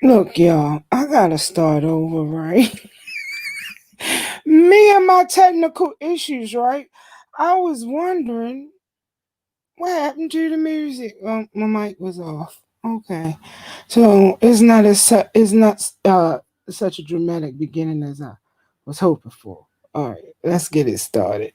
Look, y'all, I gotta start over, right? Me and my technical issues, right? I was wondering what happened to the music. My mic was off. Okay, so it's not such a dramatic beginning as I was hoping for. All right, let's get it started.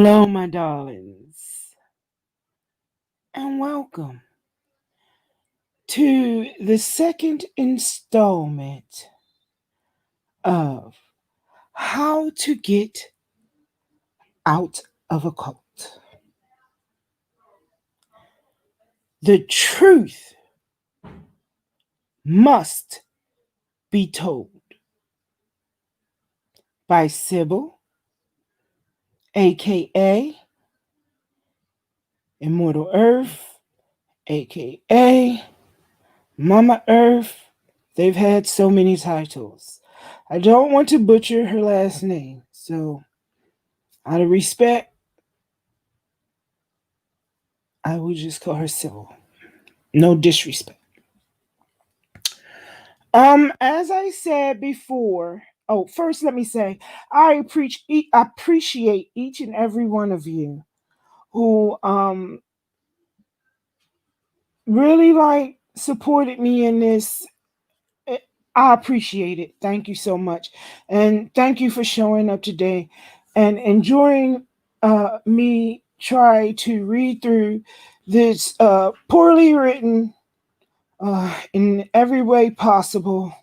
Hello, my darlings, and welcome to the second installment of How to Get Out of a Cult. The truth must be told by Sybil, aka Immortal Earth, aka Mama Earth. They've had so many titles. I don't want to butcher her last name, so out of respect, I will just call her Sybil. No disrespect. As I said before, first let me say I appreciate each and every one of you who really like supported me in this. Eh, I appreciate it. Thank you so much. And thank you for showing up today and enjoying me try to read through this poorly written in every way possible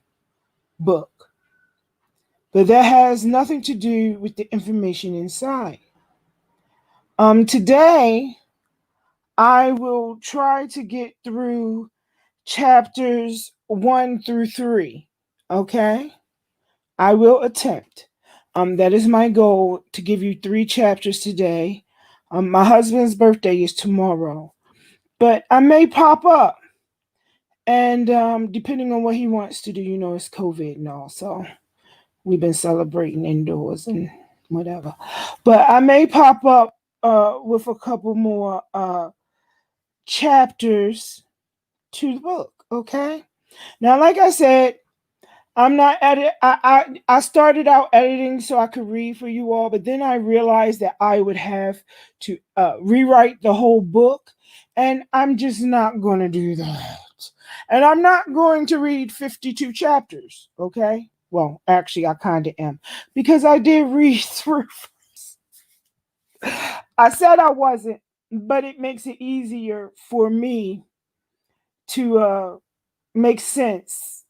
book. But that has nothing to do with the information inside. Today, I will try to get through chapters 1 through 3. Okay? I will attempt. That is my goal, to give you 3 chapters today. My husband's birthday is tomorrow, but I may pop up. And depending on what he wants to do, it's COVID and all. So we've been celebrating indoors and whatever. But I may pop up with a couple more chapters to the book. Okay. Now, like I said, I'm not edit. I started out editing so I could read for you all, but then I realized that I would have to rewrite the whole book, and I'm just not going to do that. And I'm not going to read 52 chapters. Okay. Well, actually, I kind of am, because I did read through. I said I wasn't, but it makes it easier for me to make sense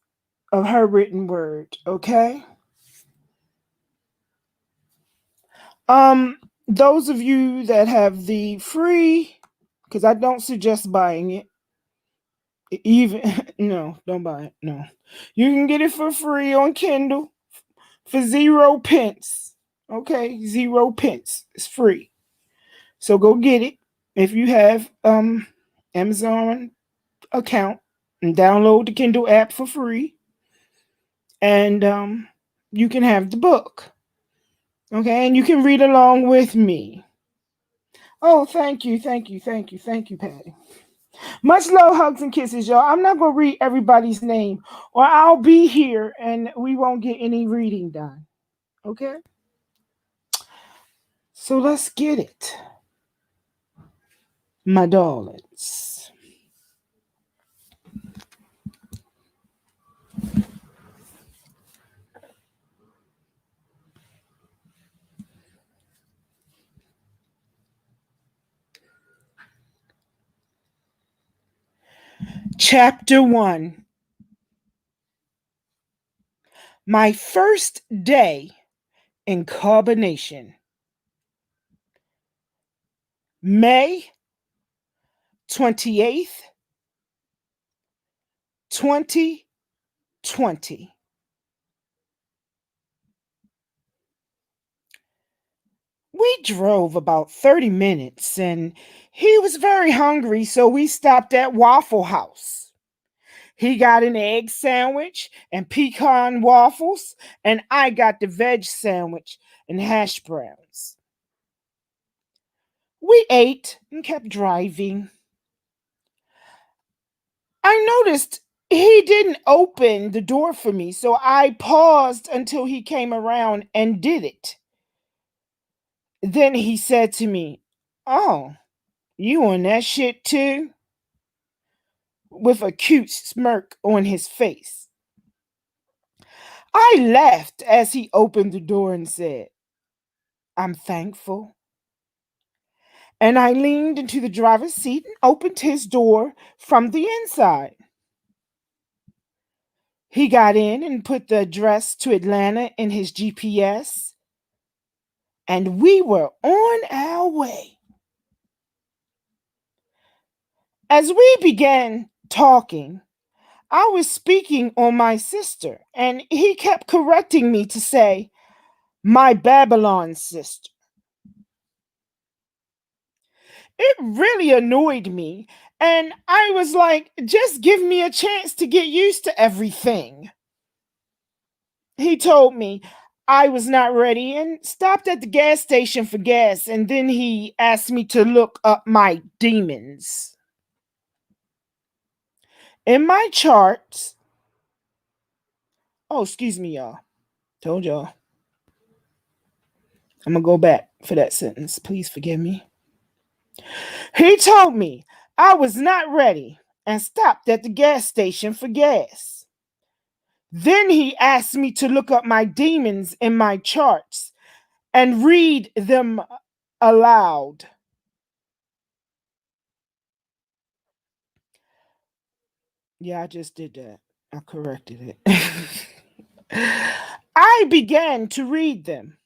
of her written word. Okay. Those of you that have the free, because I don't suggest buying it. Even no, don't buy it. No, you can get it for free on Kindle for 0 pence. Okay, 0 pence. It's free. So go get it if you have Amazon account, and download the Kindle app for free, and you can have the book. Okay, and you can read along with me. Oh, thank you, thank you, thank you, thank you, Patty. Much love, hugs, and kisses, y'all. I'm not gonna read everybody's name, or I'll be here and we won't get any reading done. Okay? So let's get it, my darlings. Chapter 1. My first day in carbonation. May 28th, 2020. We drove about 30 minutes and he was very hungry, so we stopped at Waffle House. He got an egg sandwich and pecan waffles, and I got the veg sandwich and hash browns. We ate and kept driving. I noticed he didn't open the door for me, so I paused until he came around and did it. Then he said to me, "Oh, you on that shit too?" With a cute smirk on his face. I laughed as he opened the door and said, "I'm thankful." and I leaned into the driver's seat and opened his door from the inside. He got in and put the address to Atlanta in his GPS, and we were on our way. As we began talking, I was speaking on my sister, and he kept correcting me to say, my Babylon sister. It really annoyed me, and I was like, just give me a chance to get used to everything. He told me I was not ready and stopped at the gas station for gas, and then he asked me to look up my demons. In my charts, oh, excuse me, y'all. Told y'all. I'm gonna go back for that sentence. Please forgive me. He told me I was not ready and stopped at the gas station for gas. Then he asked me to look up my demons in my charts and read them aloud. Yeah, I just did that. I corrected it. I began to read them.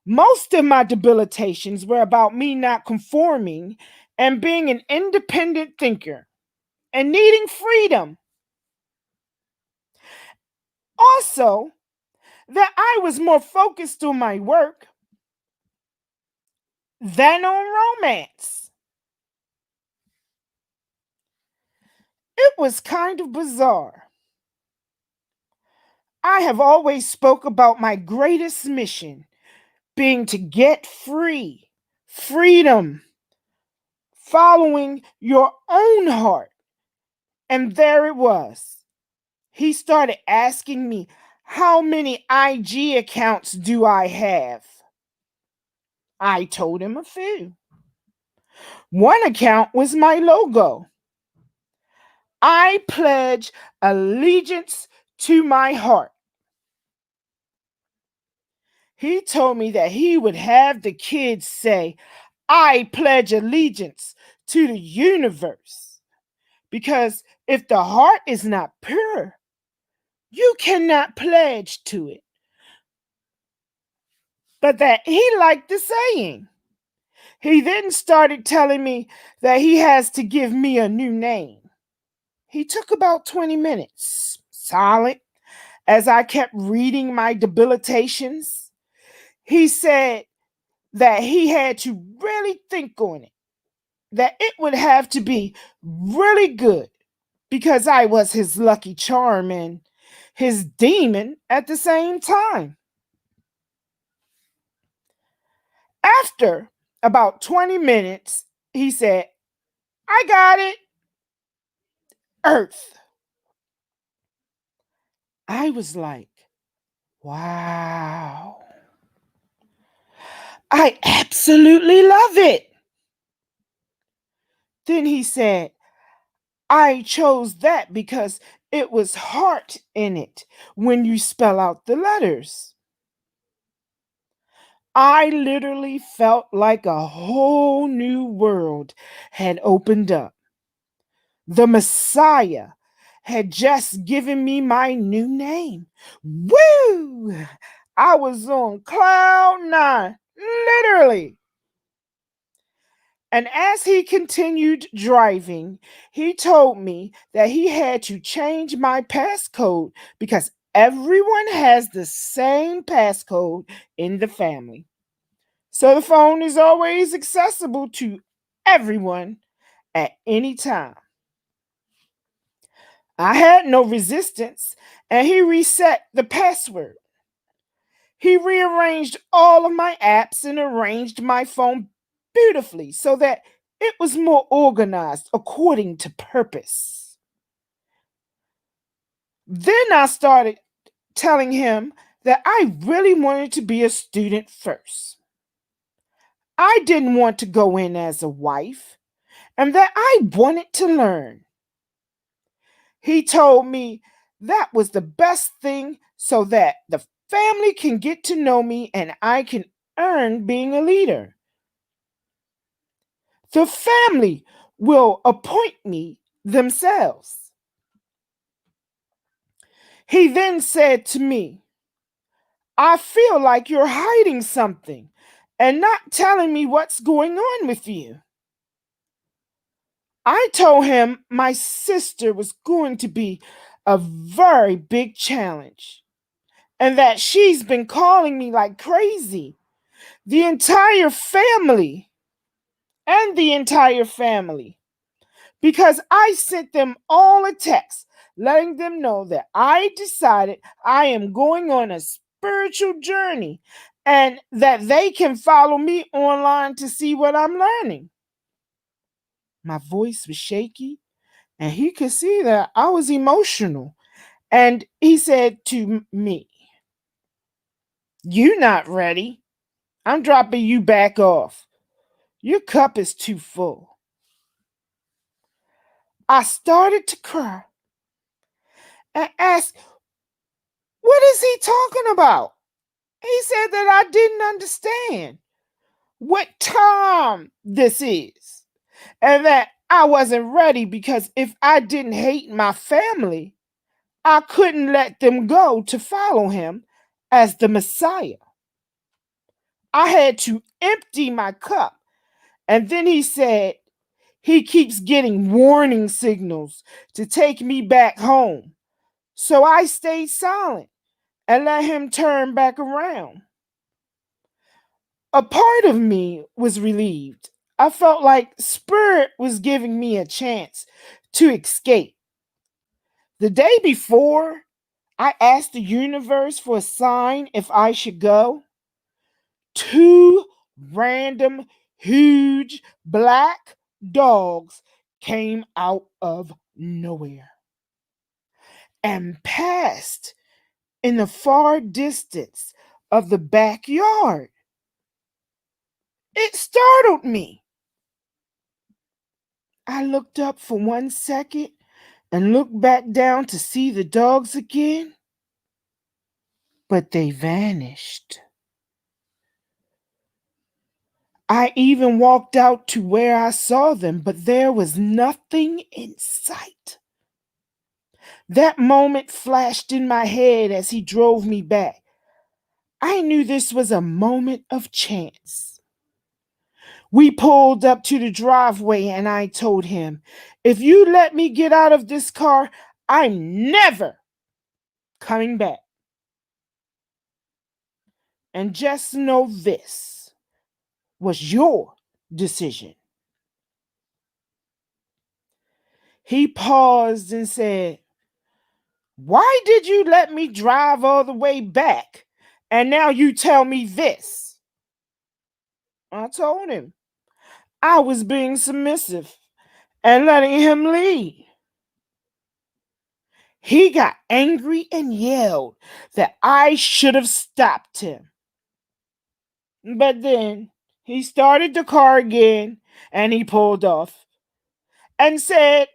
Most of my debilitations were about me not conforming and being an independent thinker and needing freedom. Also, that I was more focused on my work than on romance. It was kind of bizarre. I have always spoke about my greatest mission being to get free, freedom, following your own heart. And there it was. He started asking me, how many IG accounts do I have? I told him a few. One account was my logo. I pledge allegiance to my heart. He told me that he would have the kids say, I pledge allegiance to the universe. Because if the heart is not pure, you cannot pledge to it. But that he liked the saying. He then started telling me that he has to give me a new name. He took about 20 minutes, silent, as I kept reading my debilitations. He said that he had to really think on it, that it would have to be really good because I was his lucky charm and his demon at the same time. After about 20 minutes, he said, I got it. Earth. I was like, wow. I absolutely love it. Then he said, I chose that because it was heart in it when you spell out the letters. I literally felt like a whole new world had opened up. The Messiah had just given me my new name. Woo! I was on cloud nine, literally. And as he continued driving, he told me that he had to change my passcode because everyone has the same passcode in the family. So the phone is always accessible to everyone at any time. I had no resistance, and he reset the password. He rearranged all of my apps and arranged my phone beautifully so that it was more organized according to purpose. Then I started telling him that I really wanted to be a student first. I didn't want to go in as a wife, and that I wanted to learn. He told me that was the best thing so that the family can get to know me and I can earn being a leader. The family will appoint me themselves. He then said to me, I feel like you're hiding something and not telling me what's going on with you. I told him my sister was going to be a very big challenge and that she's been calling me like crazy. The entire family the entire family, because I sent them all a text letting them know that I decided I am going on a spiritual journey and that they can follow me online to see what I'm learning. My voice was shaky, and he could see that I was emotional. And he said to me, "You not ready. I'm dropping you back off. Your cup is too full." I started to cry and asked, "What is he talking about?" He said that I didn't understand what time this is and that I wasn't ready because if I didn't hate my family, I couldn't let them go to follow him as the Messiah. I had to empty my cup. And then he said he keeps getting warning signals to take me back home. So I stayed silent and let him turn back around. A part of me was relieved. I felt like Spirit was giving me a chance to escape. The day before, I asked the universe for a sign if I should go. Two random, huge black dogs came out of nowhere and passed in the far distance of the backyard. It startled me. I looked up for 1 second and looked back down to see the dogs again, but they vanished. I even walked out to where I saw them, but there was nothing in sight. That moment flashed in my head as he drove me back. I knew this was a moment of chance. We pulled up to the driveway and I told him, "If you let me get out of this car, I'm never coming back. And just know this was your decision." He paused and said, "Why did you let me drive all the way back? And now you tell me this?" I told him I was being submissive and letting him lead. He got angry and yelled that I should have stopped him. But then he started the car again and he pulled off and said,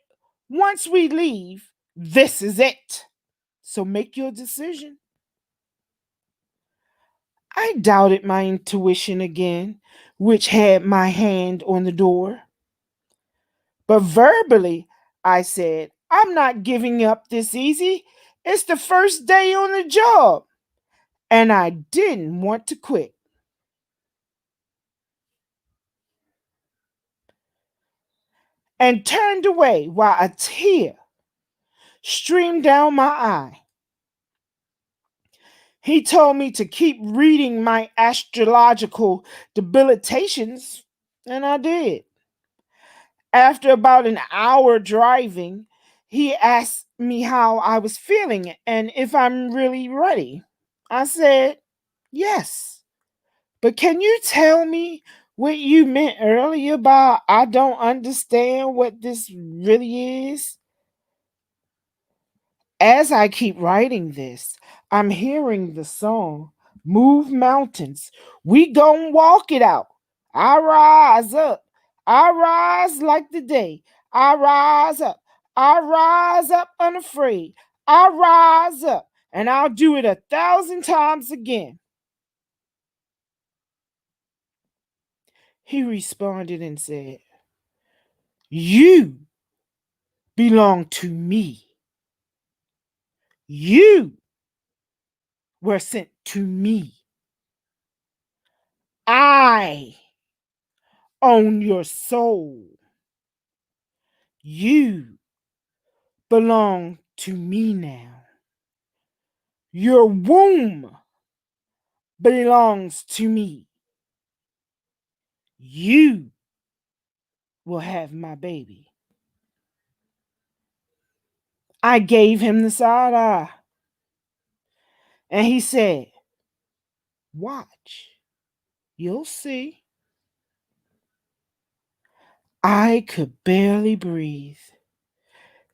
"Once we leave, this is it. So make your decision." I doubted my intuition again, which had my hand on the door. But verbally, I said, "I'm not giving up this easy. It's the first day on the job." And I didn't want to quit. And turned away while a tear streamed down my eye. He told me to keep reading my astrological debilitations, and I did. After about an hour driving, he asked me how I was feeling and if I'm really ready. I said, "Yes. But can you tell me what you meant earlier about I don't understand what this really is?" As I keep writing this, I'm hearing the song, "Move Mountains. We gon' walk it out. I rise up. I rise like the day. I rise up. I rise up unafraid. I rise up. And I'll do it 1,000 times again." He responded and said, You belong to me. You were sent to me. I own your soul. You belong to me now. Your womb belongs to me. You will have my baby. I gave him the side eye. And he said, watch, you'll see. I could barely breathe.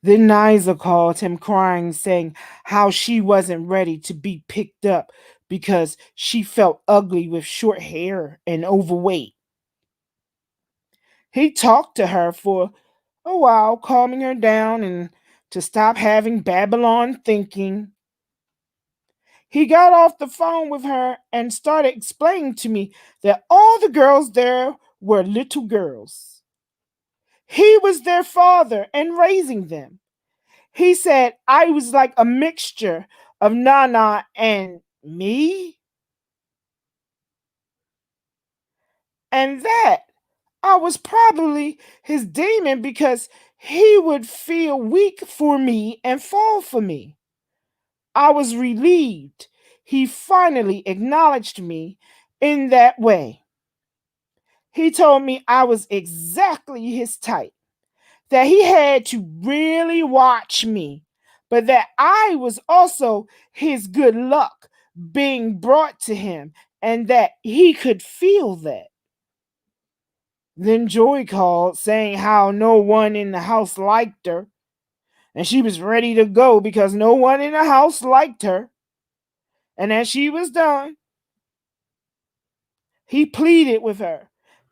Then Niza called him crying, saying how she wasn't ready to be picked up because she felt ugly with short hair and overweight. He talked to her for a while, calming her down and to stop having Babylon thinking. He got off the phone with her and started explaining to me that all the girls there were little girls. He was their father and raising them. He said I was like a mixture of Nana and me. And that I was probably his demon because he would feel weak for me and fall for me. I was relieved he finally acknowledged me in that way. He told me I was exactly his type, that he had to really watch me, but that I was also his good luck being brought to him and that he could feel that. Then Joy called saying how no one in the house liked her and she was ready to go because no one in the house liked her. And as she was done, he pleaded with her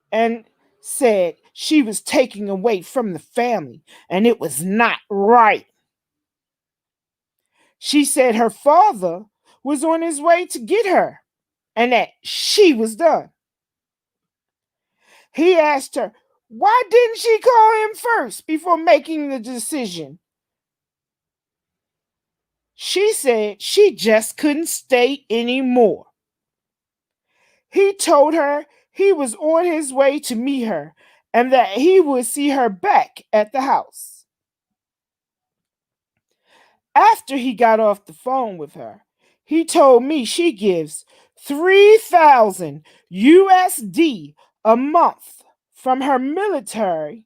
and said she was taken away from the family and it was not right. She said her father was on his way to get her and that she was done. He asked her, why didn't she call him first before making the decision? She said she just couldn't stay anymore. He told her he was on his way to meet her and that he would see her back at the house. After he got off the phone with her, he told me she gives 3,000 USD a month from her military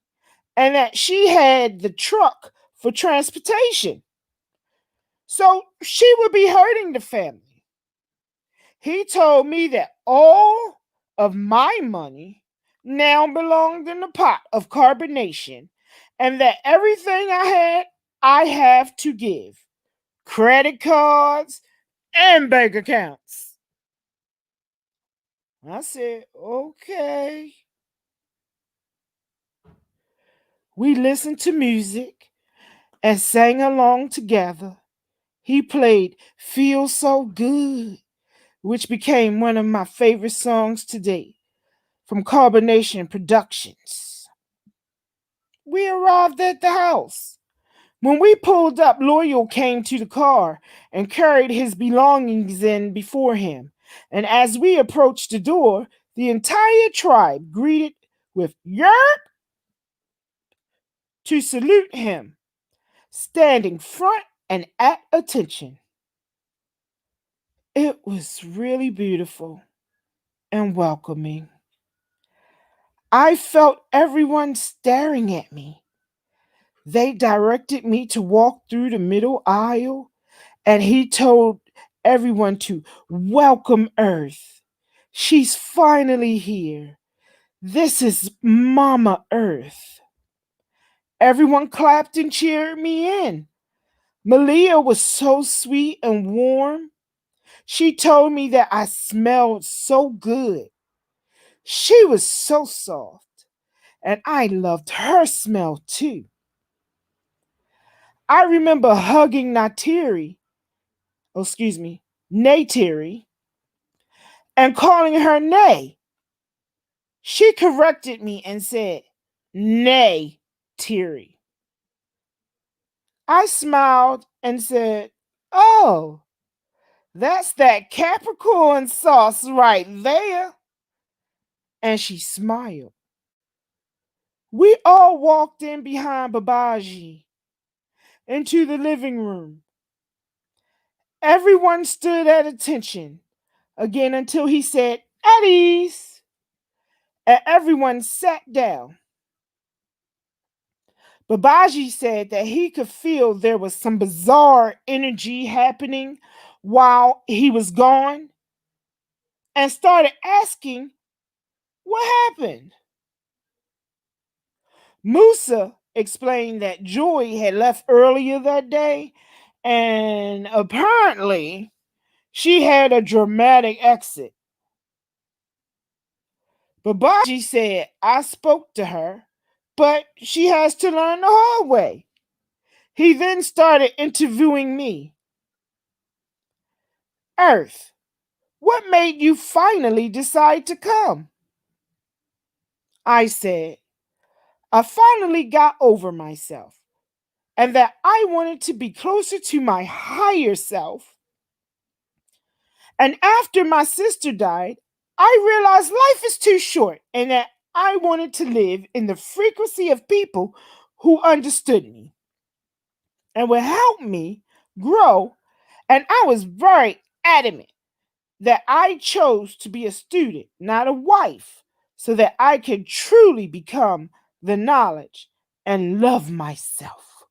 and that she had the truck for transportation. So she would be hurting the family. He told me that all of my money now belonged in the pot of carbonation and that everything I have to give credit cards and bank accounts. I said, okay. We listened to music and sang along together. He played Feel So Good, which became one of my favorite songs today from Carbonation Productions. We arrived at the house. When we pulled up, Loyal came to the car and carried his belongings in before him. And as we approached the door, the entire tribe greeted with yerp to salute him, standing front and at attention. It was really beautiful and welcoming. I felt everyone staring at me. They directed me to walk through the middle aisle, and he told everyone to welcome Earth. She's finally here. This is Mama Earth. Everyone clapped and cheered me in. Malia was so sweet and warm. She told me that I smelled so good. She was so soft, and I loved her smell too. I remember hugging Neytiri, and calling her Nay. She corrected me and said, Nay, teary. I smiled and said, "Oh, that's that Capricorn sauce right there." And she smiled. We all walked in behind Babaji into the living room. Everyone stood at attention again until he said, "At ease," and everyone sat down. Babaji said that he could feel there was some bizarre energy happening while he was gone and started asking what happened. Musa explained that Joy had left earlier that day and apparently she had a dramatic exit. Babaji said, "I spoke to her, but she has to learn the hard way." He then started interviewing me. "Earth, what made you finally decide to come?" I said, "I finally got over myself and that I wanted to be closer to my higher self. And after my sister died, I realized life is too short and that I wanted to live in the frequency of people who understood me and would help me grow. And I was very adamant that I chose to be a student, not a wife, so that I could truly become the knowledge and love myself."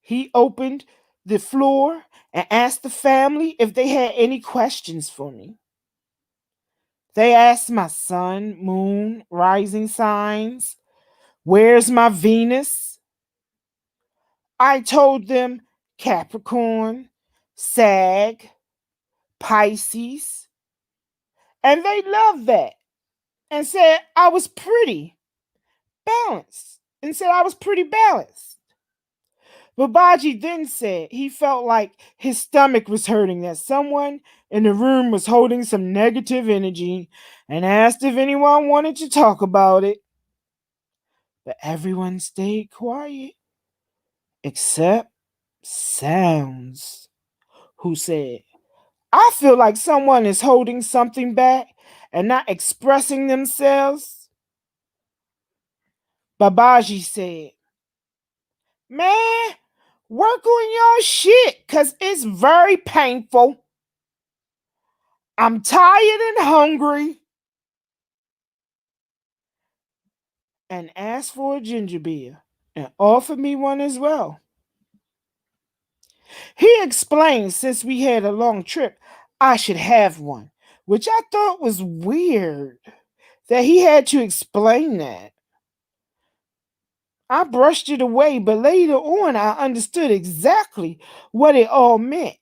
He opened the floor and asked the family if they had any questions for me. They asked my sun, moon, rising signs. Where's my Venus? I told them Capricorn, Sag, Pisces, and they loved that and said I was pretty balanced and said I was pretty balanced. Babaji then said he felt like his stomach was hurting, that someone in the room was holding some negative energy, and asked if anyone wanted to talk about it. But everyone stayed quiet except Sounds, who said, "I feel like someone is holding something back and not expressing themselves." Babaji said, "Man, work on your shit because it's very painful. I'm tired and hungry." And asked for a ginger beer and offered me one as well. He explained since we had a long trip, I should have one, which I thought was weird that he had to explain that. I brushed it away, but later on I understood exactly what it all meant.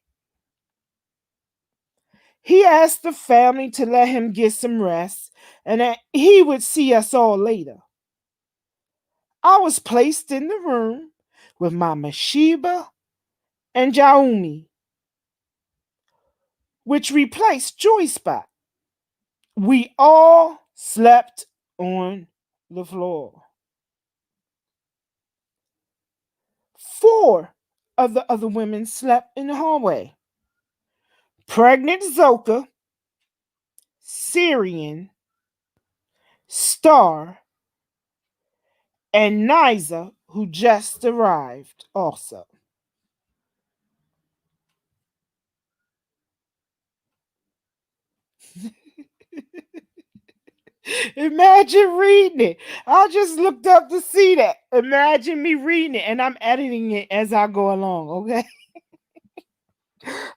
He asked the family to let him get some rest and that he would see us all later. I was placed in the room with my Mashiba and Jaumi, which replaced Joy Spot. We all slept on the floor. 4 of the other women slept in the hallway. Pregnant Zoka, Syrian, Star, and Niza, who just arrived also. Imagine reading it. I just looked up to see that. Imagine me reading it, and I'm editing it as I go along, okay?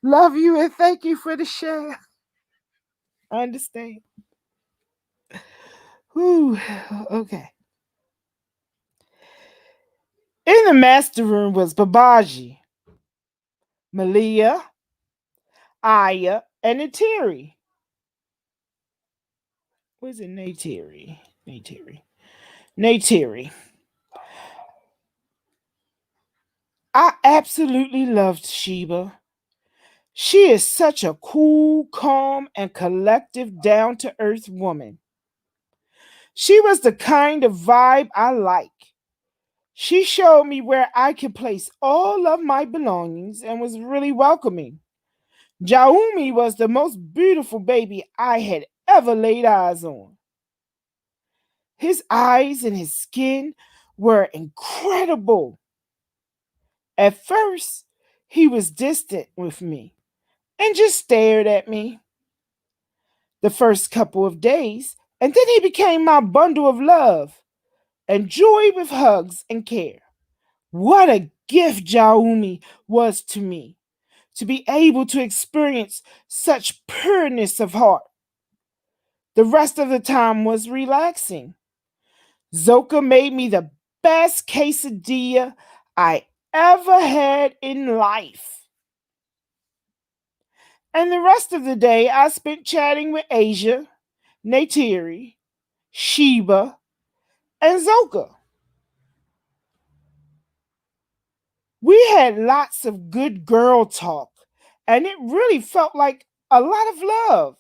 Love you and thank you for the share. I understand. Whew. Okay. In the master room was Babaji, Malia, Aya, and Natiri. Where's it? Natiri. Natiri. Natiri. I absolutely loved Sheba. She is such a cool, calm, and collective, down to earth woman. She was the kind of vibe I like. She showed me where I could place all of my belongings and was really welcoming. Jaumi was the most beautiful baby I had ever laid eyes on. His eyes and his skin were incredible. At first, he was distant with me and just stared at me the first couple of days, and then he became my bundle of love and joy with hugs and care. What a gift Jaumi was to me, to be able to experience such pureness of heart. The rest of the time was relaxing. Zoka made me the best quesadilla I ever had in life. And the rest of the day I spent chatting with Asia, Neytiri, Sheba, and Zoka. We had lots of good girl talk, and it really felt like a lot of love.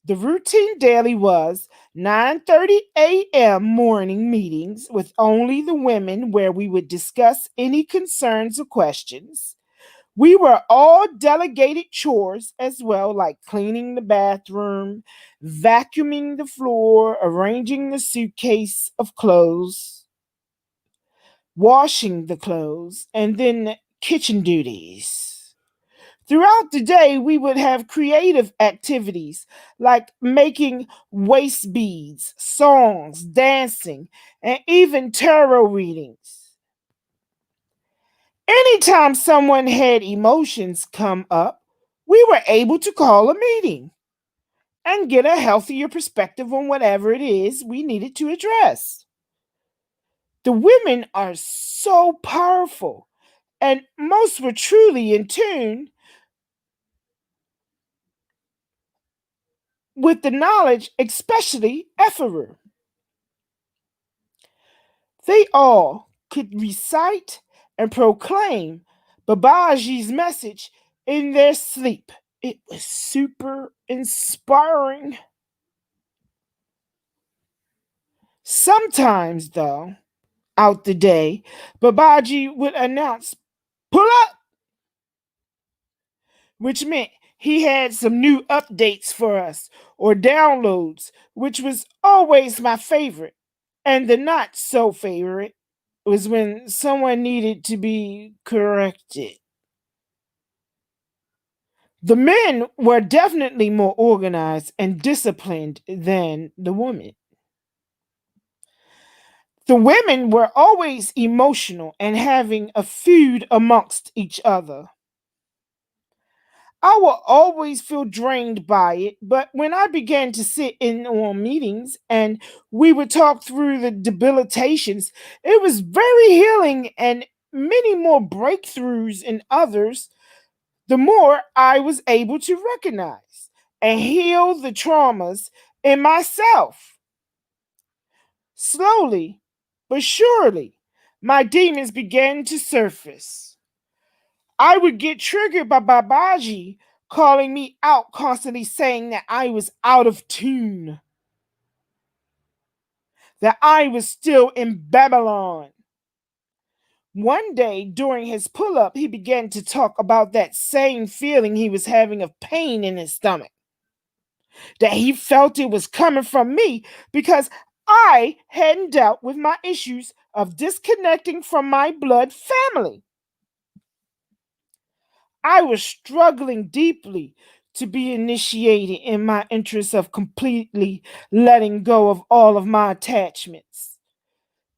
The routine daily was 9:30 a.m. morning meetings with only the women where we would discuss any concerns or questions. We were all delegated chores as well, like cleaning the bathroom, vacuuming the floor, arranging the suitcase of clothes, washing the clothes, and then kitchen duties. Throughout the day, we would have creative activities like making waist beads, songs, dancing, and even tarot readings. Anytime someone had emotions come up, we were able to call a meeting and get a healthier perspective on whatever it is we needed to address. The women are so powerful, and most were truly in tune with the knowledge, especially Ephraim. They all could recite and proclaim Babaji's message in their sleep. It was super inspiring. Sometimes, though, out the day, Babaji would announce, "Pull up," which meant he had some new updates for us or downloads, which was always my favorite. And the not so favorite was when someone needed to be corrected. The men were definitely more organized and disciplined than the women. The women were always emotional and having a feud amongst each other. I will always feel drained by it, but when I began to sit in on meetings and we would talk through the debilitations, it was very healing and many more breakthroughs in others, the more I was able to recognize and heal the traumas in myself. Slowly but surely, my demons began to surface. I would get triggered by Babaji calling me out, constantly saying that I was out of tune, that I was still in Babylon. One day during his pull up, he began to talk about that same feeling he was having of pain in his stomach, that he felt it was coming from me because I hadn't dealt with my issues of disconnecting from my blood family. I was struggling deeply to be initiated in my interest of completely letting go of all of my attachments.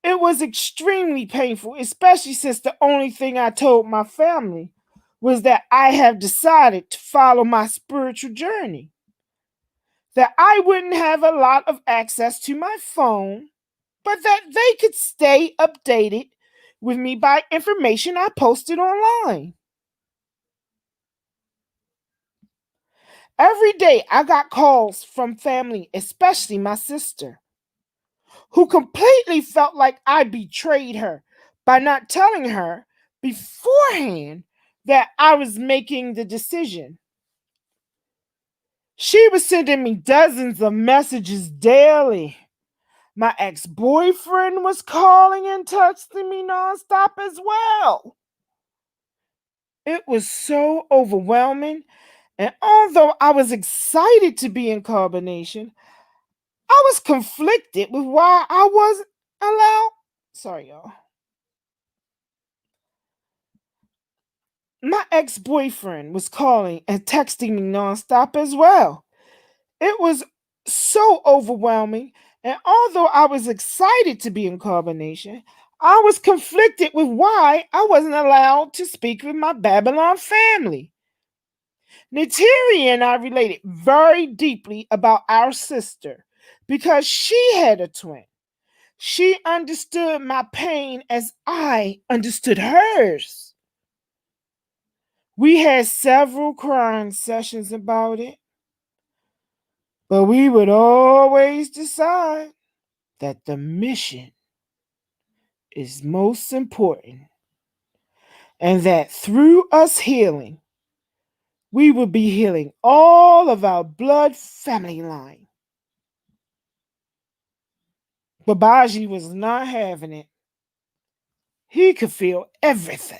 It was extremely painful, especially since the only thing I told my family was that I have decided to follow my spiritual journey, that I wouldn't have a lot of access to my phone, but that they could stay updated with me by information I posted online. Every day I got calls from family, especially my sister, who completely felt like I betrayed her by not telling her beforehand that I was making the decision. She was sending me dozens of messages daily. My ex-boyfriend was calling and texting me nonstop as well. It was so overwhelming, and although I was excited to be in carbonation, I was conflicted with why I wasn't allowed. Sorry, y'all. My ex-boyfriend was calling and texting me nonstop as well. It was so overwhelming, and although I was excited to be in carbonation, I was conflicted with why I wasn't allowed to speak with my Babylon family. Natiri and I related very deeply about our sister because she had a twin. She understood my pain as I understood hers. We had several crying sessions about it, but we would always decide that the mission is most important and that through us healing, we will be healing all of our blood family line. Babaji was not having it. He could feel everything.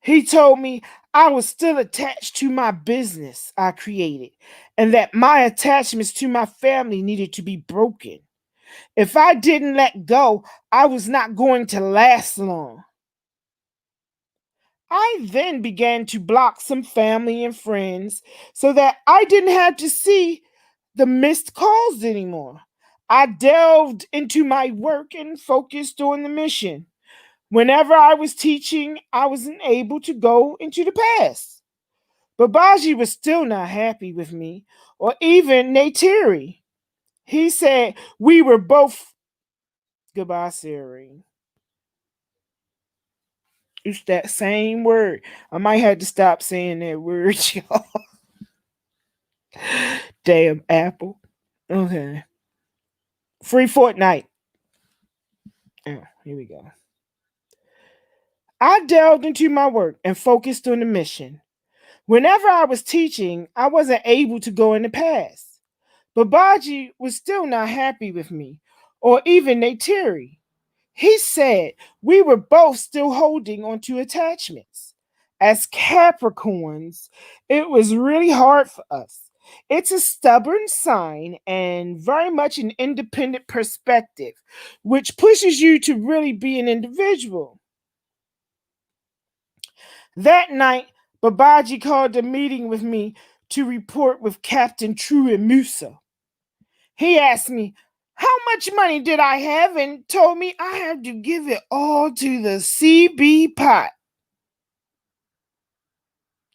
He told me I was still attached to my business I created and that my attachments to my family needed to be broken. If I didn't let go, I was not going to last long. I then began to block some family and friends so that I didn't have to see the missed calls anymore. I delved into my work and focused on the mission. Whenever I was teaching, I wasn't able to go into the past. Babaji was still not happy with me, or even Natiri. He said we were both. Goodbye, Siri. It's that same word. I might have to stop saying that word, y'all. Damn Apple. Okay. Free Fortnite. Oh, here we go. I delved into my work and focused on the mission. Whenever I was teaching, I wasn't able to go in the past. Babaji was still not happy with me, or even Natiri. He said we were both still holding onto attachments. As Capricorns, it was really hard for us. It's a stubborn sign and very much an independent perspective, which pushes you to really be an individual. That night, Babaji called a meeting with me to report with Captain True and Musa. He asked me how much money did I have and told me I had to give it all to the CB pot.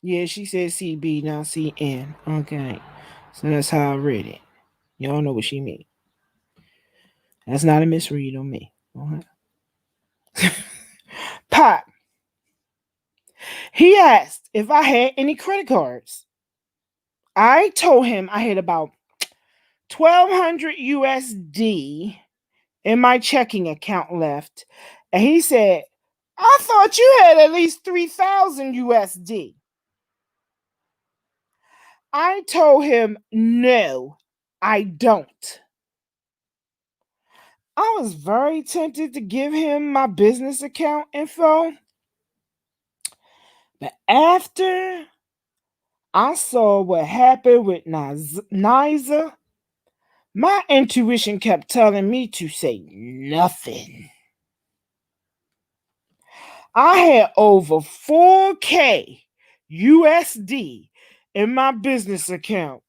Yeah, she said CB, not CN. Okay. So that's how I read it. Y'all know what she mean. That's not a misread on me. Okay. Pot. He asked if I had any credit cards. I told him I had about 1,200 USD in my checking account left. And he said, I thought you had at least 3,000 USD. I told him, no, I don't. I was very tempted to give him my business account info. But after I saw what happened with Niza, my intuition kept telling me to say nothing. I had over 4K USD in my business account,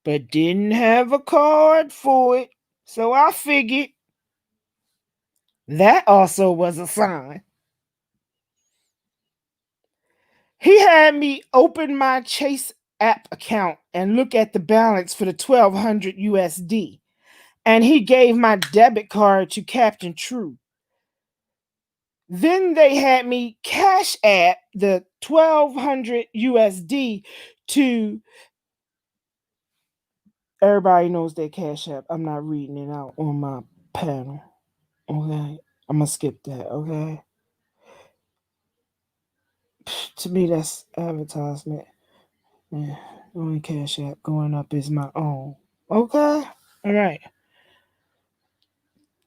but didn't have a card for it. So I figured that also was a sign. He had me open my Chase app account and look at the balance for the 1,200 USD. And he gave my debit card to Captain True. Then they had me cash app the 1,200 USD to. Everybody knows that cash app. I'm not reading it out on my panel. Okay. I'm gonna skip that, okay? To me, that's advertisement. Yeah. The only cash app going up is my own. Okay? All right.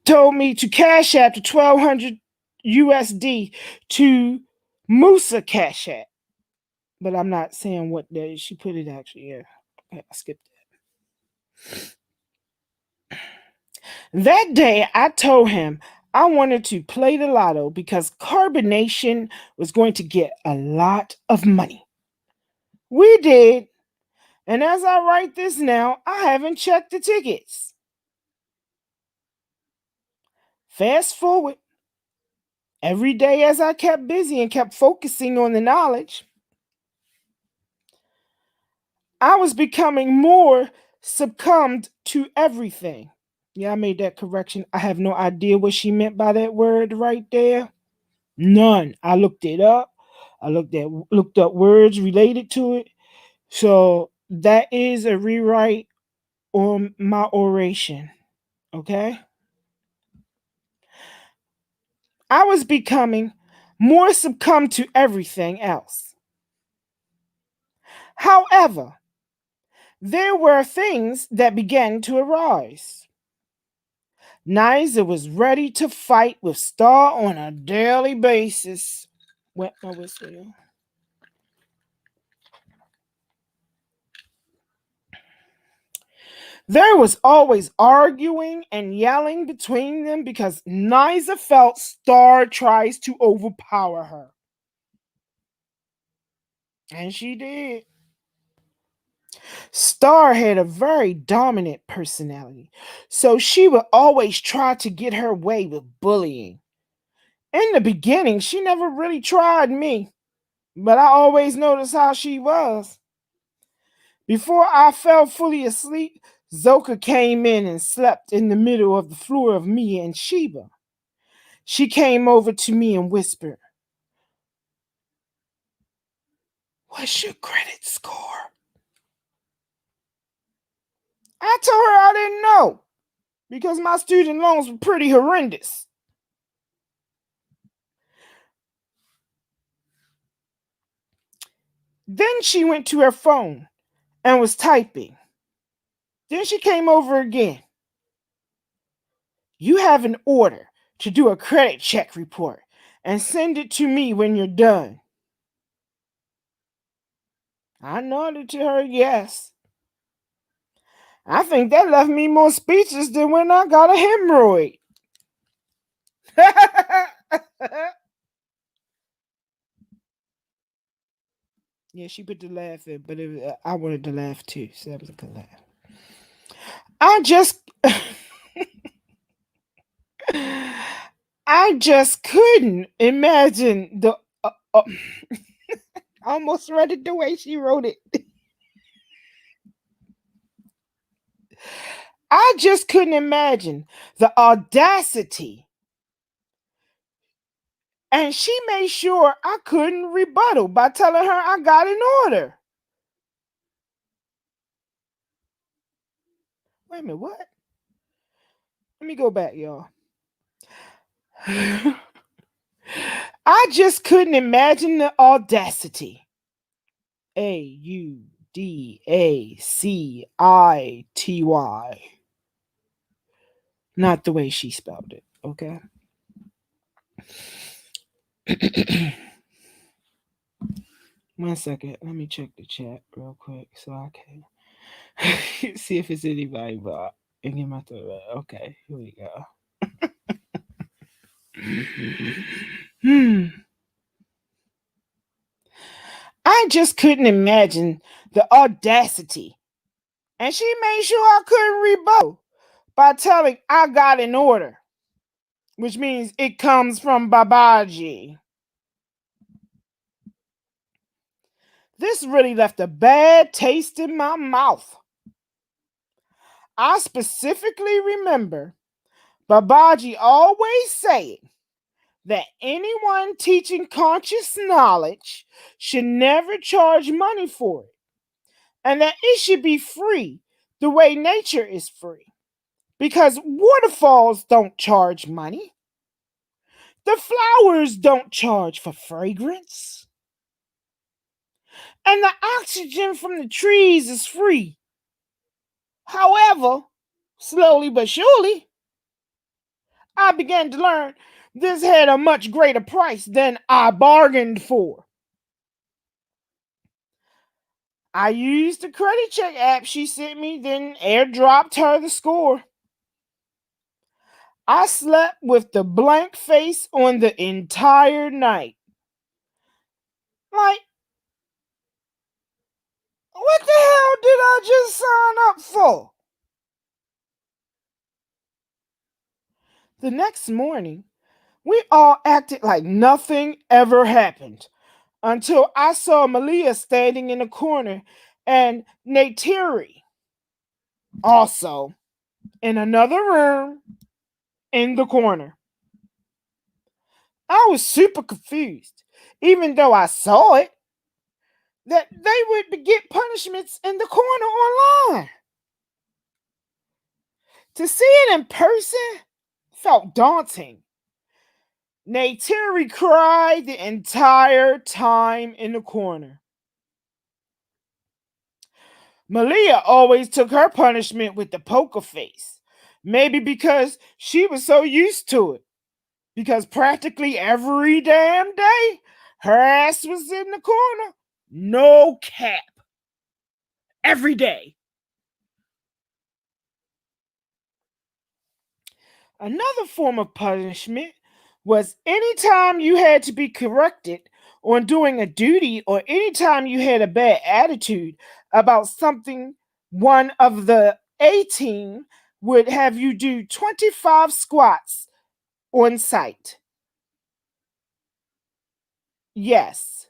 Told me to cash app to 1,200 USD to Musa Cash App. But I'm not saying what day she put it actually. Yeah. Okay, I skipped that. That day, I told him I wanted to play the lotto because Carbonation was going to get a lot of money. We did. And as I write this now, I haven't checked the tickets. Fast forward. Every day, as I kept busy and kept focusing on the knowledge, I was becoming more succumbed to everything. Yeah, I made that correction. I have no idea what she meant by that word right there. None. I looked it up. I looked up words related to it. So that is a rewrite on my oration. Okay? I was becoming more succumbed to everything else. However, there were things that began to arise. Niza was ready to fight with Star on a daily basis. Wet my whistle. There was always arguing and yelling between them because Niza felt Star tries to overpower her. And she did. Star had a very dominant personality, so she would always try to get her way with bullying. In the beginning, she never really tried me, but I always noticed how she was. Before I fell fully asleep, Zoka came in and slept in the middle of the floor of me and Sheba. She came over to me and whispered, "What's your credit score?" I told her I didn't know because my student loans were pretty horrendous. Then she went to her phone and was typing. Then she came over again. "You have an order to do a credit check report and send it to me when you're done." I nodded to her yes. I think that left me more speechless than when I got a hemorrhoid. Yeah, she put the laugh in, but I wanted to laugh too, so that was a good laugh. I just, I just couldn't imagine the. I almost read it the way she wrote it. I just couldn't imagine the audacity. And she made sure I couldn't rebuttal by telling her I got an order. Wait a minute, what? Let me go back, y'all. I just couldn't imagine the audacity. Audacity. Not the way she spelled it, okay? One second. Let me check the chat real quick so I can see if it's anybody but and get my thought right. Okay, here we go. I just couldn't imagine the audacity. And she made sure I couldn't rebuttal by telling I got an order, which means it comes from Babaji. This really left a bad taste in my mouth. I specifically remember Babaji always saying that anyone teaching conscious knowledge should never charge money for it, and that it should be free the way nature is free. Because waterfalls don't charge money. The flowers don't charge for fragrance. And the oxygen from the trees is free. However, Slowly but surely, I began to learn this had a much greater price than I bargained for. I used the credit check app she sent me, then airdropped her the score. I slept with the blank face on the entire night. Like, what the hell did I just sign up for? The next morning, we all acted like nothing ever happened until I saw Malia standing in the corner and Neytiri also in another room in the corner. I was super confused, even though I saw it, that they would get punishments in the corner online. To see it in person felt daunting. Neytiri cried the entire time in the corner. Malia always took her punishment with the poker face. Maybe because she was so used to it. Because practically every damn day, her ass was in the corner. No cap. Every day. Another form of punishment was anytime you had to be corrected on doing a duty or anytime you had a bad attitude about something, one of the A team would have you do 25 squats on site. Yes,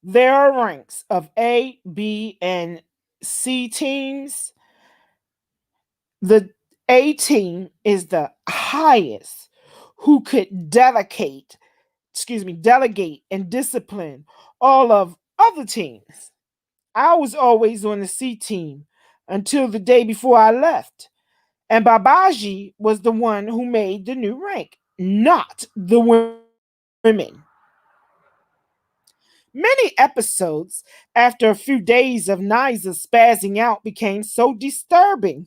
there are ranks of A, B, and C teams. The A team is the highest who could delegate and discipline all of other teams. I was always on the C team until the day before I left. And Babaji was the one who made the new rank, not the women. Many episodes after a few days of Niza spazzing out became so disturbing.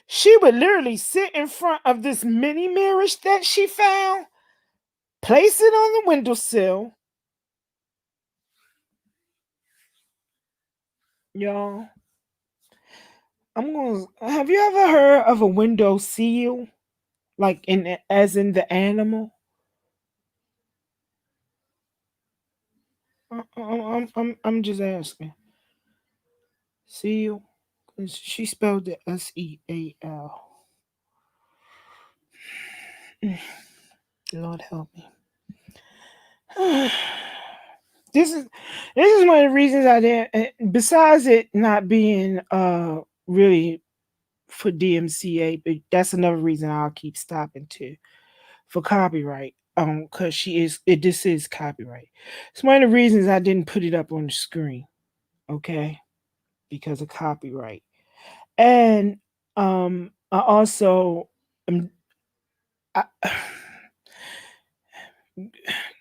She would literally sit in front of this mini mirror that she found, place it on the windowsill. Y'all, have you ever heard of a window seal? Like as in the animal? I'm just asking. Seal? 'Cause she spelled it SEAL. Lord help me. this is this is one of the reasons I didn't. Besides it not being really for DMCA, but that's another reason I'll keep stopping to for copyright. Because this is copyright. It's one of the reasons I didn't put it up on the screen. Okay, because of copyright, and I also I,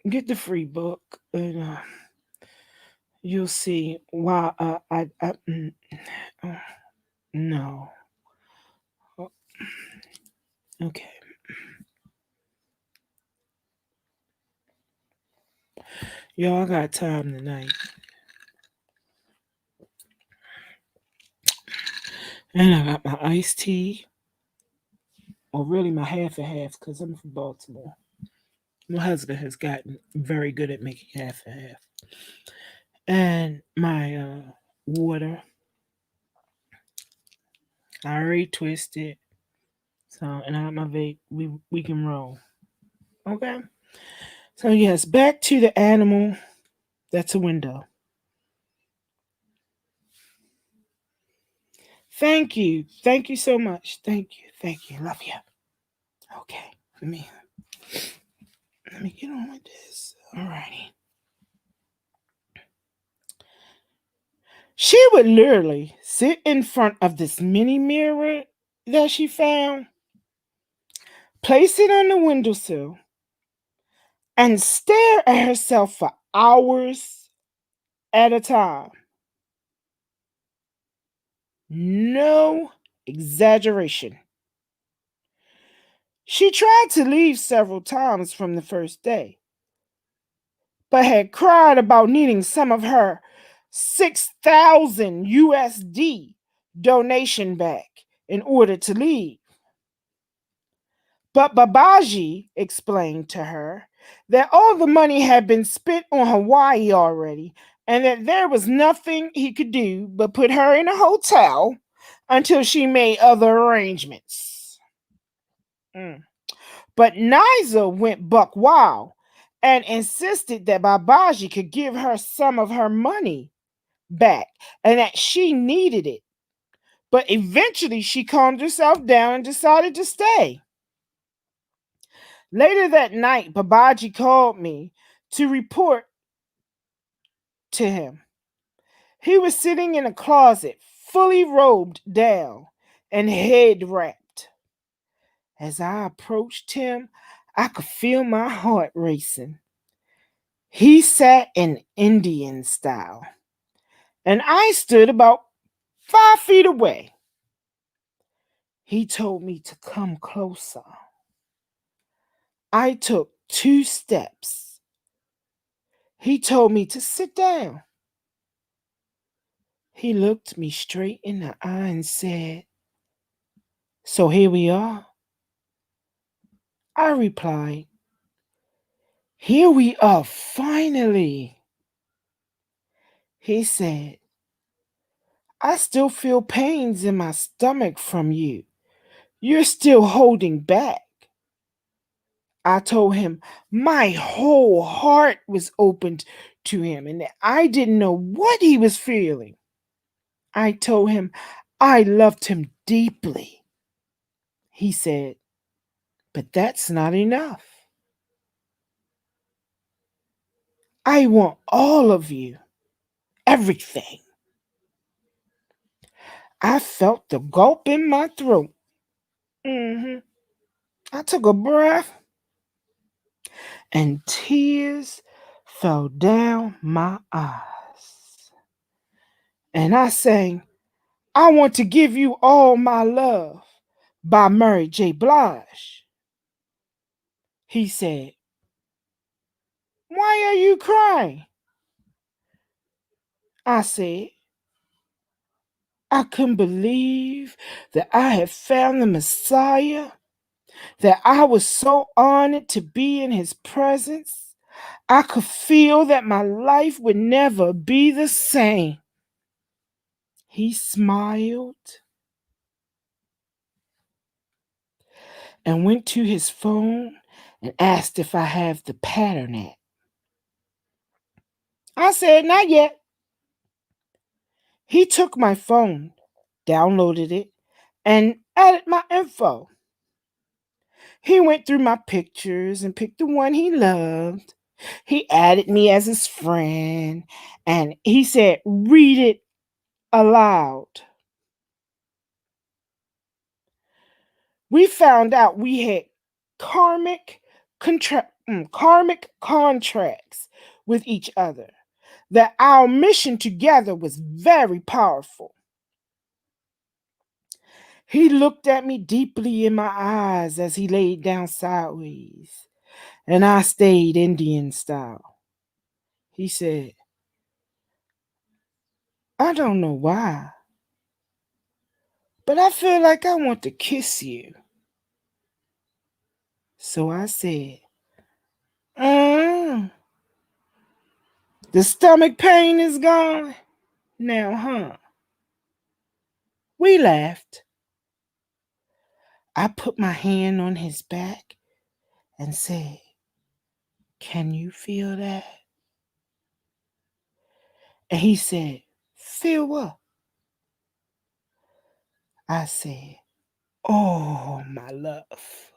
get the free book and you'll see why no. Okay. Y'all, I got time tonight. And I got my iced tea. Or really my half and half because I'm from Baltimore. My husband has gotten very good at making half and half. And my water. I already twisted. So and I got my vape. We can roll. Okay. So yes, back to the animal. That's a window. Thank you. Thank you so much. Thank you. Thank you. Love you. Okay. Let me get on with this. Alrighty. She would literally sit in front of this mini mirror that she found, place it on the windowsill, and stare at herself for hours at a time. No exaggeration. She tried to leave several times from the first day, but had cried about needing some of her 6,000 USD donation back in order to leave. But Babaji explained to her that all the money had been spent on Hawaii already and that there was nothing he could do but put her in a hotel until she made other arrangements. But Niza went buck wild and insisted that Babaji could give her some of her money back and that she needed it. But eventually she calmed herself down and decided to stay. Later that night, Babaji called me to report to him. He was sitting in a closet, fully robed down and head wrapped. As I approached him, I could feel my heart racing. He sat in Indian style, and I stood about 5 feet away. He told me to come closer. I took 2 steps. He told me to sit down. He looked me straight in the eye and said, "So here we are." I replied, "Here we are finally." He said, "I still feel pains in my stomach from you. You're still holding back." I told him my whole heart was opened to him and that I didn't know what he was feeling. I told him I loved him deeply. He said, "But that's not enough. I want all of you, everything." I felt the gulp in my throat. I took a breath and tears fell down my eyes. And I sang, "I Want to Give You All My Love" by Mary J. Blige. He said, "Why are you crying?" I said, "I couldn't believe that I had found the Messiah, that I was so honored to be in his presence. I could feel that my life would never be the same." He smiled and went to his phone and asked if I have the pattern app. I said, "Not yet." He took my phone, downloaded it, and added my info. He went through my pictures and picked the one he loved. He added me as his friend and he said, "Read it aloud." We found out we had karmic contracts with each other, that our mission together was very powerful. He looked at me deeply in my eyes as he laid down sideways, and I stayed Indian style. He said, "I don't know why, but I feel like I want to kiss you." So I said, "Mm, the stomach pain is gone now, huh?" We laughed. I put my hand on his back and said, "Can you feel that?" And he said, "Feel what?" I said, "Oh, my love."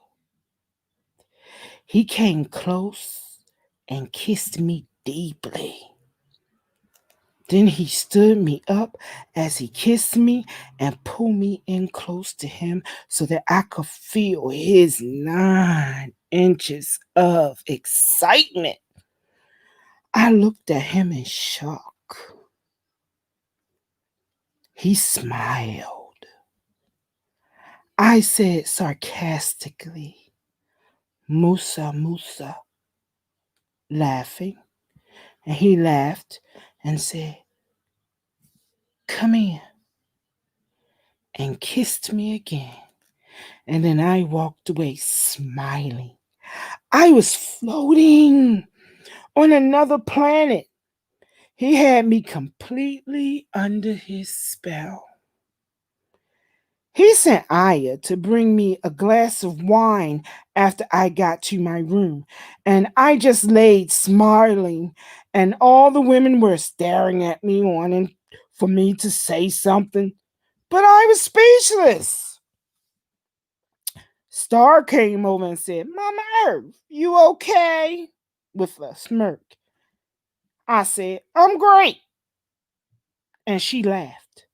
He came close and kissed me deeply. Then he stood me up as he kissed me and pulled me in close to him so that I could feel his 9 inches of excitement. I looked at him in shock. He smiled. I said sarcastically, Musa, Musa, laughing. And he laughed and said, come here, and kissed me again. And then I walked away smiling. I was floating on another planet. He had me completely under his spell. He sent Aya to bring me a glass of wine after I got to my room, and I just laid smiling, and all the women were staring at me, wanting for me to say something, but I was speechless. Star came over and said, Mama Earth, you okay? With a smirk. I said, I'm great. And she laughed.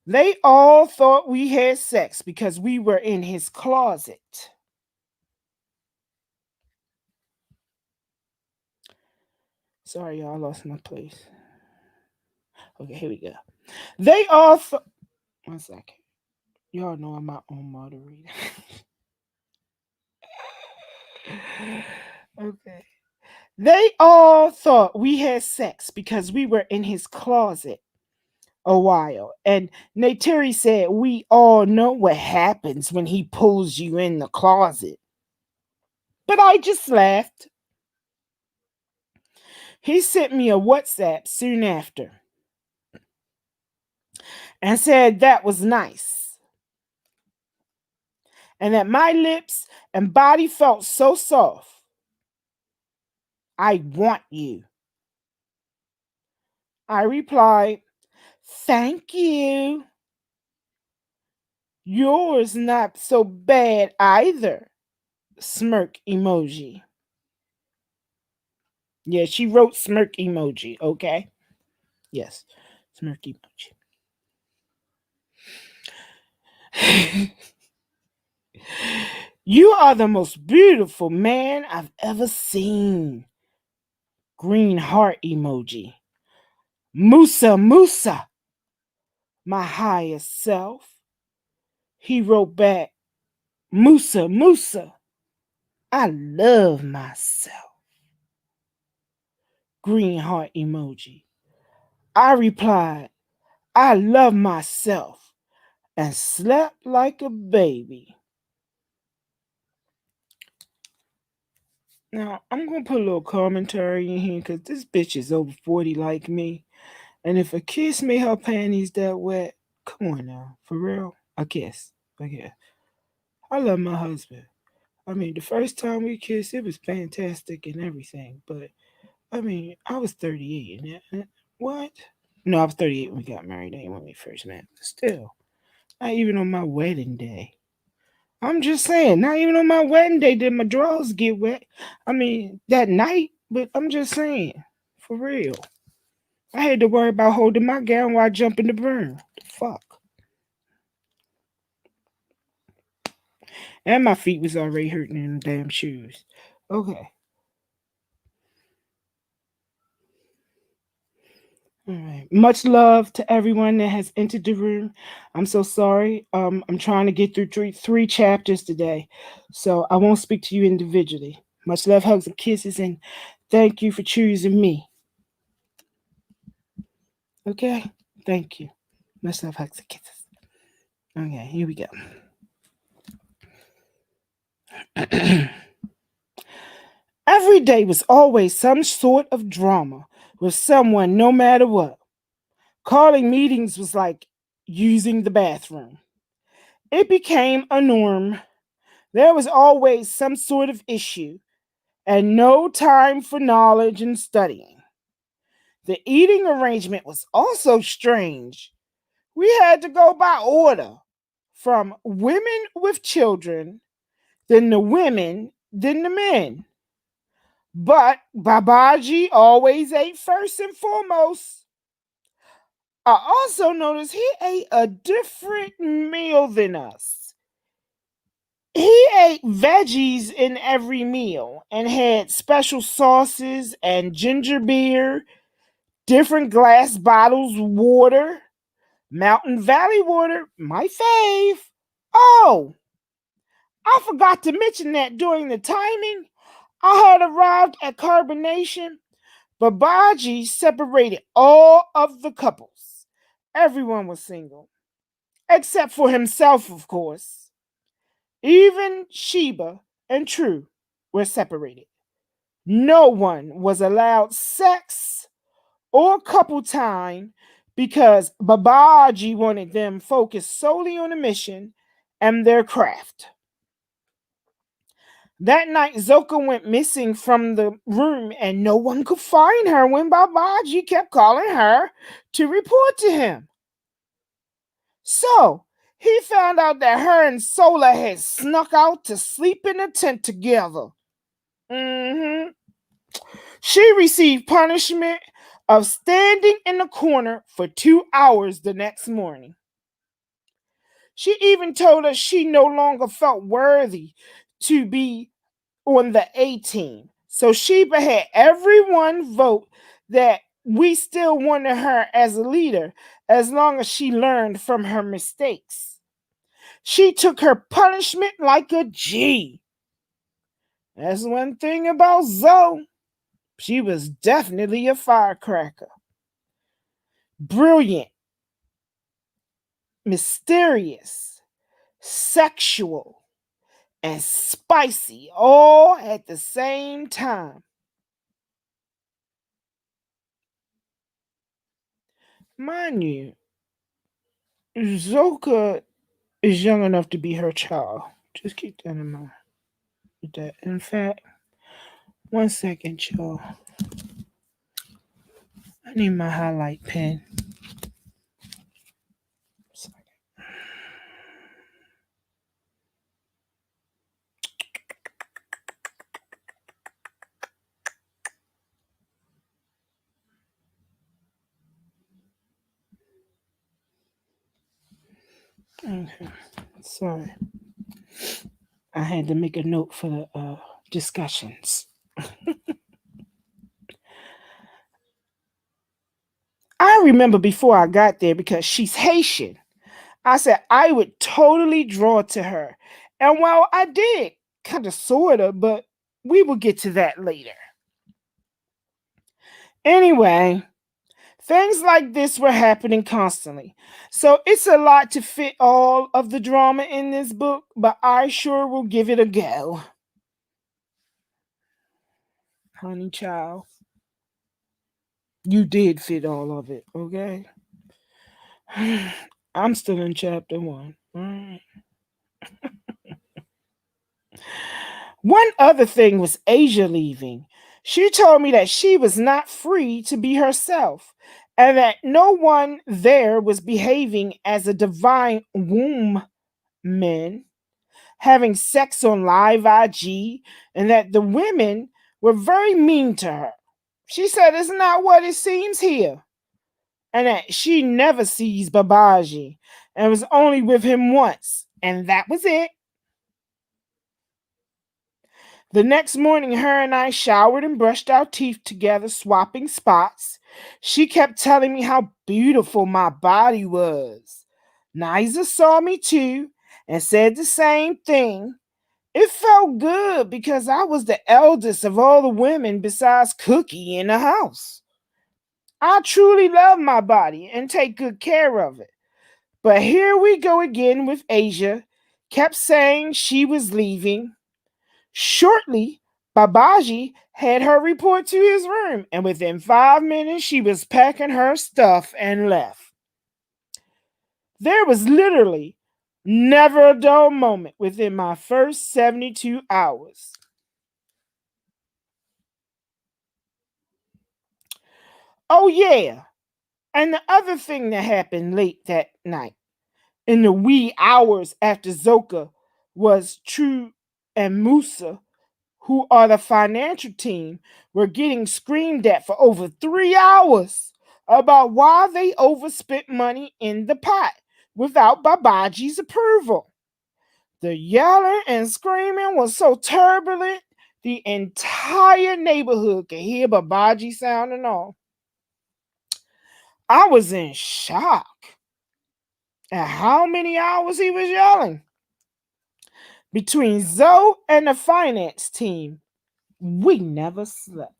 They all thought we had sex because we were in his closet. Sorry, y'all, I lost my place. Okay, here we go. They all thought. One second. Y'all know I'm my own moderator. Okay. They all thought we had sex because we were in his closet a while. And Neytiri said, we all know what happens when he pulls you in the closet. But I just laughed. He sent me a WhatsApp soon after and said that was nice. And that my lips and body felt so soft. I want you. I replied, thank you. Yours not so bad either. Smirk emoji. Yeah, she wrote smirk emoji, okay? Yes, smirk emoji. You are the most beautiful man I've ever seen. Green heart emoji. Musa, Musa, my higher self. He wrote back, Musa, Musa, I love myself. Green heart emoji. I replied, I love myself, and slept like a baby. Now, I'm going to put a little commentary in here because this bitch is over 40 like me. And if a kiss made her panties that wet, come on now, for real, a kiss. Okay. I love my husband. I mean, the first time we kissed, it was fantastic and everything. But, I mean, I was 38. And what? No, I was 38 when we got married. That ain't when we first met. But still, not even on my wedding day. I'm just saying, not even on my wedding day did my drawers get wet. I mean, that night, but I'm just saying, for real. I had to worry about holding my gown while I jump in the broom. The fuck? And my feet was already hurting in the damn shoes. Okay. All right. Much love to everyone that has entered the room. I'm so sorry. I'm trying to get through three chapters today, so I won't speak to you individually. Much love, hugs, and kisses, and thank you for choosing me. Okay? Thank you. Much love, hugs, and kisses. Okay, here we go. Every day was always some sort of drama with someone, no matter what. Calling meetings was like using the bathroom. It became a norm. There was always some sort of issue and no time for knowledge and studying. The eating arrangement was also strange. We had to go by order from women with children, then the women, then the men. But Babaji always ate first and foremost. I also noticed he ate a different meal than us. He ate veggies in every meal and had special sauces and ginger beer, different glass bottles, water. Mountain Valley water, my fave. Oh, I forgot to mention that during the timing, I had arrived at carbonation. Babaji separated all of the couples. Everyone was single, except for himself, of course. Even Sheba and True were separated. No one was allowed sex or couple time because Babaji wanted them focused solely on the mission and their craft. That night, Zoka went missing from the room and no one could find her when Babaji kept calling her to report to him. So, he found out that her and Sola had snuck out to sleep in a tent together. She received punishment of standing in the corner for 2 hours the next morning. She even told us she no longer felt worthy to be on the A team. So Sheba had everyone vote that we still wanted her as a leader as long as she learned from her mistakes. She took her punishment like a G. That's one thing about Zoe. She was definitely a firecracker. Brilliant, mysterious, sexual, and spicy all at the same time. Mind you, Zoka is young enough to be her child. Just keep that in mind. That, in fact, 1 second, y'all. I need my highlight pen. Okay, sorry. I had to make a note for the discussions. I remember before I got there because she's Haitian. I said I would totally draw to her. And well, I did, kind of, sort of, but we will get to that later. Anyway, things like this were happening constantly. So it's a lot to fit all of the drama in this book, but I sure will give it a go. Honey child, you did fit all of it, okay? I'm still in chapter 1. All right. One other thing was Asia leaving. She told me that she was not free to be herself and that no one there was behaving as a divine womb man, having sex on live IG, and that the women were very mean to her. She said it's not what it seems here, and that she never sees Babaji and was only with him once, and that was it. The next morning, her and I showered and brushed our teeth together, swapping spots. She kept telling me how beautiful my body was. Niza saw me too and said the same thing. It felt good because I was the eldest of all the women besides Cookie in the house. I truly love my body and take good care of it. But here we go again with Asia. Kept saying she was leaving. Shortly, Babaji had her report to his room, and within 5 minutes, she was packing her stuff and left. There was literally never a dull moment within my first 72 hours. Oh, yeah. And the other thing that happened late that night, in the wee hours after Zoka, was True and Musa, who are the financial team, were getting screamed at for over 3 hours about why they overspent money in the pot without Babaji's approval. The yelling and screaming was so turbulent, the entire neighborhood could hear Babaji sounding off. I was in shock. at how many hours he was yelling. Between Zoe and the finance team, we never slept.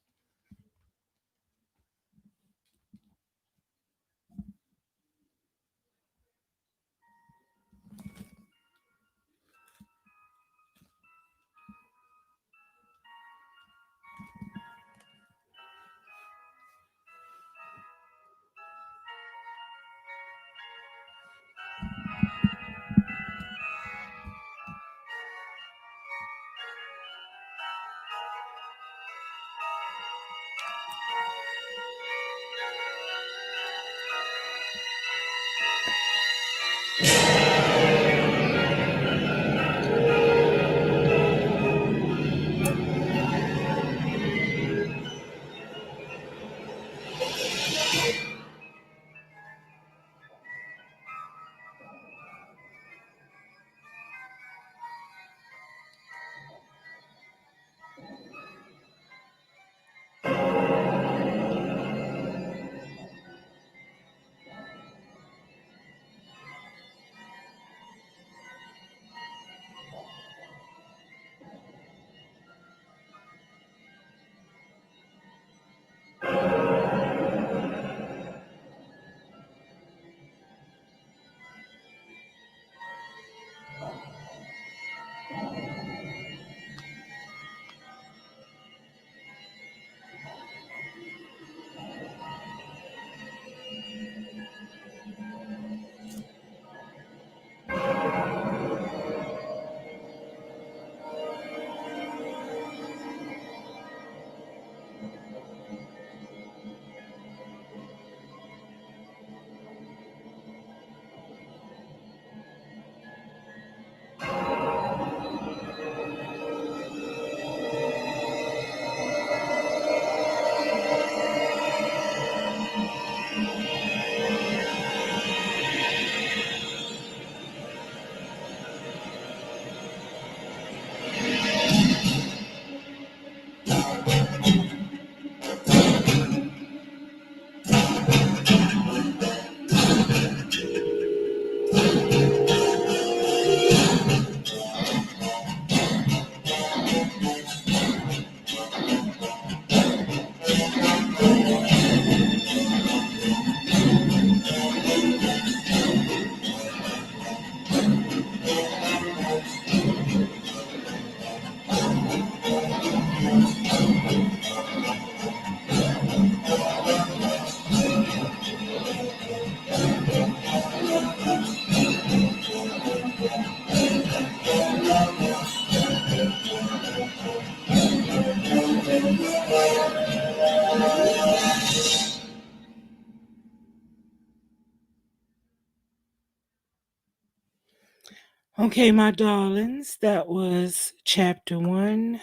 Okay, my darlings, that was chapter 1.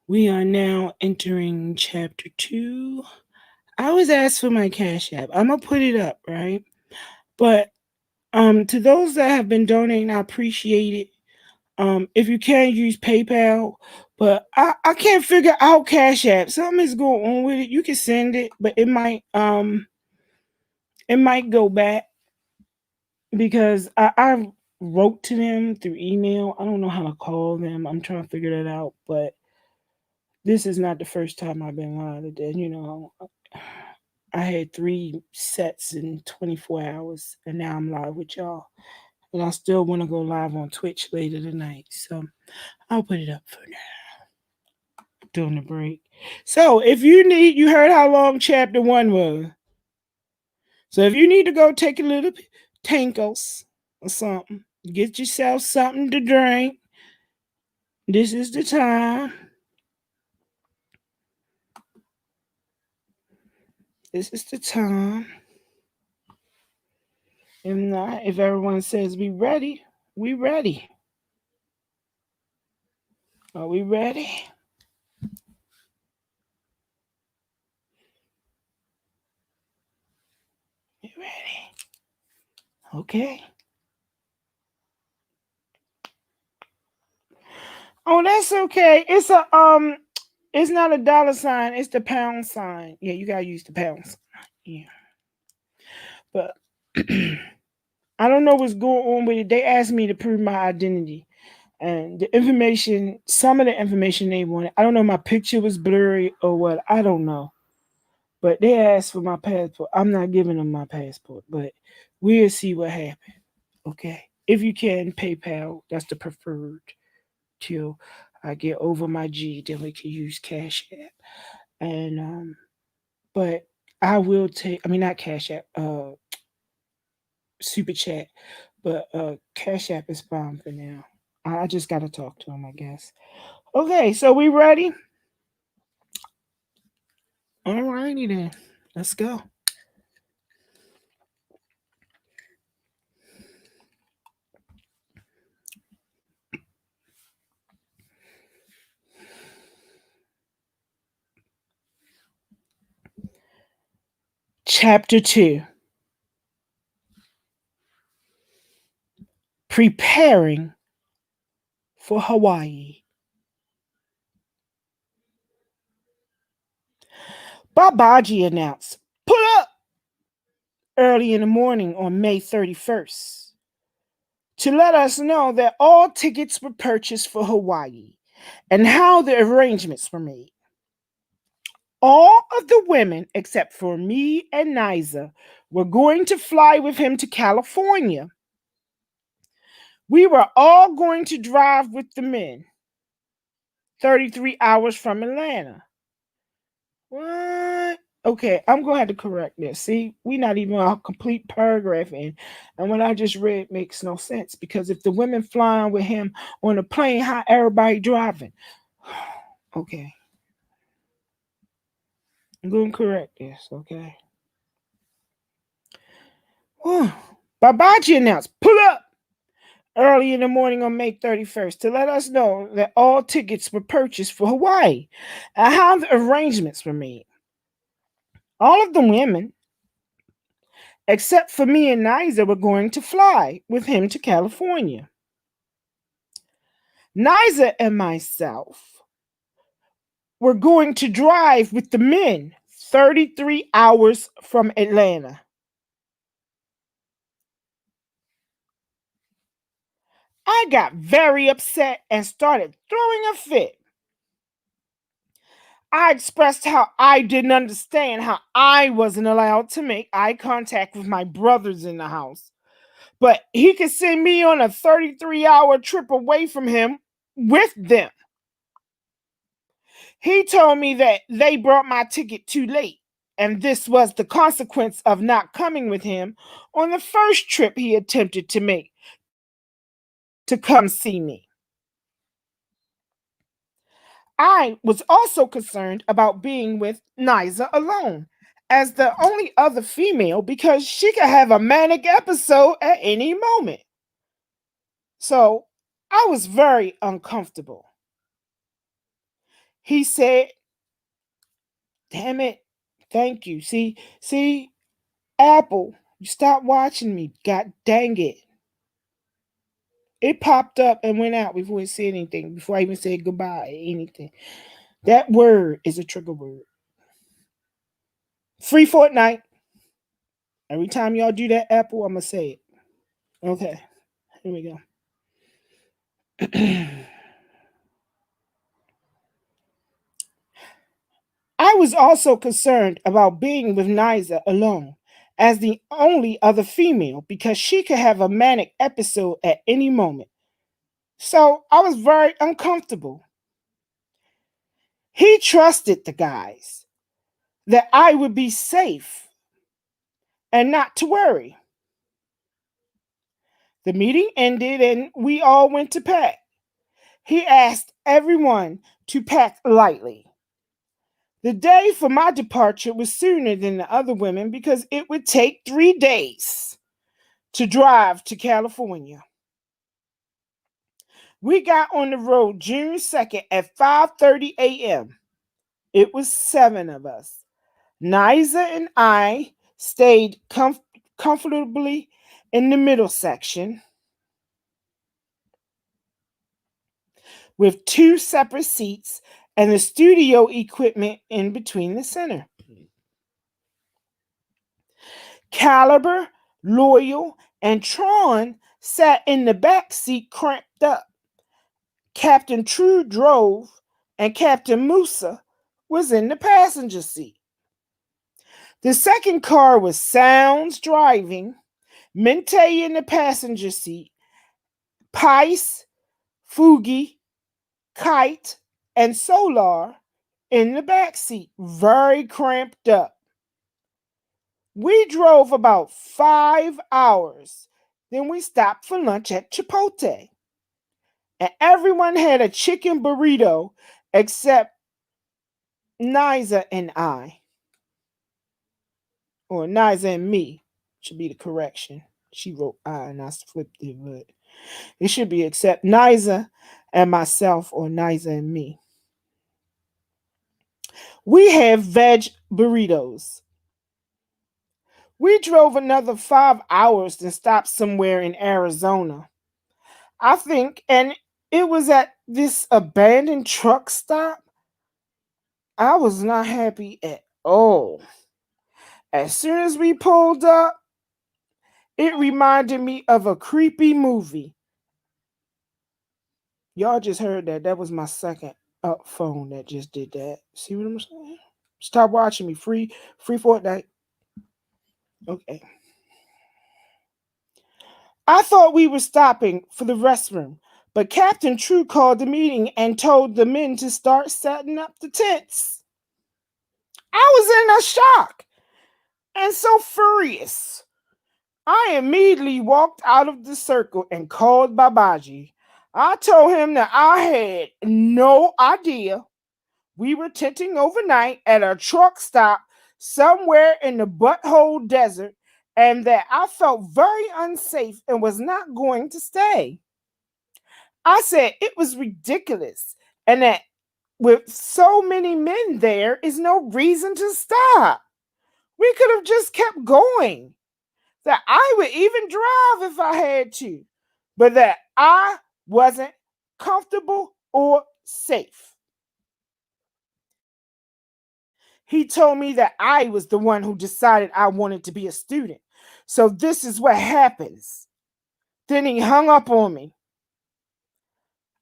We are now entering chapter 2. I was asked for my Cash App. I'm gonna put it up, right? But to those that have been donating, I appreciate it. If you can use PayPal, but I can't figure out Cash App. Something is going on with it. You can send it, but it might go back because I wrote to them through email. I don't know how to call them. I'm trying to figure that out, but this is not the first time I've been live again. I had 3 sets in 24 hours, and now I'm live with y'all. And I still want to go live on Twitch later tonight. So I'll put it up for now during the break. So if you heard how long chapter 1 was. So if you need to go take a little tankles or something, get yourself something to drink. This is the time. This is the time. If not, if everyone says we ready, we ready. Are we ready? You ready? Okay. Oh, that's okay. It's not a dollar sign, it's the pound sign. Yeah, you gotta use the pound sign. Yeah. But I don't know what's going on with it. They asked me to prove my identity. And the information, some of the information they wanted, I don't know, my picture was blurry or what. I don't know. But they asked for my passport. I'm not giving them my passport, but we'll see what happens. Okay. If you can, PayPal, that's the preferred till I get over my G, then we can use Cash App. And but I will take, I mean, not Cash App, Super Chat, but Cash App is fine for now. I just gotta talk to him, I guess. Okay, so we ready? Alrighty then. Let's go. Chapter 2. Preparing for Hawaii. Babaji announced, "Pull up!" early in the morning on May 31st to let us know that all tickets were purchased for Hawaii and how the arrangements were made. All of the women, except for me and Niza, were going to fly with him to California. We were all going to drive with the men, 33 hours from Atlanta. What? Okay, I'm going to have to correct this. See, we're not even a complete paragraph in. And what I just read makes no sense because if the women flying with him on the plane, how everybody driving? Okay. I'm going to correct this, okay? Babaji announced, "Pull up!" early in the morning on May 31st to let us know that all tickets were purchased for Hawaii and how the arrangements were made. All of the women, except for me and Niza, were going to fly with him to California. Niza and myself were going to drive with the men 33 hours from Atlanta. I got very upset and started throwing a fit. I expressed how I didn't understand how I wasn't allowed to make eye contact with my brothers in the house. But he could send me on a 33-hour trip away from him with them. He told me that they brought my ticket too late, and this was the consequence of not coming with him on the first trip he attempted to make to come see me. I was also concerned about being with Niza alone as the only other female because she could have a manic episode at any moment. So I was very uncomfortable. He said, "Damn it, thank you. See, Apple, you stopped watching me. God dang it." It popped up and went out before it said anything, before I even said goodbye or anything. That word is a trigger word. Free Fortnite. Every time y'all do that, Apple, I'm going to say it. Okay, here we go. I was also concerned about being with Niza alone as the only other female because she could have a manic episode at any moment. So I was very uncomfortable. He trusted the guys that I would be safe and not to worry. The meeting ended and we all went to pack. He asked everyone to pack lightly. The day for my departure was sooner than the other women because it would take 3 days to drive to California. We got on the road June 2nd at 5:30 a.m. It was 7 of us. Niza and I stayed comfortably in the middle section with 2 separate seats and the studio equipment in between the center. Caliber, Loyal, and Tron sat in the back seat cramped up. Captain True drove, and Captain Musa was in the passenger seat. The second car was Sounds driving, Mente in the passenger seat, Pice, Fugi, Kite, and Solar in the back seat, very cramped up. We drove about 5 hours. Then we stopped for lunch at Chipotle. And everyone had a chicken burrito except Niza and I. Or Niza and me should be the correction. She wrote I and I flipped it, but it should be except Niza and myself or Niza and me. We have veg burritos. We drove another 5 hours and stopped somewhere in Arizona. I think, and it was at this abandoned truck stop. I was not happy at all. As soon as we pulled up, it reminded me of a creepy movie. Y'all just heard that. That was my second phone that just did that. See what I'm saying? Stop watching me. Free Fortnite. Okay. I thought we were stopping for the restroom, but Captain True called the meeting and told the men to start setting up the tents. I was in a shock and so furious. I immediately walked out of the circle and called Babaji. I told him that I had no idea we were tenting overnight at a truck stop somewhere in the butthole desert and that I felt very unsafe and was not going to stay. I said it was ridiculous and that with so many men there is no reason to stop. We could have just kept going. That I would even drive if I had to, but that I wasn't comfortable or safe. He told me that I was the one who decided I wanted to be a student. So this is what happens. Then he hung up on me.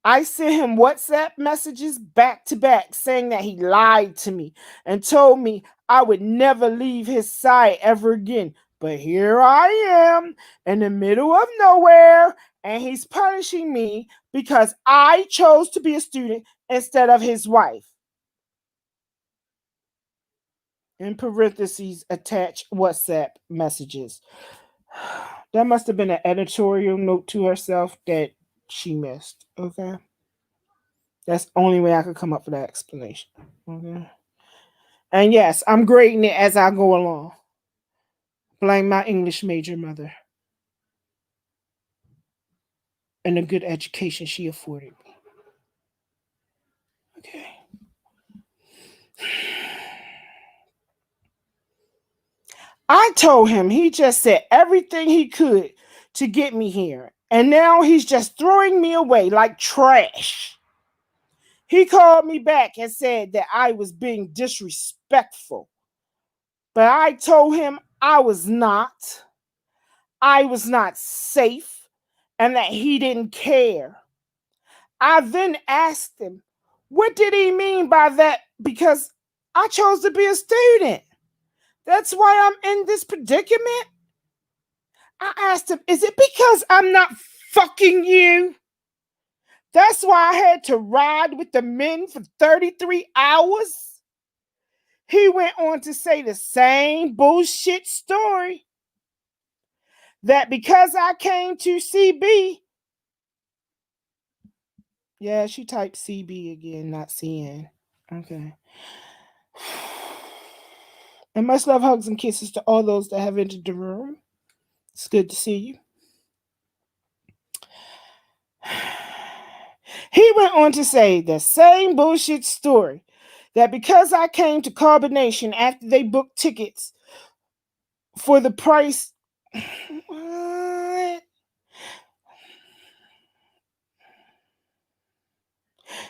I sent him WhatsApp messages back to back saying that he lied to me and told me I would never leave his side ever again. But here I am in the middle of nowhere, and he's punishing me because I chose to be a student instead of his wife. In parentheses, attach WhatsApp messages. That must have been an editorial note to herself that she missed. Okay. That's the only way I could come up with that explanation. Okay. And yes, I'm grading it as I go along. Blame my English major mother and the good education she afforded me. Okay. I told him he just said everything he could to get me here. And now he's just throwing me away like trash. He called me back and said that I was being disrespectful. But I told him I was not. I was not safe and that he didn't care. I then asked him, what did he mean by that? Because I chose to be a student. That's why I'm in this predicament. I asked him, is it because I'm not fucking you? That's why I had to ride with the men for 33 hours? He went on to say the same bullshit story. That because I came to CB. Yeah, she typed CB again, not CN. Okay. And much love, hugs, and kisses to all those that have entered the room. It's good to see you. He went on to say the same bullshit story that because I came to Carbonation after they booked tickets for the price. What?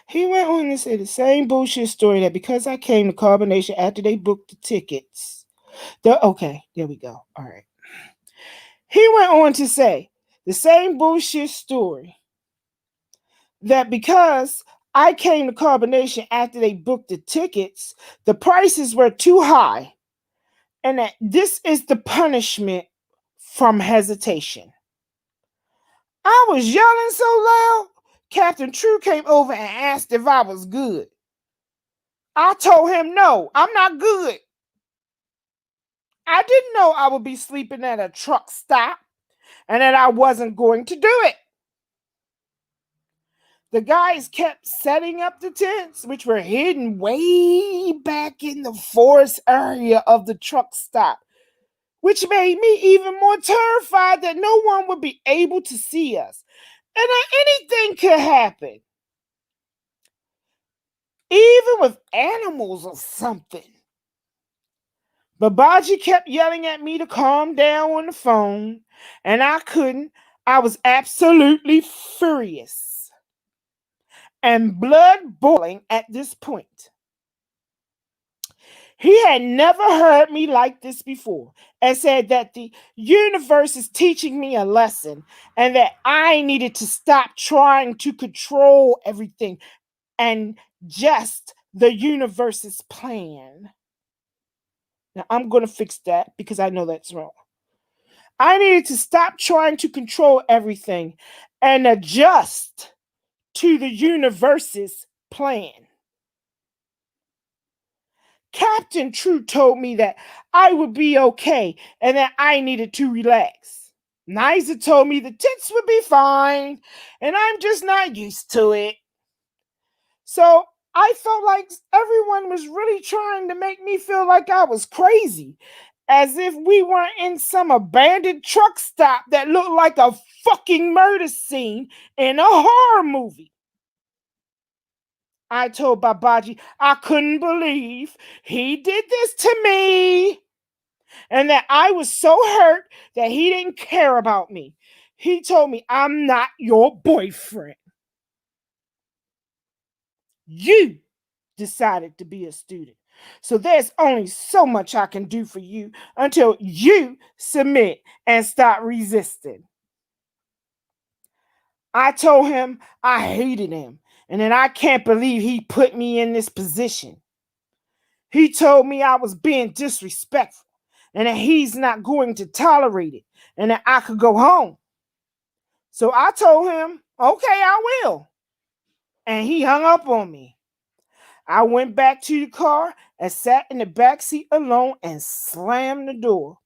He went on to say the same bullshit story that because I came to Carbonation after they booked the tickets. Okay, there we go. All right. He went on to say the same bullshit story that because I came to Carbonation after they booked the tickets, the prices were too high, and that this is the punishment from hesitation. I was yelling so loud, Captain True came over and asked if I was good. I told him no, I'm not good. I didn't know I would be sleeping at a truck stop and that I wasn't going to do it. The guys kept setting up the tents, which were hidden way back in the forest area of the truck stop, which made me even more terrified that no one would be able to see us and that anything could happen, even with animals or something. Babaji kept yelling at me to calm down on the phone, and I couldn't. I was absolutely furious and blood boiling at this point. He had never heard me like this before and said that the universe is teaching me a lesson and that I needed to stop trying to control everything and just the universe's plan. Now, I'm going to fix that because I know that's wrong. I needed to stop trying to control everything and adjust to the universe's plan. Captain True told me that I would be okay and that I needed to relax. Niza told me the tits would be fine and I'm just not used to it. So I felt like everyone was really trying to make me feel like I was crazy, as if we weren't in some abandoned truck stop that looked like a fucking murder scene in a horror movie. I told Babaji I couldn't believe he did this to me and that I was so hurt that he didn't care about me. He told me, I'm not your boyfriend. You decided to be a student. So there's only so much I can do for you until you submit and stop resisting. I told him I hated him and that I can't believe he put me in this position. He told me I was being disrespectful and that he's not going to tolerate it and that I could go home. So I told him, okay, I will. And he hung up on me. I went back to the car and sat in the back seat alone and slammed the door.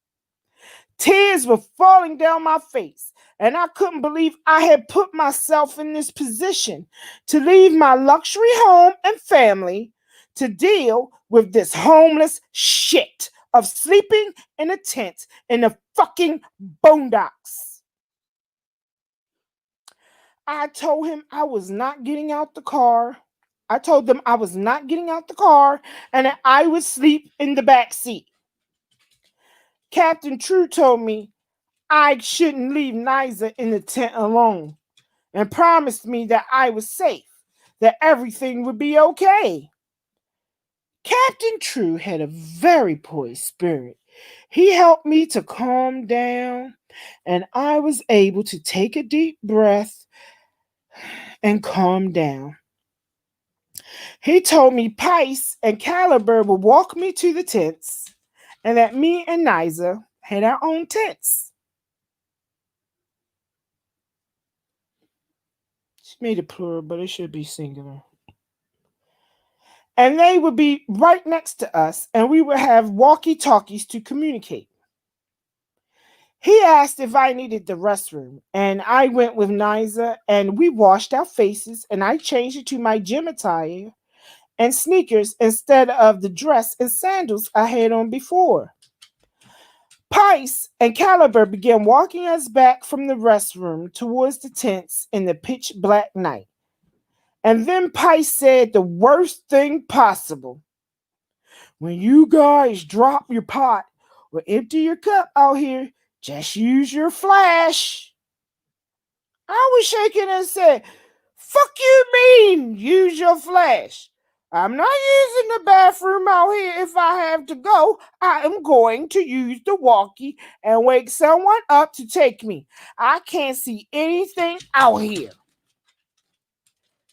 Tears were falling down my face, and I couldn't believe I had put myself in this position to leave my luxury home and family to deal with this homeless shit of sleeping in a tent in the fucking boondocks. I told him I was not getting out the car. I told them I was not getting out the car and that I would sleep in the back seat. Captain True told me I shouldn't leave Niza in the tent alone and promised me that I was safe, that everything would be okay. Captain True had a very poised spirit. He helped me to calm down, and I was able to take a deep breath and calm down. He told me Pice and Caliber would walk me to the tents and that me and Niza had our own tents. She made it plural, but it should be singular. And they would be right next to us, and we would have walkie-talkies to communicate. He asked if I needed the restroom, and I went with Niza, and we washed our faces, and I changed it to my gym attire and sneakers instead of the dress and sandals I had on before. Pice and Caliber began walking us back from the restroom towards the tents in the pitch black night. And then Pice said the worst thing possible. When you guys drop your pot or empty your cup out here, just use your flash. I was shaking and said, fuck you mean, use your flash? I'm not using the bathroom out here if I have to go. I am going to use the walkie and wake someone up to take me. I can't see anything out here.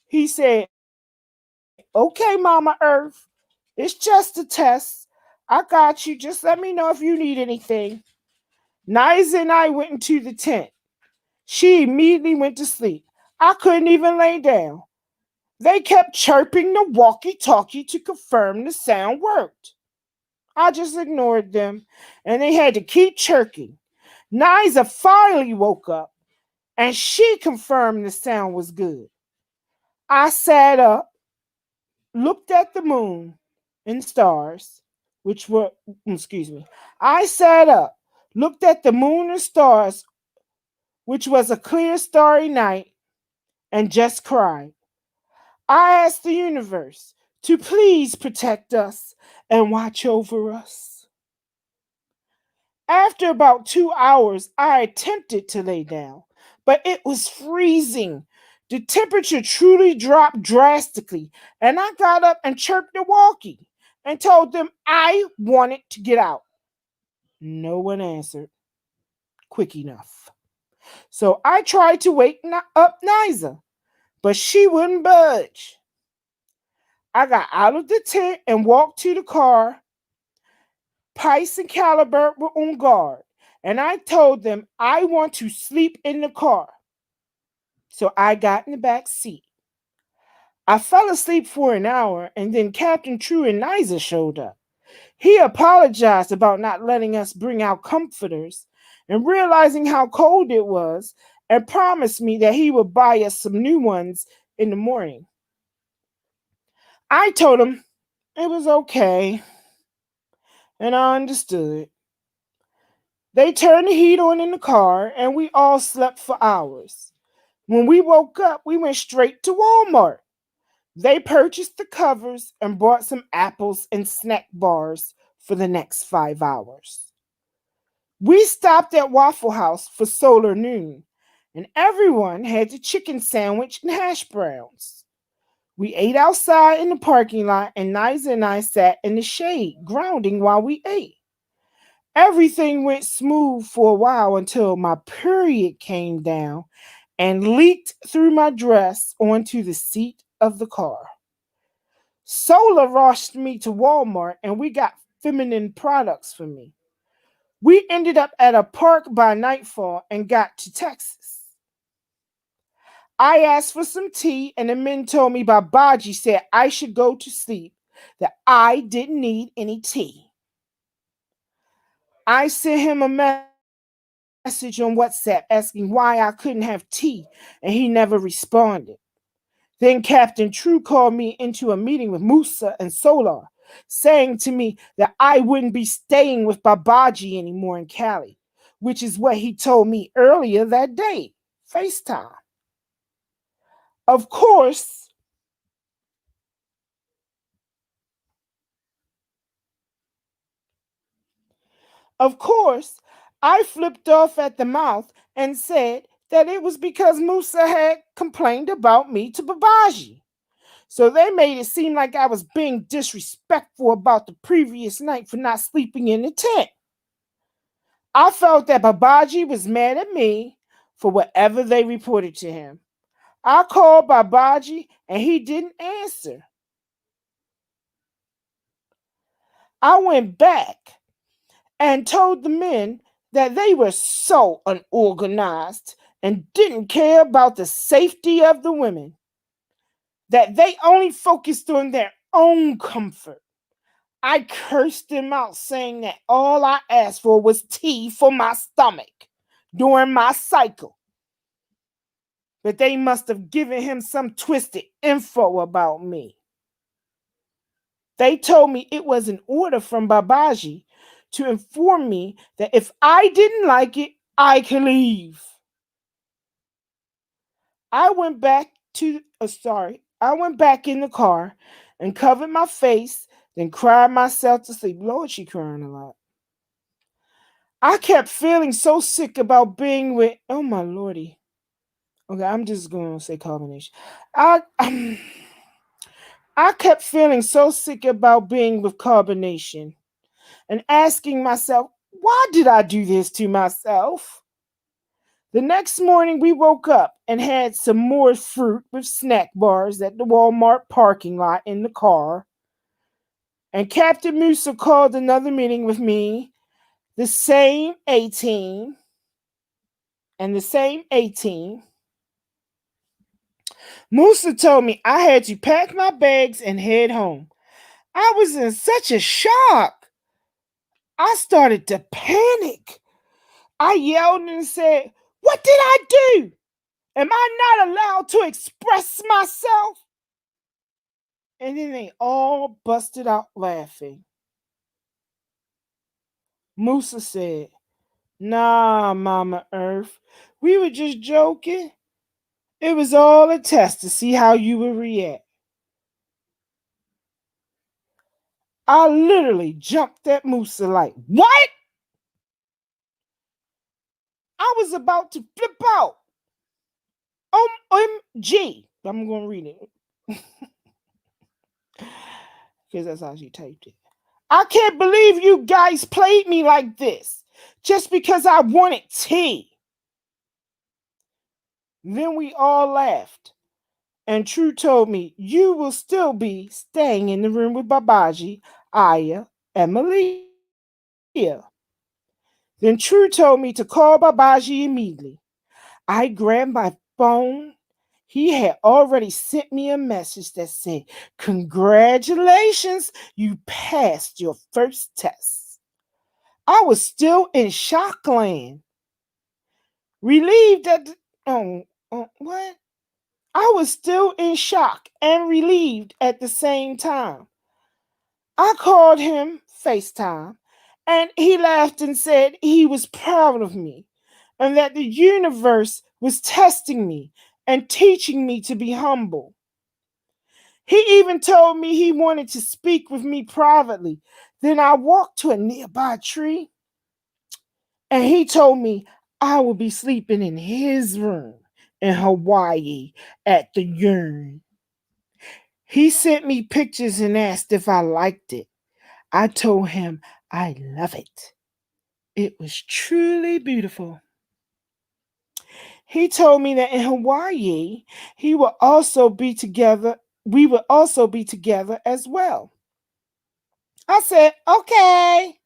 He said, okay, Mama Earth. It's just a test. I got you. Just let me know if you need anything. Niza and I went into the tent. She immediately went to sleep. I couldn't even lay down. They kept chirping the walkie talkie to confirm the sound worked. I just ignored them, and they had to keep chirping. Niza finally woke up, and she confirmed the sound was good. I sat up, looked at the moon and stars, which were, excuse me, I sat up, looked at the moon and stars, which was a clear, starry night, and just cried. I asked the universe to please protect us and watch over us. After about 2 hours, I attempted to lay down, but it was freezing. The temperature truly dropped drastically, and I got up and chirped the walkie and told them I wanted to get out. No one answered quick enough. So I tried to wake up Niza, but she wouldn't budge. I got out of the tent and walked to the car. Pice and Caliber were on guard, and I told them I want to sleep in the car. So I got in the back seat. I fell asleep for an hour, and then Captain True and Niza showed up. He apologized about not letting us bring out comforters and realizing how cold it was, and promised me that he would buy us some new ones in the morning. I told him it was okay, and I understood. They turned the heat on in the car, and we all slept for hours. When we woke up, we went straight to Walmart. They purchased the covers and bought some apples and snack bars for the next 5 hours. We stopped at Waffle House for Solar Noon, and everyone had the chicken sandwich and hash browns. We ate outside in the parking lot, and Niza and I sat in the shade, grounding while we ate. Everything went smooth for a while until my period came down and leaked through my dress onto the seat of the car. Sola rushed me to Walmart and we got feminine products for me. We ended up at a park by nightfall and got to Texas. I asked for some tea, and the men told me Babaji said I should go to sleep, that I didn't need any tea. I sent him a message on WhatsApp asking why I couldn't have tea, and he never responded. Then Captain True called me into a meeting with Musa and Solar, saying to me that I wouldn't be staying with Babaji anymore in Cali, which is what he told me earlier that day. FaceTime. Of course, of course, I flipped off at the mouth and said that it was because Musa had complained about me to Babaji. So they made it seem like I was being disrespectful about the previous night for not sleeping in the tent. I felt that Babaji was mad at me for whatever they reported to him. I called Babaji and he didn't answer. I went back and told the men that they were so unorganized and didn't care about the safety of the women, that they only focused on their own comfort. I cursed them out, saying that all I asked for was tea for my stomach during my cycle. But they must have given him some twisted info about me. They told me it was an order from Babaji to inform me that if I didn't like it, I could leave. I went back in the car and covered my face, then cried myself to sleep. Lord, she crying a lot. I kept feeling so sick about being with, oh my lordy. Okay, I'm just going to say combination. I I kept feeling so sick about being with carbonation and asking myself, why did I do this to myself? The next morning, we woke up and had some more fruit with snack bars at the Walmart parking lot in the car. And Captain Musa called another meeting with me, the same 18, and the same 18. Musa told me I had to pack my bags and head home. I was in such a shock. I started to panic. I yelled and said, what did I do? Am I not allowed to express myself? And then they all busted out laughing. Musa said, nah, Mama Earth, we were just joking. It was all a test to see how you would react. I literally jumped at Musa like, what? I was about to flip out. OMG. I'm going to read it. Because that's how she typed it. I can't believe you guys played me like this just because I wanted tea. Then we all laughed. And True told me you will still be staying in the room with Babaji, Aya, and Malia. Then True told me to call Babaji immediately. I grabbed my phone. He had already sent me a message that said, congratulations, you passed your first test. I was still in shock land. Relieved that, what? I was still in shock and relieved at the same time. I called him FaceTime and he laughed and said he was proud of me and that the universe was testing me and teaching me to be humble. He even told me he wanted to speak with me privately. Then I walked to a nearby tree and he told me I would be sleeping in his room in Hawaii at the Yurn. He sent me pictures and asked if I liked it. I told him I love it. It was truly beautiful. He told me that in Hawaii, he will also be together. We will also be together as well. I said, okay.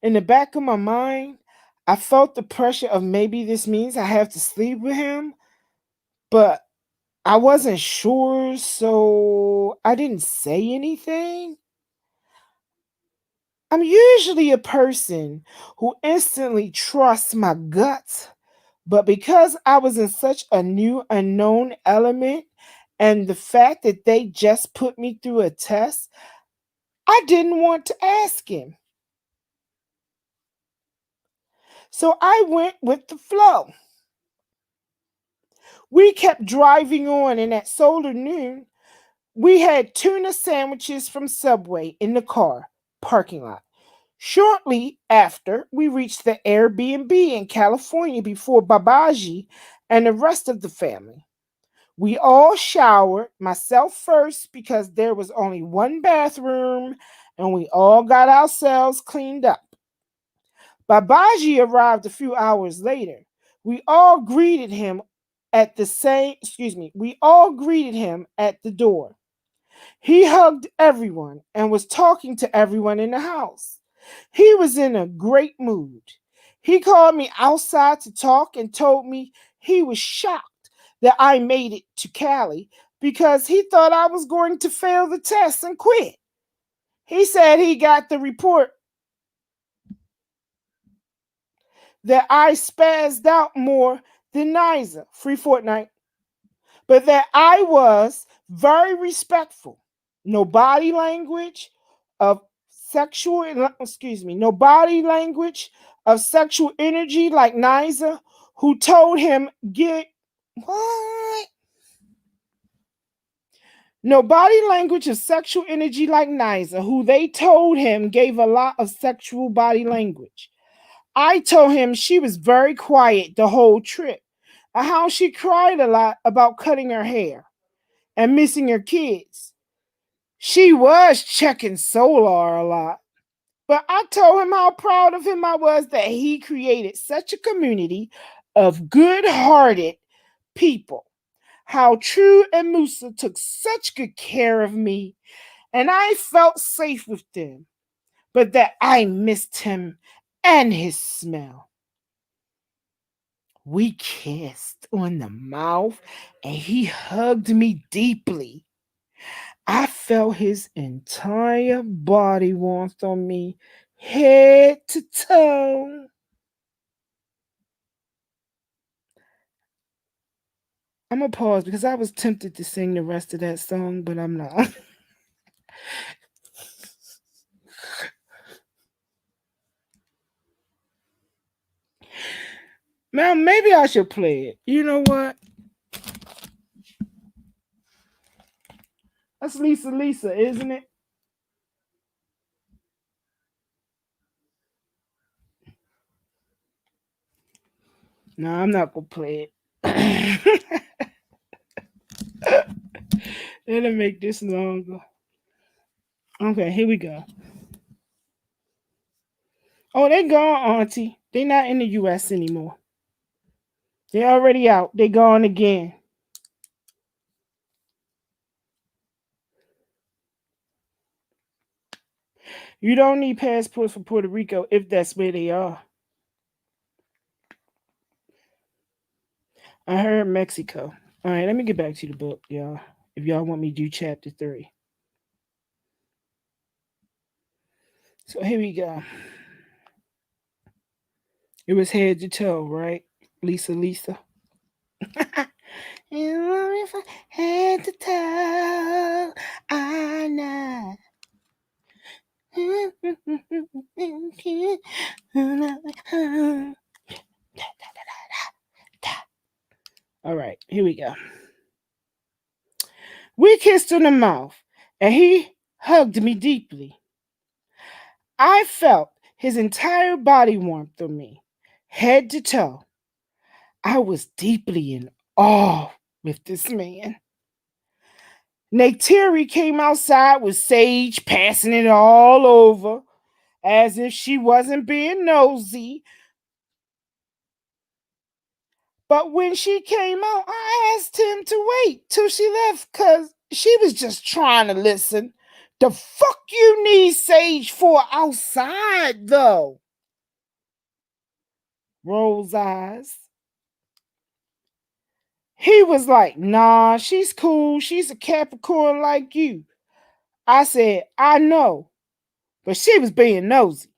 In the back of my mind, I felt the pressure of maybe this means I have to sleep with him, but I wasn't sure, so I didn't say anything. I'm usually a person who instantly trusts my gut, but because I was in such a new unknown element and the fact that they just put me through a test, I didn't want to ask him. So I went with the flow. We kept driving on, and at solar noon, we had tuna sandwiches from Subway in the car parking lot. Shortly after, we reached the Airbnb in California before Babaji and the rest of the family. We all showered, myself first because there was only one bathroom, and we all got ourselves cleaned up. Babaji arrived a few hours later. We all greeted him we all greeted him at the door. He hugged everyone and was talking to everyone in the house. He was in a great mood. He called me outside to talk and told me he was shocked that I made it to Cali because he thought I was going to fail the test and quit. He said he got the report that I spazzed out more than Niza, free Fortnite, but that I was very respectful. No body language of no body language of sexual energy like Niza, who told him get what? No body language of sexual energy like Niza, who they told him gave a lot of sexual body language. I told him she was very quiet the whole trip, and how she cried a lot about cutting her hair and missing her kids. She was checking Solar a lot. But I told him how proud of him I was that he created such a community of good hearted people. How True and Musa took such good care of me, and I felt safe with them, but that I missed him and his smell. We kissed on the mouth, and he hugged me deeply. I felt his entire body warmth on me, head to toe. I'm gonna pause because I was tempted to sing the rest of that song, but I'm not. Now maybe I should play it. You know what? That's Lisa Lisa, isn't it? No, I'm not gonna play it. It'll make this longer. Okay, here we go. Oh, they gone, Auntie. They not in the US anymore. They already out. They gone again. You don't need passports for Puerto Rico if that's where they are. I heard Mexico. All right, let me get back to the book, y'all. If y'all want me to do chapter 3. So here we go. It was head to toe, right? Lisa Lisa. If I head to toe, I know. All right, here we go. We kissed on the mouth, and he hugged me deeply. I felt his entire body warmth on me, head to toe. I was deeply in awe with this man. Neytiri came outside with Sage passing it all over as if she wasn't being nosy. But when she came out, I asked him to wait till she left because she was just trying to listen. The fuck you need Sage for outside, though? Rolls eyes. He was like, nah, she's cool. She's a Capricorn like you. I said, I know, but she was being nosy.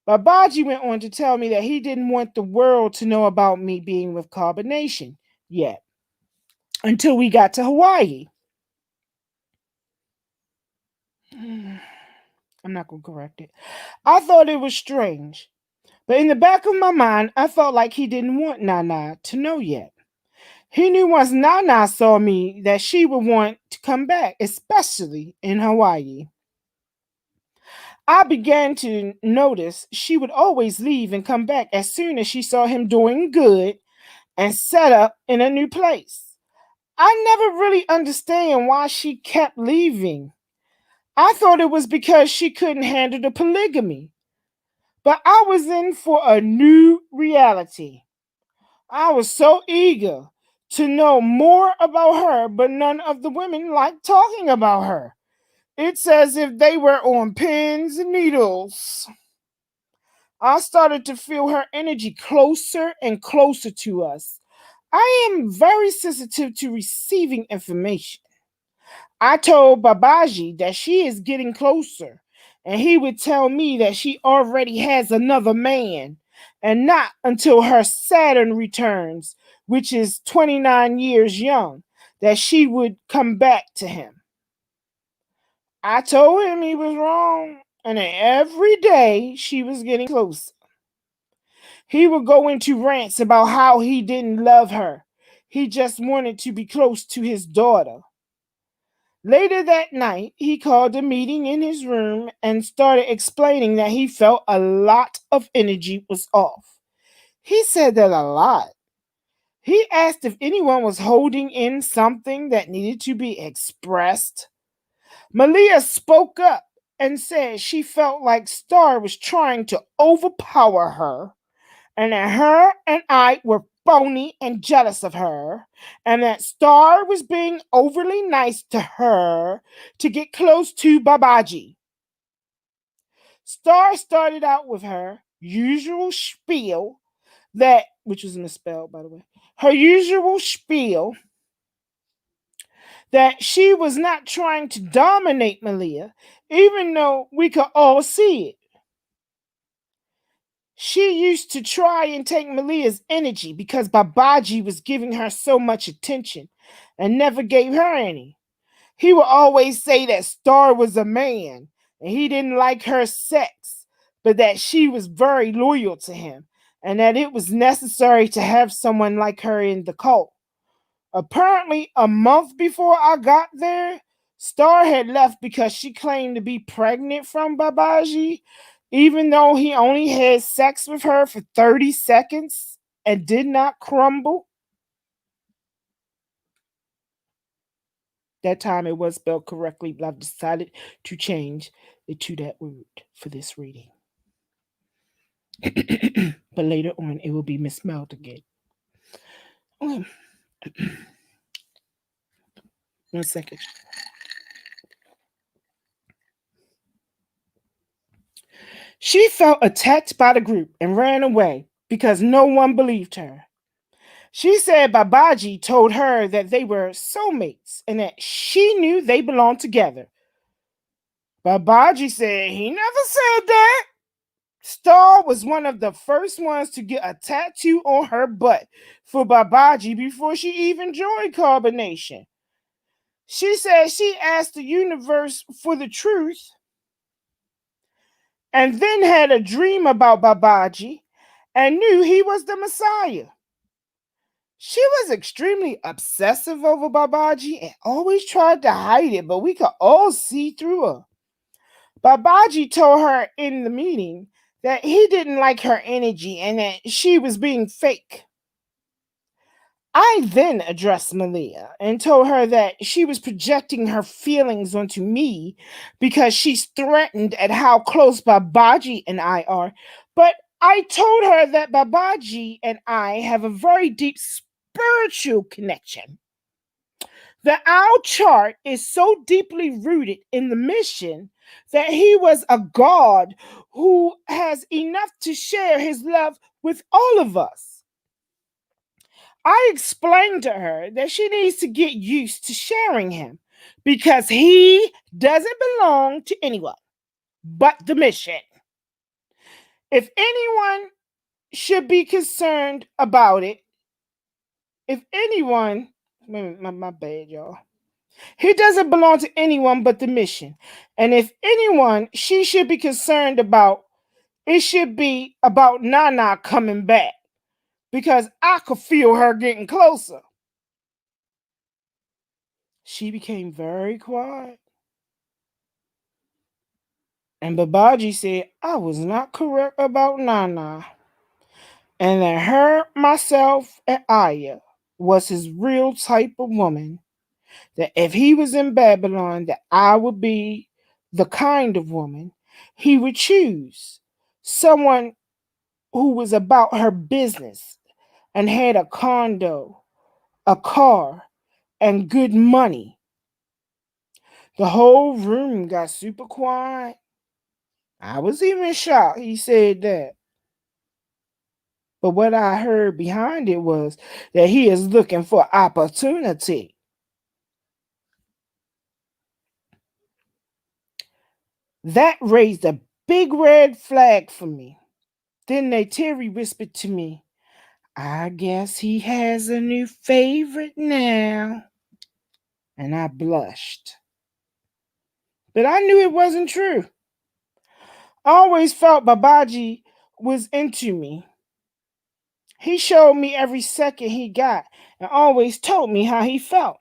Babaji went on to tell me that he didn't want the world to know about me being with Carbonation yet until we got to Hawaii. I'm not going to correct it. I thought it was strange, but in the back of my mind, I felt like he didn't want Nana to know yet. He knew once Nana saw me that she would want to come back, especially in Hawaii. I began to notice she would always leave and come back as soon as she saw him doing good and set up in a new place. I never really understand why she kept leaving. I thought it was because she couldn't handle the polygamy. But I was in for a new reality. I was so eager to know more about her, but none of the women liked talking about her. It's as if they were on pins and needles. I started to feel her energy closer and closer to us. I am very sensitive to receiving information. I told Babaji that she is getting closer, and he would tell me that she already has another man, and not until her Saturn returns, which is 29 years young, that she would come back to him. I told him he was wrong, and that every day she was getting closer. He would go into rants about how he didn't love her. He just wanted to be close to his daughter. Later that night, he called a meeting in his room and started explaining that he felt a lot of energy was off. He said that a lot. He asked if anyone was holding in something that needed to be expressed. Malia spoke up and said she felt like Star was trying to overpower her, and that her and I were phony and jealous of her, and that Star was being overly nice to her to get close to Babaji. Star started out with her usual spiel that, which was misspelled by the way, her usual spiel that she was not trying to dominate Malia, even though we could all see it. She used to try and take Malia's energy because Babaji was giving her so much attention and never gave her any. He would always say that Star was a man and he didn't like her sex, but that she was very loyal to him and that it was necessary to have someone like her in the cult. Apparently, a month before I got there, Star had left because she claimed to be pregnant from Babaji, even though he only had sex with her for 30 seconds and did not crumble. That time it was spelled correctly, but I've decided to change it to that word for this reading. But later on, it will be misspelled again. Okay. 1 second. She felt attacked by the group and ran away because no one believed her. She said Babaji told her that they were soulmates and that she knew they belonged together. Babaji said he never said that. Star was one of the first ones to get a tattoo on her butt for Babaji before she even joined Carbonation. She said she asked the universe for the truth and then had a dream about Babaji and knew he was the Messiah. She was extremely obsessive over Babaji and always tried to hide it, but we could all see through her. Babaji told her in the meeting that he didn't like her energy and that she was being fake. I then addressed Malia and told her that she was projecting her feelings onto me because she's threatened at how close Babaji and I are. But I told her that Babaji and I have a very deep spiritual connection. The owl chart is so deeply rooted in the mission that he was a God who has enough to share his love with all of us. I explained to her that she needs to get used to sharing him because he doesn't belong to anyone but the mission. If anyone should be concerned about it, if anyone, my bad, y'all. He doesn't belong to anyone but the mission. And if anyone she should be concerned about, it should be about Nana coming back because I could feel her getting closer. She became very quiet. And Babaji said I was not correct about Nana. And that her, myself, and Aya was his real type of woman. That if he was in Babylon, that I would be the kind of woman he would choose. Someone who was about her business and had a condo, a car, and good money. The whole room got super quiet. I was even shocked he said that. But what I heard behind it was that he is looking for opportunity. That raised a big red flag for me. Then Neytiri whispered to me, I guess he has a new favorite now. And I blushed. But I knew it wasn't true. I always felt Babaji was into me. He showed me every second he got and always told me how he felt.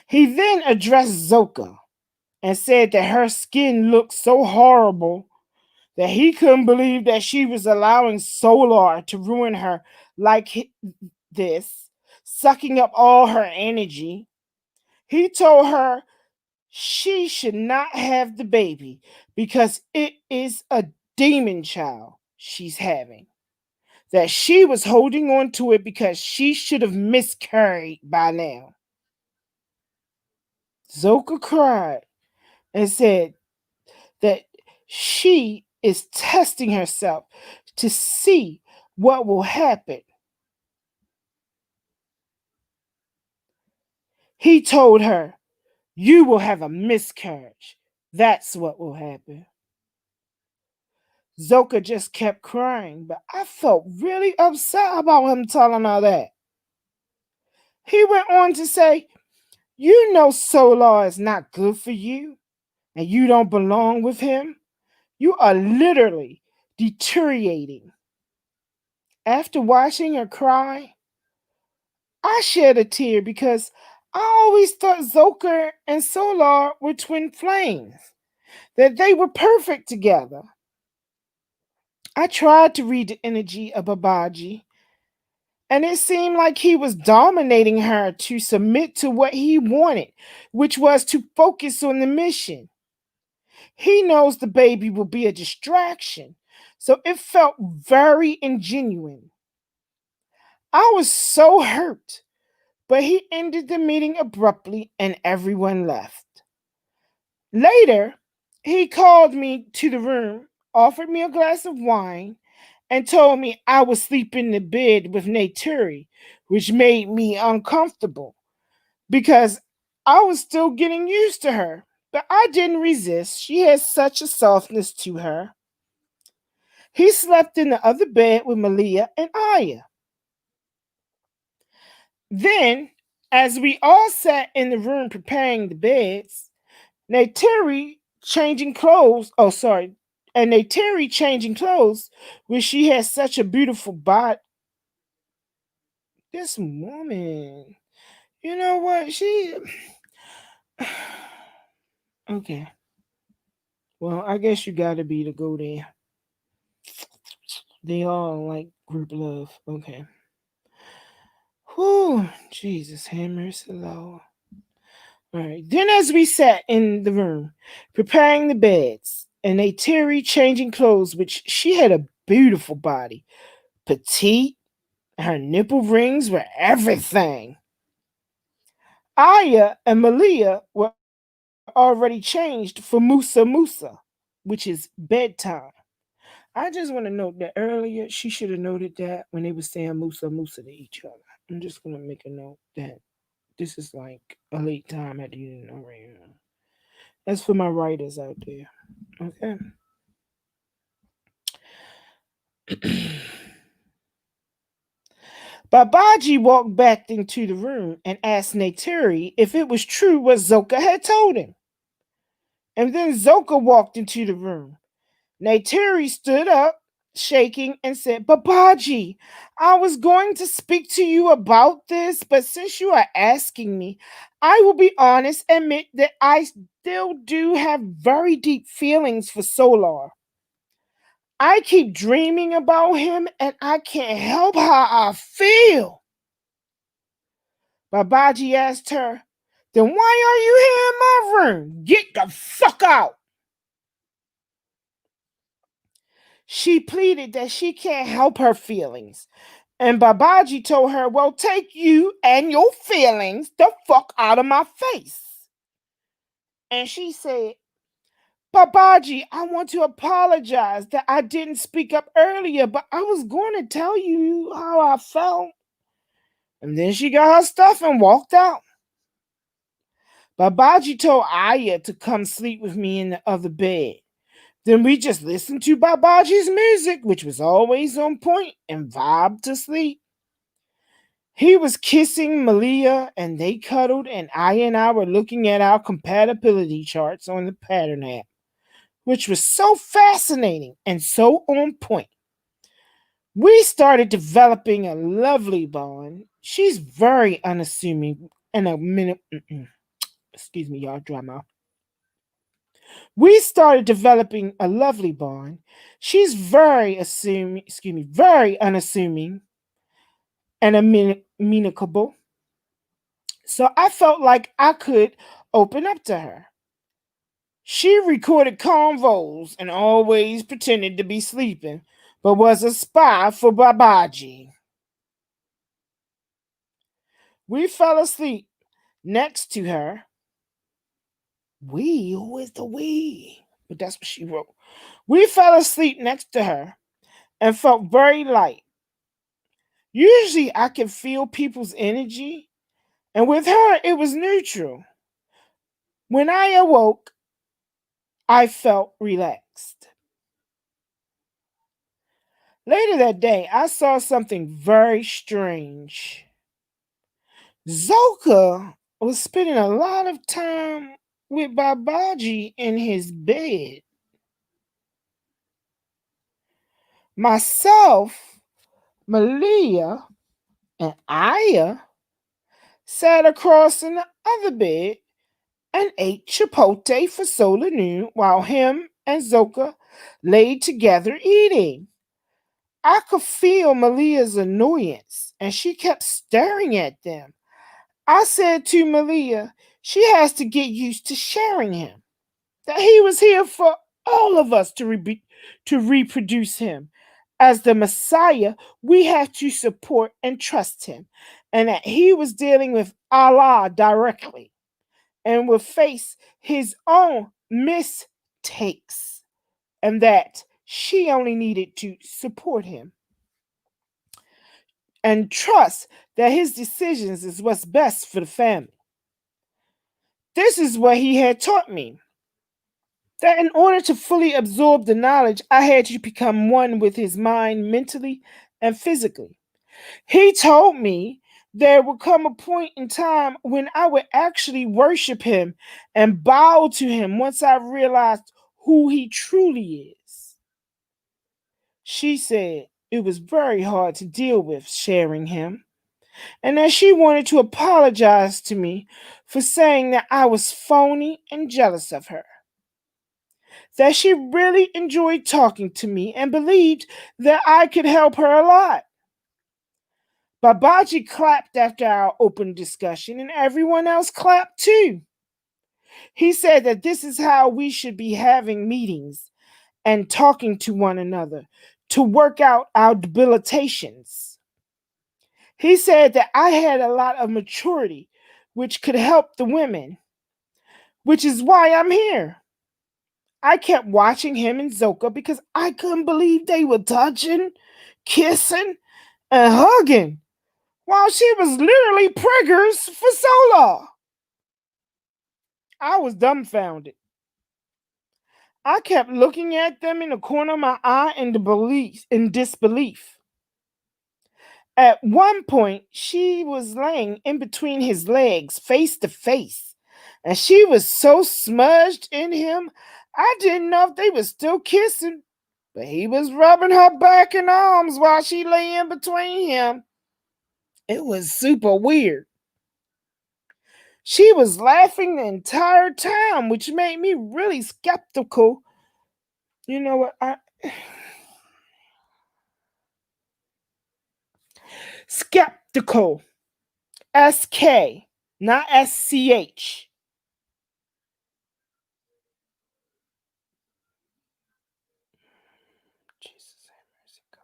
He then addressed Zoka and said that her skin looked so horrible that he couldn't believe that she was allowing Solar to ruin her like this, sucking up all her energy. He told her she should not have the baby because it is a demon child she's having. That she was holding on to it because she should have miscarried by now. Zoka cried and said that she is testing herself to see what will happen. He told her, "You will have a miscarriage. That's what will happen." Zoka just kept crying, but I felt really upset about him telling her that. He went on to say, "You know Solar is not good for you, and you don't belong with him. You are literally deteriorating." After watching her cry, I shed a tear because I always thought Zoka and Solar were twin flames, that they were perfect together. I tried to read the energy of Babaji, and it seemed like he was dominating her to submit to what he wanted, which was to focus on the mission. He knows the baby will be a distraction, so it felt very ingenuine. I was so hurt, but he ended the meeting abruptly and everyone left. Later, he called me to the room, offered me a glass of wine, and told me I would sleep in the bed with Neytiri, which made me uncomfortable because I was still getting used to her. But I didn't resist. She had such a softness to her. He slept in the other bed with Malia and Aya. Then, as we all sat in the room preparing the beds, Neytiri changing clothes. Oh, sorry. And Neytiri changing clothes, where she has such a beautiful body. This woman, you know what? She. Okay. Well, I guess you gotta be to go there. They all like group love. Okay. Whew. Jesus, have mercy, Lord. All right. Then, as we sat in the room preparing the beds, and Neytiri changing clothes, which she had a beautiful body, petite, her nipple rings were everything. Aya and Malia were already changed for Musa Musa, which is bedtime. I just want to note that earlier she should have noted that when they were saying Musa Musa to each other. I'm just going to make a note that this is like a late time at the end already. That's for my writers out there. Okay. Babaji walked back into the room and asked Neytiri if it was true what Zoka had told him. And then Zoka walked into the room. Neytiri stood up, shaking, and said, "Babaji, I was going to speak to you about this, but since you are asking me, I will be honest, admit that I still do have very deep feelings for Solar. I keep dreaming about him and I can't help how I feel." Babaji asked her, "Then why are you here in my room? Get the fuck out." She pleaded that she can't help her feelings. And Babaji told her, "Well, take you and your feelings the fuck out of my face." And she said, "Babaji, I want to apologize that I didn't speak up earlier, but I was going to tell you how I felt." And then she got her stuff and walked out. Babaji told Aya to come sleep with me in the other bed. Then we just listened to Babaji's music, which was always on point, and vibed to sleep. He was kissing Malia and they cuddled, and I were looking at our compatibility charts on the pattern app, which was so fascinating and so on point. We started developing a lovely bond. She's very unassuming and a minute. Excuse me, y'all, drama. We started developing a lovely bond. She's very very unassuming and amenable. So I felt like I could open up to her. She recorded convos and always pretended to be sleeping, but was a spy for Babaji. We fell asleep next to her. We? Who is the we? But that's what she wrote. We fell asleep next to her and felt very light. Usually I can feel people's energy, and with her it was neutral. When I awoke, I felt relaxed. Later that day, I saw something very strange. Zoka was spending a lot of time with Babaji in his bed. Myself, Malia, and Aya sat across in the other bed and ate chipotle for solar noon while him and Zoka laid together eating. I could feel Malia's annoyance, and she kept staring at them. I said to Malia, she has to get used to sharing him, that he was here for all of us to reproduce him. As the Messiah, we have to support and trust him, and that he was dealing with Allah directly and would face his own mistakes, and that she only needed to support him and trust that his decisions is what's best for the family. This is what he had taught me, that in order to fully absorb the knowledge, I had to become one with his mind mentally and physically. He told me there would come a point in time when I would actually worship him and bow to him once I realized who he truly is. She said it was very hard to deal with sharing him, and that she wanted to apologize to me for saying that I was phony and jealous of her. That she really enjoyed talking to me and believed that I could help her a lot. Babaji clapped after our open discussion, and everyone else clapped too. He said that this is how we should be having meetings and talking to one another to work out our debilitations. He said that I had a lot of maturity, which could help the women, which is why I'm here. I kept watching him and Zoka because I couldn't believe they were touching, kissing, and hugging while she was literally preggers for Solar. I was dumbfounded. I kept looking at them in the corner of my eye in disbelief. At one point, she was laying in between his legs, face to face, and she was so smudged in him, I didn't know if they were still kissing, but he was rubbing her back and arms while she lay in between him. It was super weird. She was laughing the entire time, which made me really skeptical. You know what? Skeptical. SK, not SCH. Jesus have mercy, God.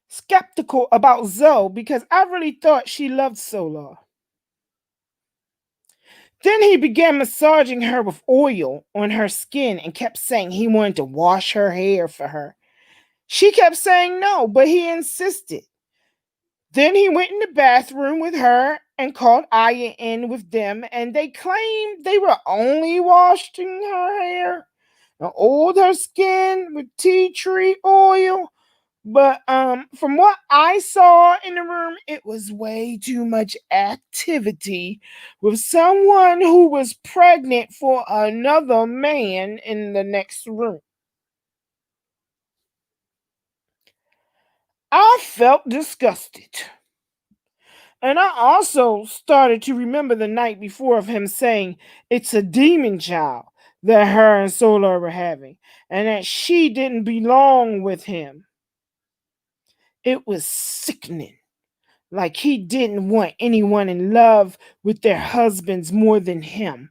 Skeptical about Zoe because I really thought she loved Solar. Then he began massaging her with oil on her skin and kept saying he wanted to wash her hair for her. She kept saying no, but he insisted. Then he went in the bathroom with her and called Aya in with them, and they claimed they were only washing her hair and oiled her skin with tea tree oil. But from what I saw in the room, it was way too much activity with someone who was pregnant for another man in the next room. I felt disgusted. And I also started to remember the night before of him saying it's a demon child that her and Solar were having, and that she didn't belong with him. It was sickening. like he didn't want anyone in love with their husbands more than him.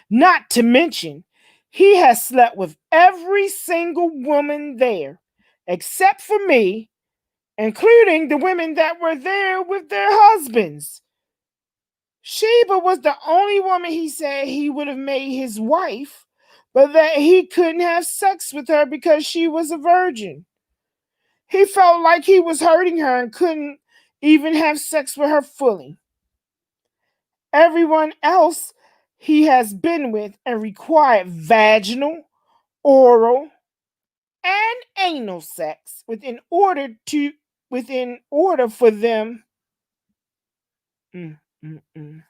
Not to mention, he has slept with every single woman there, except for me, including the women that were there with their husbands. Sheba was the only woman he said he would have made his wife, but that he couldn't have sex with her because she was a virgin. He felt like he was hurting her and couldn't even have sex with her fully. Everyone else he has been with and required vaginal, oral, and anal sex within order for them mm, mm, mm.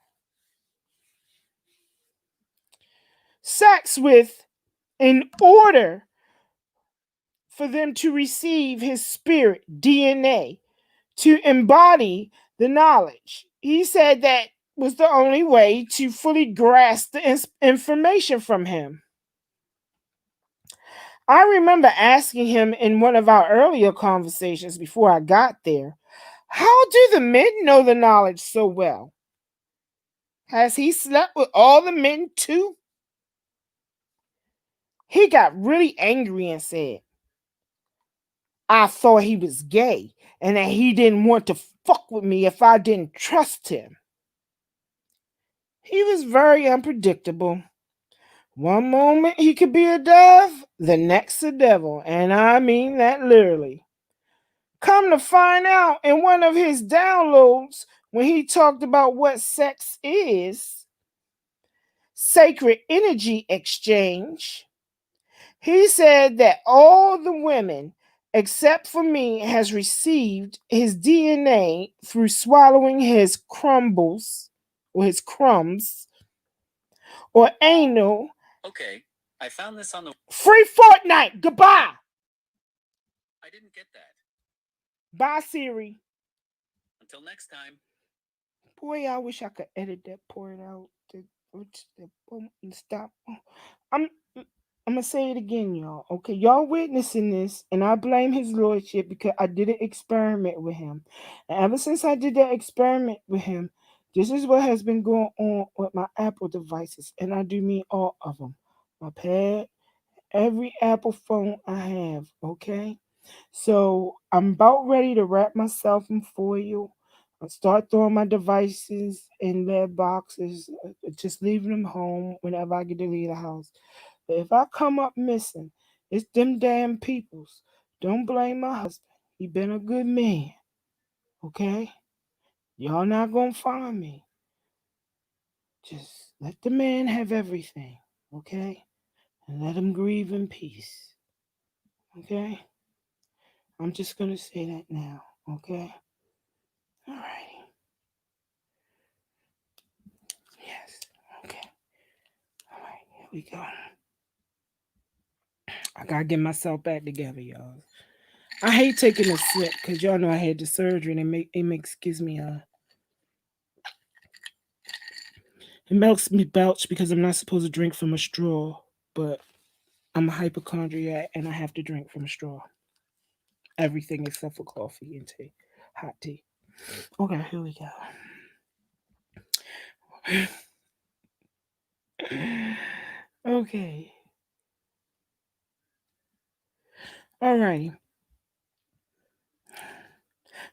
sex with in order for them to receive his spirit DNA to embody the knowledge. He said that was the only way to fully grasp the information from him. I remember asking him in one of our earlier conversations before I got there, how do the men know the knowledge so well? Has he slept with all the men too? He got really angry and said, I thought he was gay and that he didn't want to fuck with me if I didn't trust him. He was very unpredictable. One moment he could be a dove, the next a devil, and I mean that literally. Come to find out, in one of his downloads, when he talked about what sex is, sacred energy exchange, he said that all the women except for me has received his DNA through swallowing his crumbles or his crumbs or anal. Okay, I found this on the Free Fortnite. Goodbye. I didn't get that. Bye, Siri. Until next time. Boy, I wish I could edit that part out. Stop. I'm gonna say it again, y'all. Okay, y'all witnessing this, and I blame his lordship because I did an experiment with him. And ever since I did that experiment with him, this is what has been going on with my Apple devices, and I do mean all of them. My pad, every Apple phone I have. Okay, so I'm about ready to wrap myself in foil. I start throwing my devices in their boxes, just leaving them home whenever I get to leave the house. But if I come up missing, it's them damn peoples. Don't blame my husband. He been a good man. Okay? Y'all not gonna find me. Just let the man have everything. Okay? And let him grieve in peace. Okay? I'm just gonna say that now. Okay? Alrighty. Yes. Okay. Alright, here we go. I gotta get myself back together, y'all. I hate taking a sip because y'all know I had the surgery and gives me it makes me belch because I'm not supposed to drink from a straw, but I'm a hypochondriac and I have to drink from a straw. Everything except for coffee and tea, hot tea. Okay, here we go. Okay. Alrighty.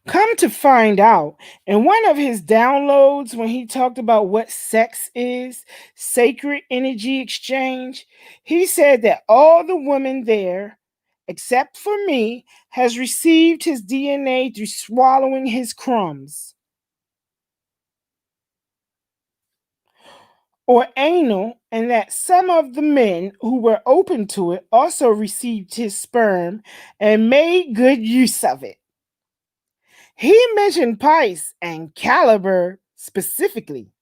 Come to find out, in one of his downloads, when he talked about what sex is, sacred energy exchange, he said that all the women there, except for me, has received his DNA through swallowing his crumbs or anal, and that some of the men who were open to it also received his sperm and made good use of it. He mentioned Pice and Caliber specifically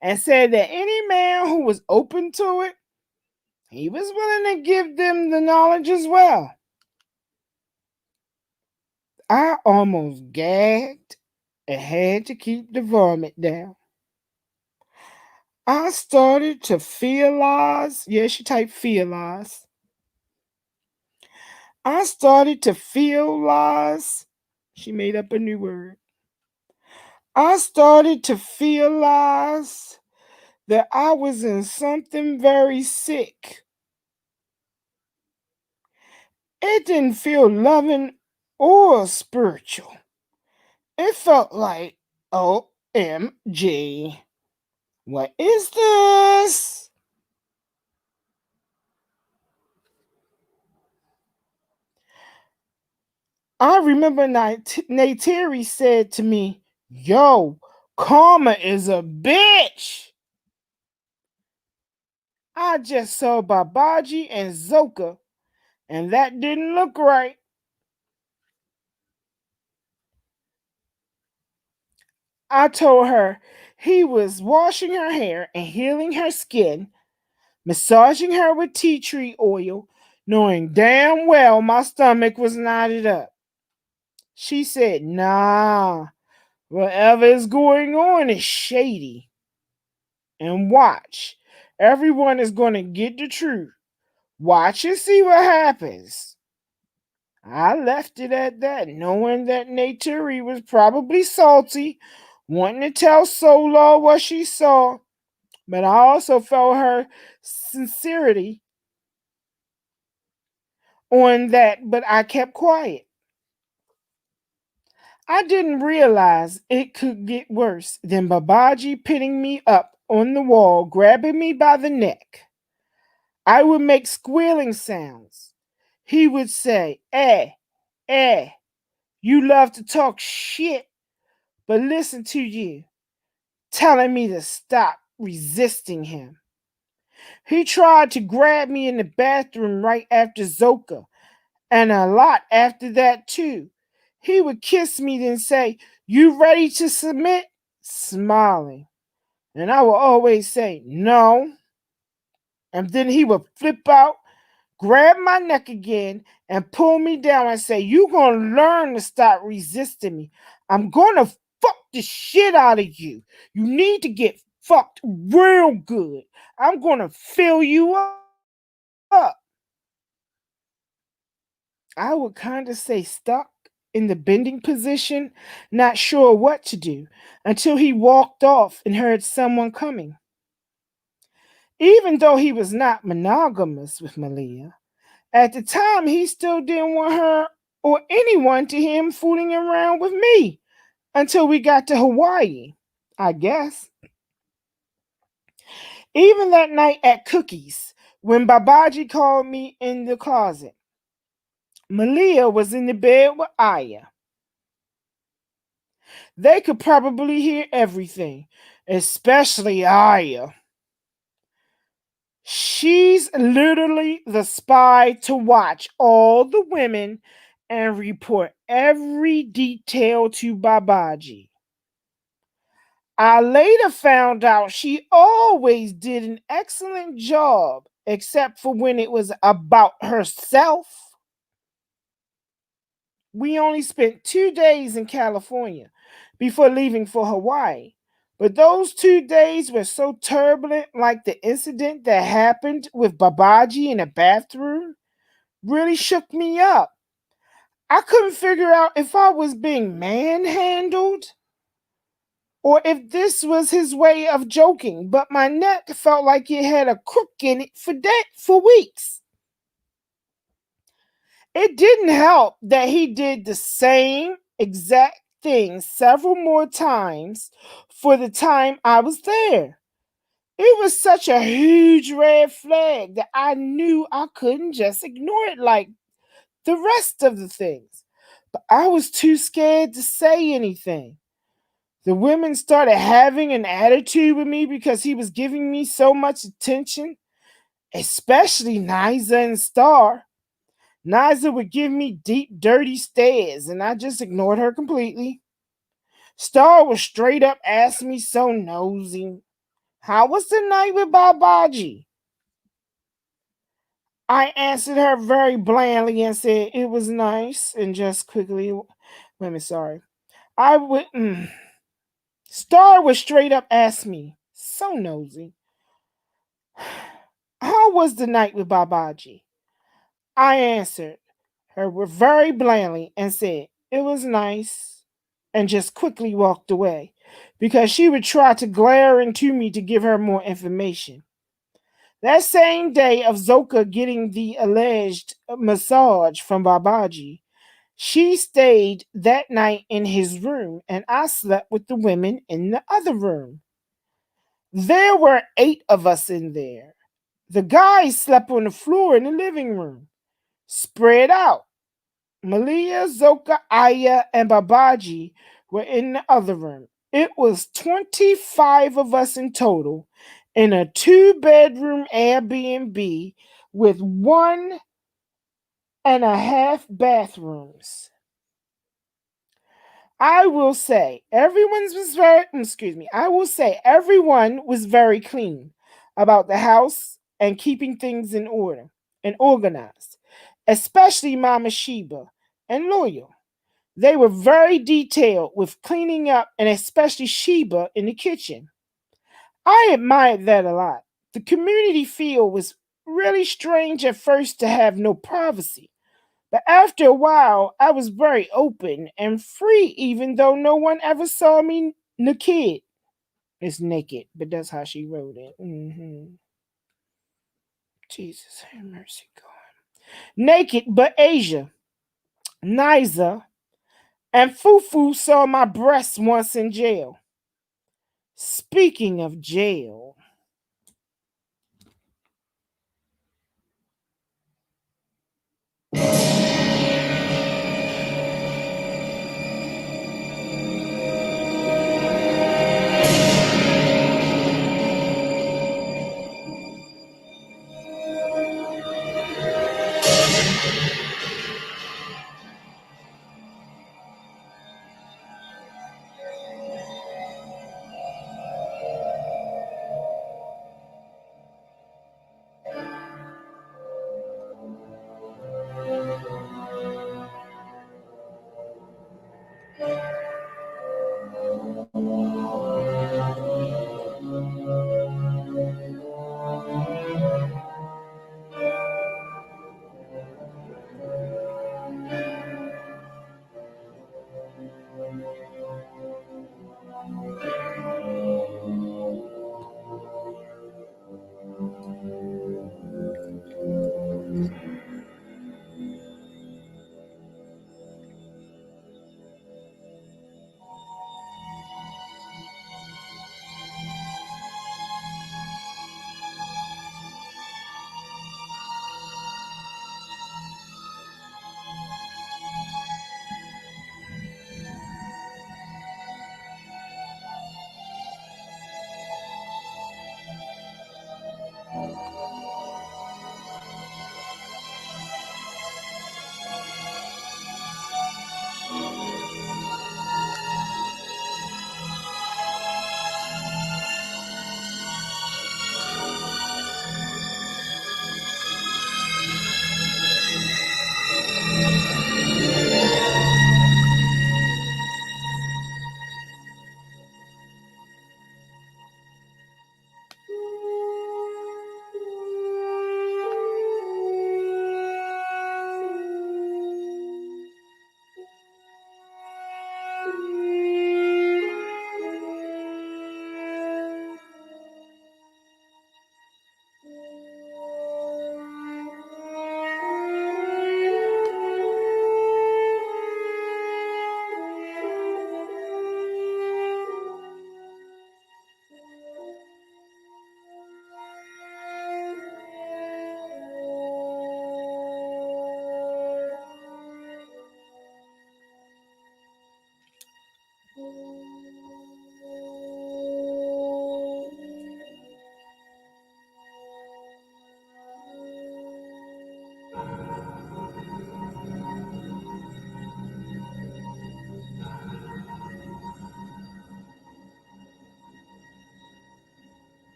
and said that any man who was open to it, he was willing to give them the knowledge as well. I almost gagged and had to keep the vomit down. I started to feelize. Yeah, she typed feelize. I started to feelize. She made up a new word. I started to realize that I was in something very sick. It didn't feel loving or spiritual. It felt like, OMG, what is this? I remember Naytiri said to me, Yo, Karma is a bitch. I just saw Babaji and Zoka, and that didn't look right. I told her he was washing her hair and healing her skin, massaging her with tea tree oil, knowing damn well my stomach was knotted up. She said, Nah, whatever is going on is shady. And watch, everyone is going to get the truth. Watch and see what happens. I left it at that, knowing that Neytiri was probably salty, wanting to tell Solar what she saw, but I also felt her sincerity on that, but I kept quiet. I didn't realize it could get worse than Babaji pinning me up on the wall, grabbing me by the neck. I would make squealing sounds. He would say, eh, you love to talk shit, but listen to you, telling me to stop resisting him. He tried to grab me in the bathroom right after Zoka, and a lot after that, too. He would kiss me, then say, You ready to submit? Smiling. And I would always say, No. And then he would flip out, grab my neck again, and pull me down and say, You gonna learn to stop resisting me. I'm gonna fuck the shit out of you. You need to get fucked real good. I'm gonna fill you up. I would kind of stay stuck in the bending position, not sure what to do, until he walked off and heard someone coming. Even though he was not monogamous with Malia, at the time he still didn't want her or anyone to hear him fooling around with me until we got to Hawaii, I guess. Even that night at Cookies, when Babaji called me in the closet, Malia was in the bed with Aya. They could probably hear everything, especially Aya. She's literally the spy to watch all the women and report every detail to Babaji. I later found out she always did an excellent job, except for when it was about herself. We only spent 2 days in California before leaving for Hawaii. But those 2 days were so turbulent, like the incident that happened with Babaji in the bathroom, really shook me up. I couldn't figure out if I was being manhandled or if this was his way of joking, but my neck felt like it had a crook in it for weeks. It didn't help that he did the same exact thing several more times for the time I was there. It was such a huge red flag that I knew I couldn't just ignore it like the rest of the things. But I was too scared to say anything. The women started having an attitude with me because he was giving me so much attention, especially Niza and Star. Niza would give me deep, dirty stares, and I just ignored her completely. Star would straight up ask me so nosy, How was the night with Babaji? I answered her very blandly and said it was nice and just quickly. Wait a minute, sorry. I would. Star would straight up ask me, so nosy, How was the night with Babaji? I answered her very blandly and said it was nice and just quickly walked away. because she would try to glare into me to give her more information. That same day of Zoka getting the alleged massage from Babaji, she stayed that night in his room and I slept with the women in the other room. There were 8 of us in there. The guys slept on the floor in the living room, spread out. Malia, Zoka, Aya, and Babaji were in the other room. It was 25 of us in total in a 2-bedroom Airbnb with 1.5 bathrooms. I will say everyone was very clean about the house and keeping things in order and organized, especially Mama Sheba and Loyal. They were very detailed with cleaning up and especially Sheba in the kitchen. I admired that a lot. The community feel was really strange at first to have no privacy. But after a while, I was very open and free, even though no one ever saw me naked. It's naked, but that's how she wrote it. Jesus, have mercy, God. Naked, but Asia, Niza, and Fufu saw my breasts once in jail. Speaking of jail,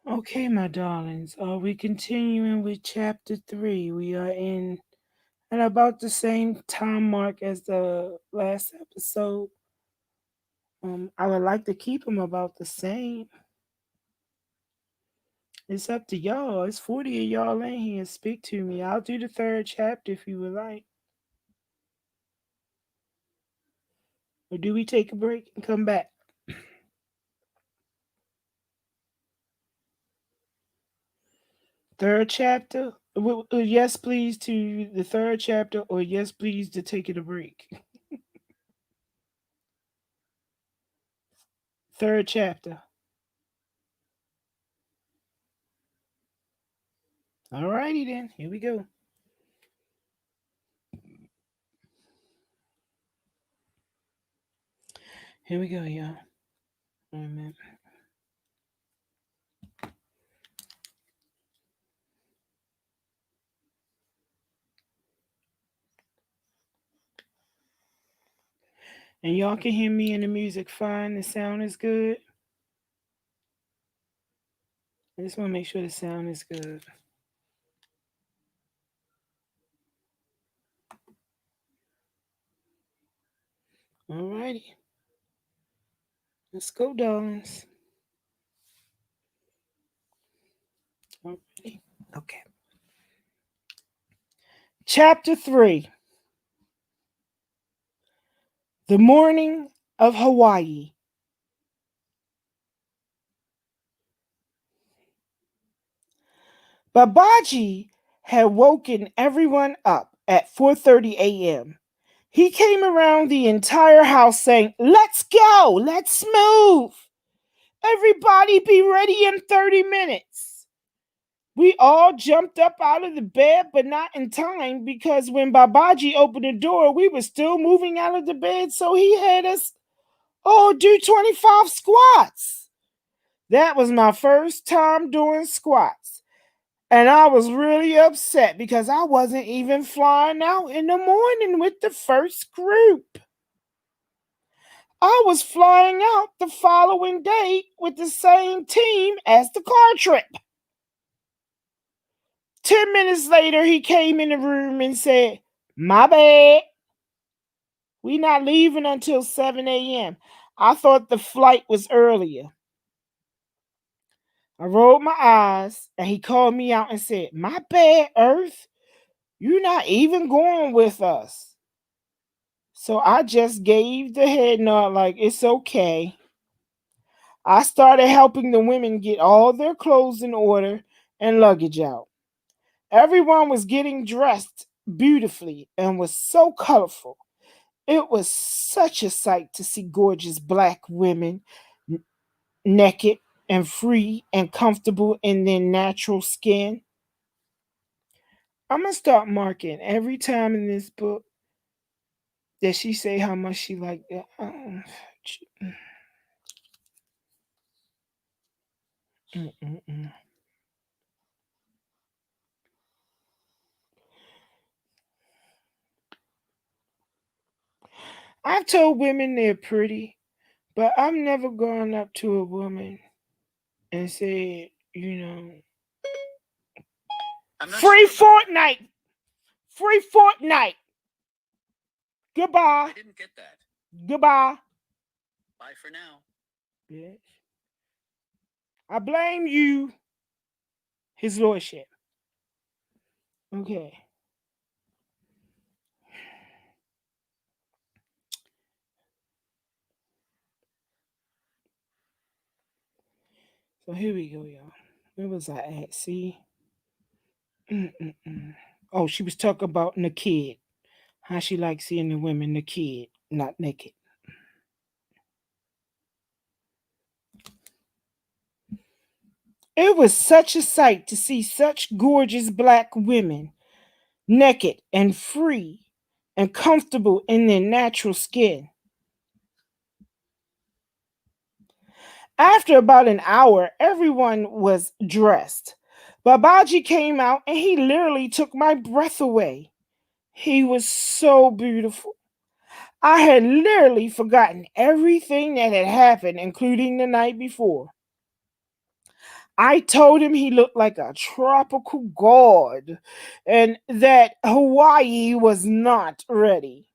okay, my darlings, are we continuing with chapter 3? We are in at about the same time mark as the last episode. I would like to keep them about the same. It's up to y'all. It's 40 of y'all in here. Speak to me. I'll do the third chapter if you would like. Or do we take a break and come back? Third chapter? Yes, please, to the third chapter, or yes, please, to take it a break. Third chapter. Alrighty then. Here we go. Here we go, y'all. Wait a minute. And y'all can hear me and the music fine. The sound is good. I just want to make sure the sound is good. Alrighty. Let's go, darlings. Alrighty. Okay. Chapter 3. The Morning of Hawaii. Babaji had woken everyone up at 4:30 a.m. He came around the entire house saying, "Let's go, let's move. Everybody be ready in 30 minutes." We all jumped up out of the bed, but not in time because when Babaji opened the door, we were still moving out of the bed, so he had us all do 25 squats. That was my first time doing squats. And I was really upset because I wasn't even flying out in the morning with the first group. I was flying out the following day with the same team as the car trip. 10 minutes later, he came in the room and said, "My bad. We not leaving until 7 a.m. I thought the flight was earlier." I rolled my eyes and he called me out and said, "My bad, Earth. You're not even going with us." So I just gave the head nod like it's okay. I started helping the women get all their clothes in order and luggage out. Everyone was getting dressed beautifully and was so colorful. It was such a sight to see gorgeous black women naked and free and comfortable in their natural skin. I'm gonna start marking every time in this book that she say how much she liked that. Mm-mm-mm. I've told women they're pretty, but I've never gone up to a woman and said, I'm not free sure about that. Fortnite, free Fortnite. I Goodbye, didn't get that. goodbye. Bye for now. Bitch. I blame you, his lordship. Okay. So here we go, y'all. Where was I at? See? Mm-mm-mm. Oh, she was talking about naked. How she likes seeing the women naked, not naked. It was such a sight to see such gorgeous black women, naked and free and comfortable in their natural skin. After about an hour, everyone was dressed. Babaji came out and he literally took my breath away. He was so beautiful. I had literally forgotten everything that had happened, including the night before. I told him he looked like a tropical god and that Hawaii was not ready.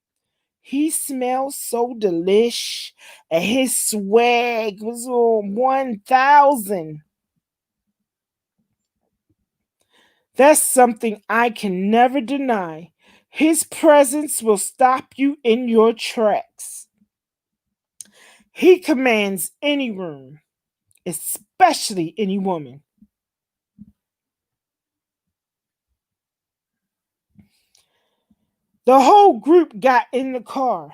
He smelled so delish and his swag was on 1,000. That's something I can never deny. His presence will stop you in your tracks. He commands any room, especially any woman. The whole group got in the car.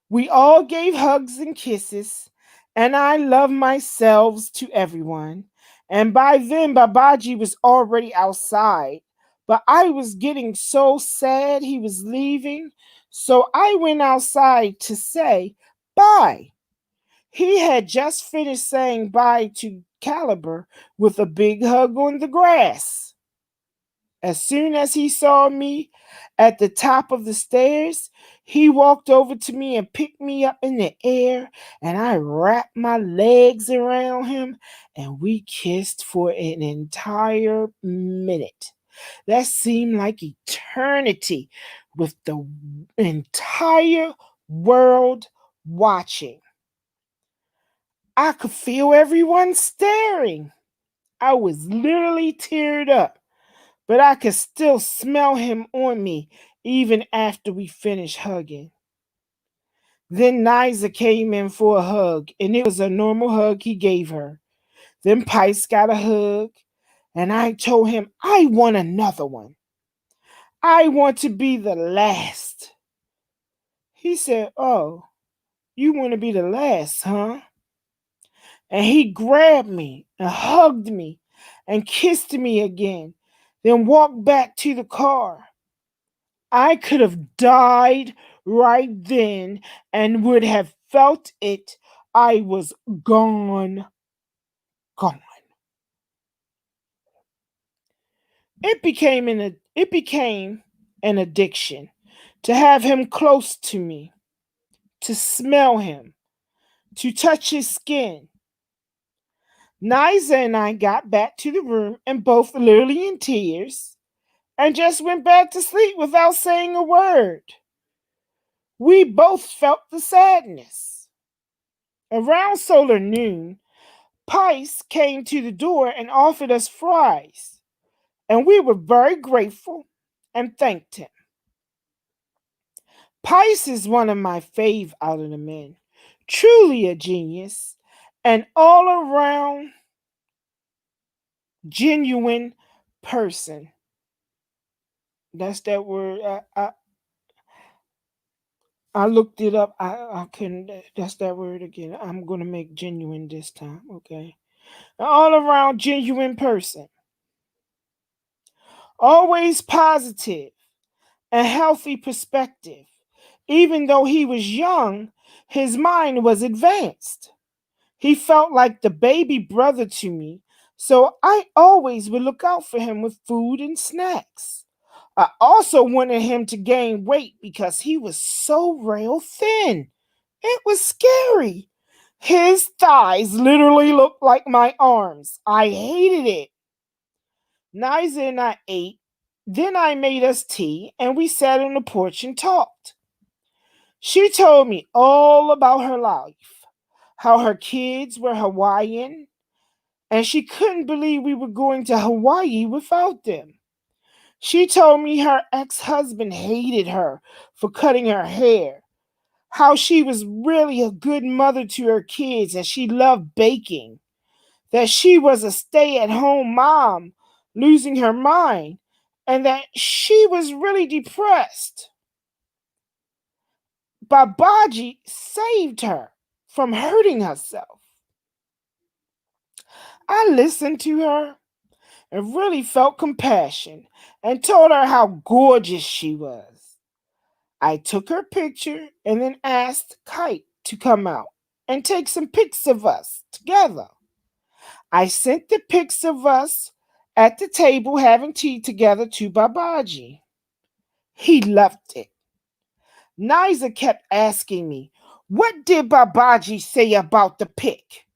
We all gave hugs and kisses, and I loved myself to everyone. And by then, Babaji was already outside, but I was getting so sad he was leaving, so I went outside to say bye. He had just finished saying bye to Caliber with a big hug on the grass. As soon as he saw me at the top of the stairs, he walked over to me and picked me up in the air, and I wrapped my legs around him, and we kissed for an entire minute. That seemed like eternity with the entire world watching. I could feel everyone staring. I was literally teared up, but I could still smell him on me even after we finished hugging. Then Niza came in for a hug, and it was a normal hug he gave her. Then Pice got a hug, and I told him I want another one. I want to be the last. He said, "Oh, you want to be the last, huh?" And he grabbed me and hugged me and kissed me again, then walked back to the car. I could have died right then and would have felt it. I was gone, gone. It became an addiction to have him close to me, to smell him, to touch his skin. Niza and I got back to the room and both literally in tears and just went back to sleep without saying a word. We both felt the sadness. Around solar noon, Pice came to the door and offered us fries, and we were very grateful and thanked him. Pice is one of my fave out of the men, truly a genius, an all around genuine person. That's that word. I looked it up. I couldn't. That's that word again. I'm gonna make genuine this time. Okay, an all around genuine person, always positive and healthy perspective. Even though he was young, his mind was advanced. He felt like the baby brother to me, so I always would look out for him with food and snacks. I also wanted him to gain weight because he was so real thin. It was scary. His thighs literally looked like my arms. I hated it. Niza and I ate. Then I made us tea and we sat on the porch and talked. She told me all about her life, how her kids were Hawaiian, and she couldn't believe we were going to Hawaii without them. She told me her ex husband hated her for cutting her hair, how she was really a good mother to her kids and she loved baking, that she was a stay at home mom losing her mind, and that she was really depressed. Babaji saved her from hurting herself. I listened to her and really felt compassion and told her how gorgeous she was. I took her picture and then asked Kite to come out and take some pics of us together. I sent the pics of us at the table having tea together to Babaji. He loved it. Niza kept asking me, "What did Babaji say about the pic?"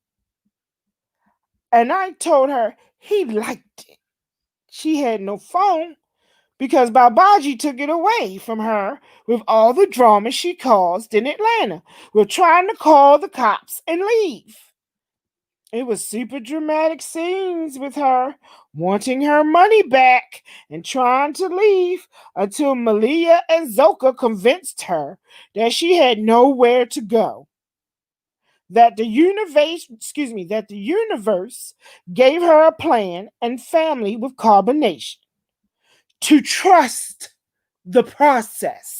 And I told her he liked it. She had no phone because Babaji took it away from her with all the drama she caused in Atlanta with trying to call the cops and leave. It was super dramatic scenes with her wanting her money back and trying to leave until Malia and Zoka convinced her that she had nowhere to go. That the universe gave her a plan and family with carbonation to trust the process.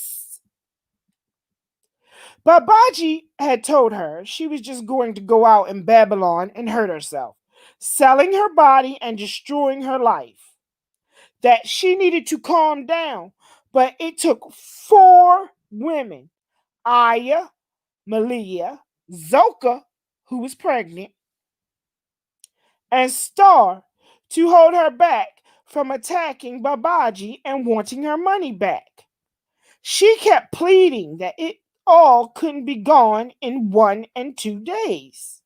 Babaji had told her she was just going to go out in Babylon and hurt herself, selling her body and destroying her life. That she needed to calm down, but it took 4 women, Aya, Malia, Zoka, who was pregnant, and Star, to hold her back from attacking Babaji and wanting her money back. She kept pleading that it all couldn't be gone in 1 and 2 days.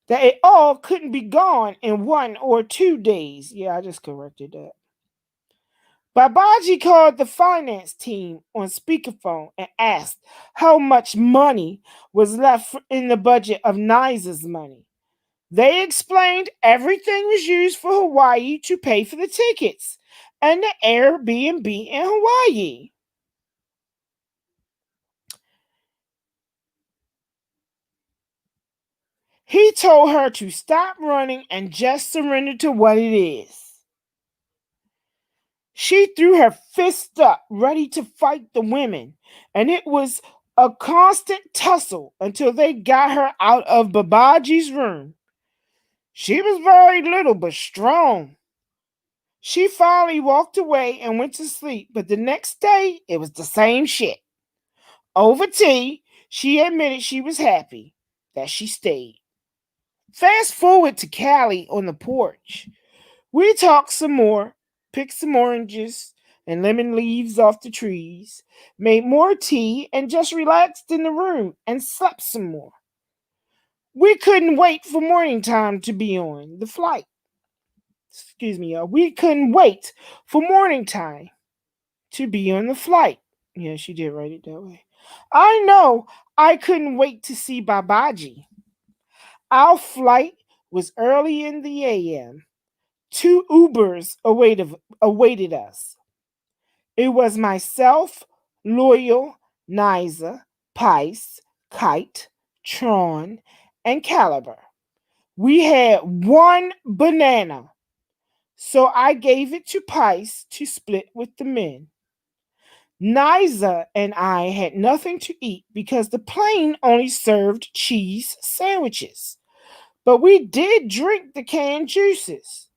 That it all couldn't be gone in 1 or 2 days. Yeah, I just corrected that. Babaji called the finance team on speakerphone and asked how much money was left in the budget of Niza's money. They explained everything was used for Hawaii to pay for the tickets and the Airbnb in Hawaii. He told her to stop running and just surrender to what it is. She threw her fist up, ready to fight the women, and it was a constant tussle until they got her out of Babaji's room. She was very little but strong. She finally walked away and went to sleep, but the next day it was the same shit. Over tea, she admitted she was happy that she stayed. Fast forward to Callie on the porch. We talked some more, picked some oranges and lemon leaves off the trees, made more tea, and just relaxed in the room and slept some more. We couldn't wait for morning time to be on the flight. Excuse me, y'all. We couldn't wait for morning time to be on the flight. Yeah, she did write it that way. I know I couldn't wait to see Babaji. Our flight was early in the AM. 2 Ubers awaited us. It was myself, Loyal, Niza, Pice, Kite, Tron, and Caliber. We had 1 banana, so I gave it to Pice to split with the men. Niza and I had nothing to eat because the plane only served cheese sandwiches, but we did drink the canned juices.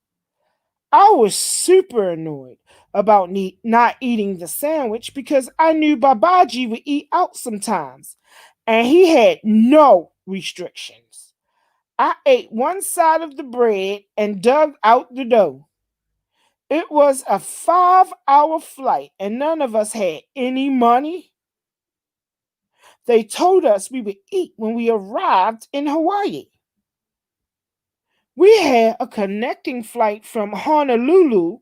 I was super annoyed about not eating the sandwich because I knew Babaji would eat out sometimes, and he had no restrictions. I ate one side of the bread and dug out the dough. It was a 5-hour flight, and none of us had any money. They told us we would eat when we arrived in Hawaii. We had a connecting flight from Honolulu,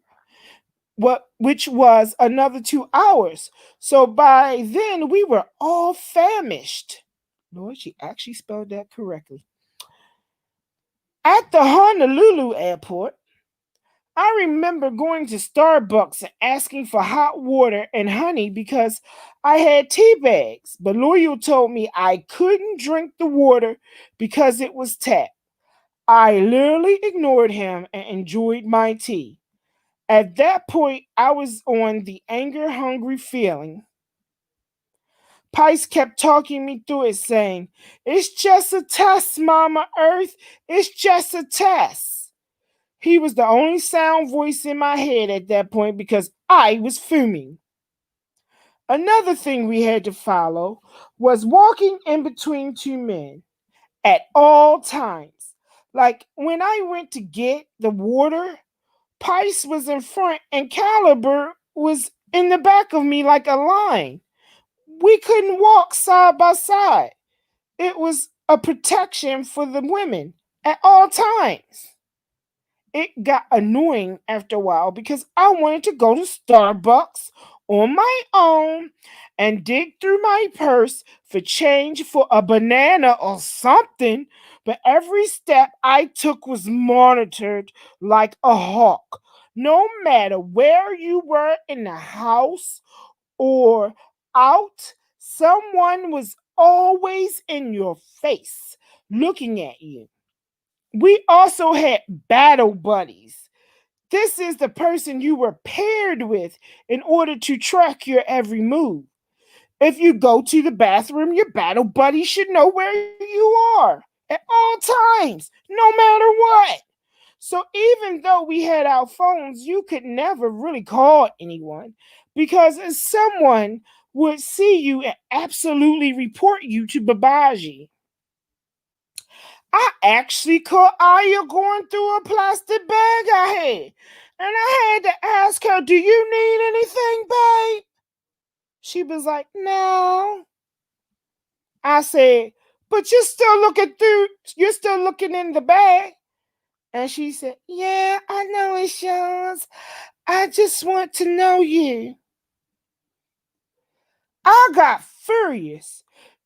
which was another 2 hours. So by then we were all famished. Lord, she actually spelled that correctly. At the Honolulu airport, I remember going to Starbucks and asking for hot water and honey because I had tea bags. But Loyal told me I couldn't drink the water because it was tap. I literally ignored him and enjoyed my tea. At that point, I was on the anger hungry feeling. Pice kept talking me through it, saying, "It's just a test, Mama Earth. It's just a test." He was the only sound voice in my head at that point because I was fuming. Another thing we had to follow was walking in between 2 men at all times. Like when I went to get the water, Pice was in front and Caliber was in the back of me like a line. We couldn't walk side by side. It was a protection for the women at all times. It got annoying after a while because I wanted to go to Starbucks on my own and dig through my purse for change for a banana or something, but every step I took was monitored like a hawk. No matter where you were in the house or out, someone was always in your face looking at you. We also had battle buddies. This is the person you were paired with in order to track your every move. If you go to the bathroom, your battle buddy should know where you are at all times, no matter what. So even though we had our phones, you could never really call anyone because someone would see you and absolutely report you to Babaji. I actually caught Aya going through a plastic bag I had. And I had to ask her, "Do you need anything, babe?" She was like, "No." I said, "But you're still looking in the bag." And she said, "Yeah, I know it's yours. I just want to know you." I got furious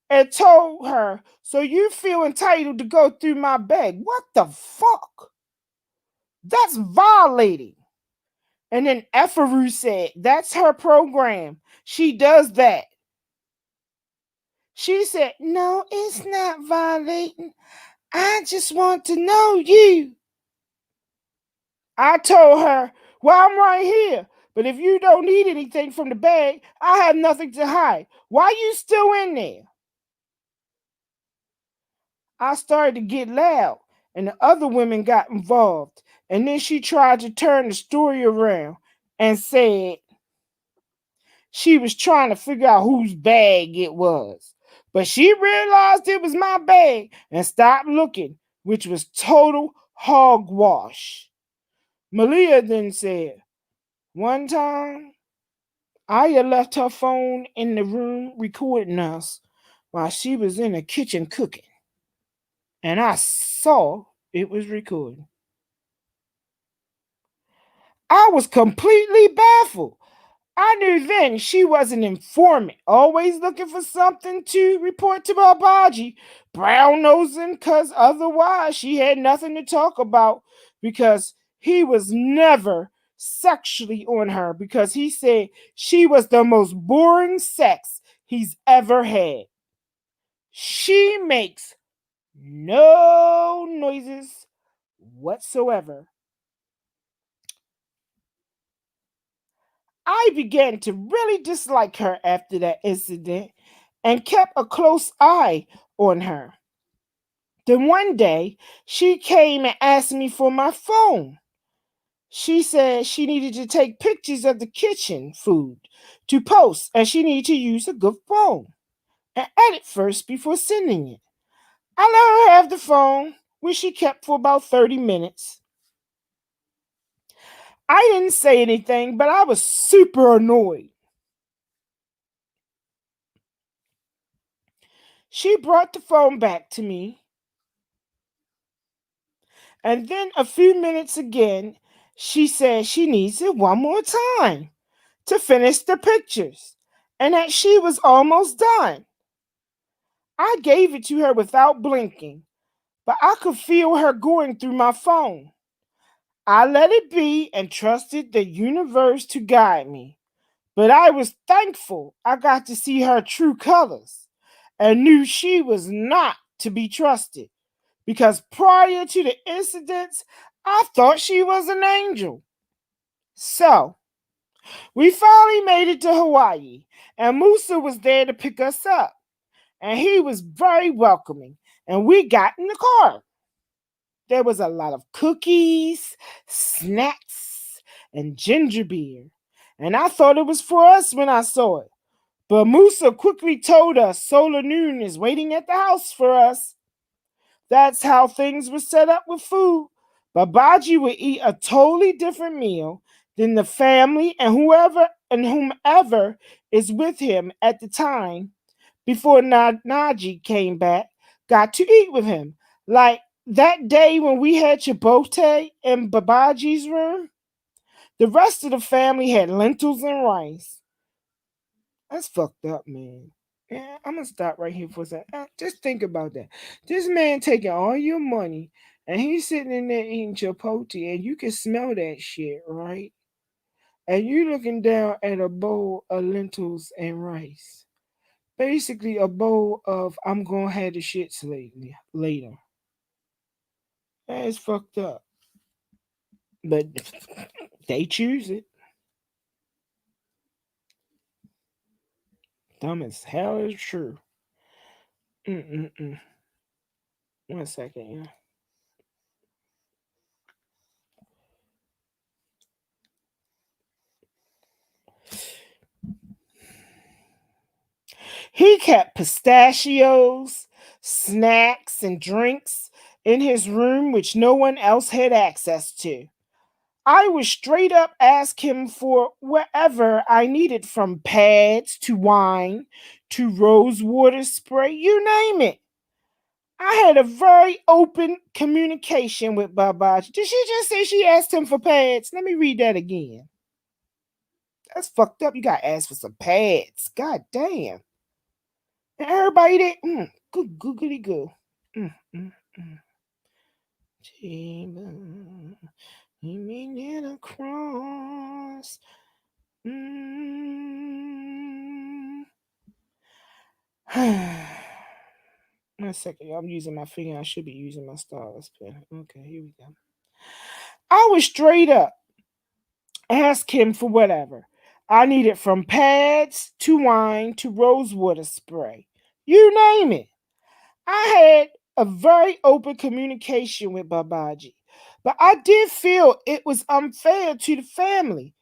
and told her, "So you feel entitled to go through my bag? What the fuck? That's violating." And then Efaru said, "That's her program. She does that." She said, "No, it's not violating. I just want to know you." I told her, "Well, I'm right here. But if you don't need anything from the bag, I have nothing to hide. Why you still in there?" I started to get loud, and the other women got involved. And then she tried to turn the story around and said she was trying to figure out whose bag it was. But she realized it was my bag and stopped looking, which was total hogwash. Malia then said, "One time, Aya left her phone in the room recording us while she was in the kitchen cooking, and I saw it was recording." I was completely baffled. I knew then she was an informant, always looking for something to report to Babaji, brown nosing, because otherwise she had nothing to talk about because he was never sexually on her because he said she was the most boring sex he's ever had. She makes no noises whatsoever. I began to really dislike her after that incident and kept a close eye on her. Then one day, she came and asked me for my phone. She said she needed to take pictures of the kitchen food to post and she needed to use a good phone and edit first before sending it. I let her have the phone, which she kept for about 30 minutes. I didn't say anything, but I was super annoyed. She brought the phone back to me, and then a few minutes again, she said she needs it one more time to finish the pictures and that she was almost done. I gave it to her without blinking, but I could feel her going through my phone. I let it be and trusted the universe to guide me. But I was thankful I got to see her true colors and knew she was not to be trusted because prior to the incidents, I thought she was an angel. So, we finally made it to Hawaii, and Musa was there to pick us up, and he was very welcoming, and we got in the car. There was a lot of cookies, snacks, and ginger beer, and I thought it was for us when I saw it. But Musa quickly told us Solar Noon is waiting at the house for us. That's how things were set up with food. Babaji would eat a totally different meal than the family and whomever is with him at the time before Naji came back got to eat with him. Like that day when we had Chipotle in Babaji's room, the rest of the family had lentils and rice. That's fucked up, man. Yeah, I'm gonna stop right here for a second. Just think about that. This man taking all your money and he's sitting in there eating Chipotle and you can smell that shit, right? And you looking down at a bowl of lentils and rice. Basically a bowl of I'm gonna have the shits later. That's fucked up. But they choose it. Dumb as hell is true. Mm-mm-mm. 1 second, yeah. He kept pistachios, snacks, and drinks in his room, which no one else had access to. I would straight up ask him for whatever I needed, from pads to wine to rose water spray, you name it. I had a very open communication with Babaji. Did she just say she asked him for pads? Let me read that again. That's fucked up. You got to ask for some pads. God damn. And everybody there, good googly goo. Mm, mm, mm. You mean it across. Mm. 1 second, I'm using my finger. I should be using my stylus pen. Okay, here we go. I was straight up ask him for whatever I needed, from pads to wine to rosewater spray. You name it. I had a very open communication with Babaji, but I did feel it was unfair to the family.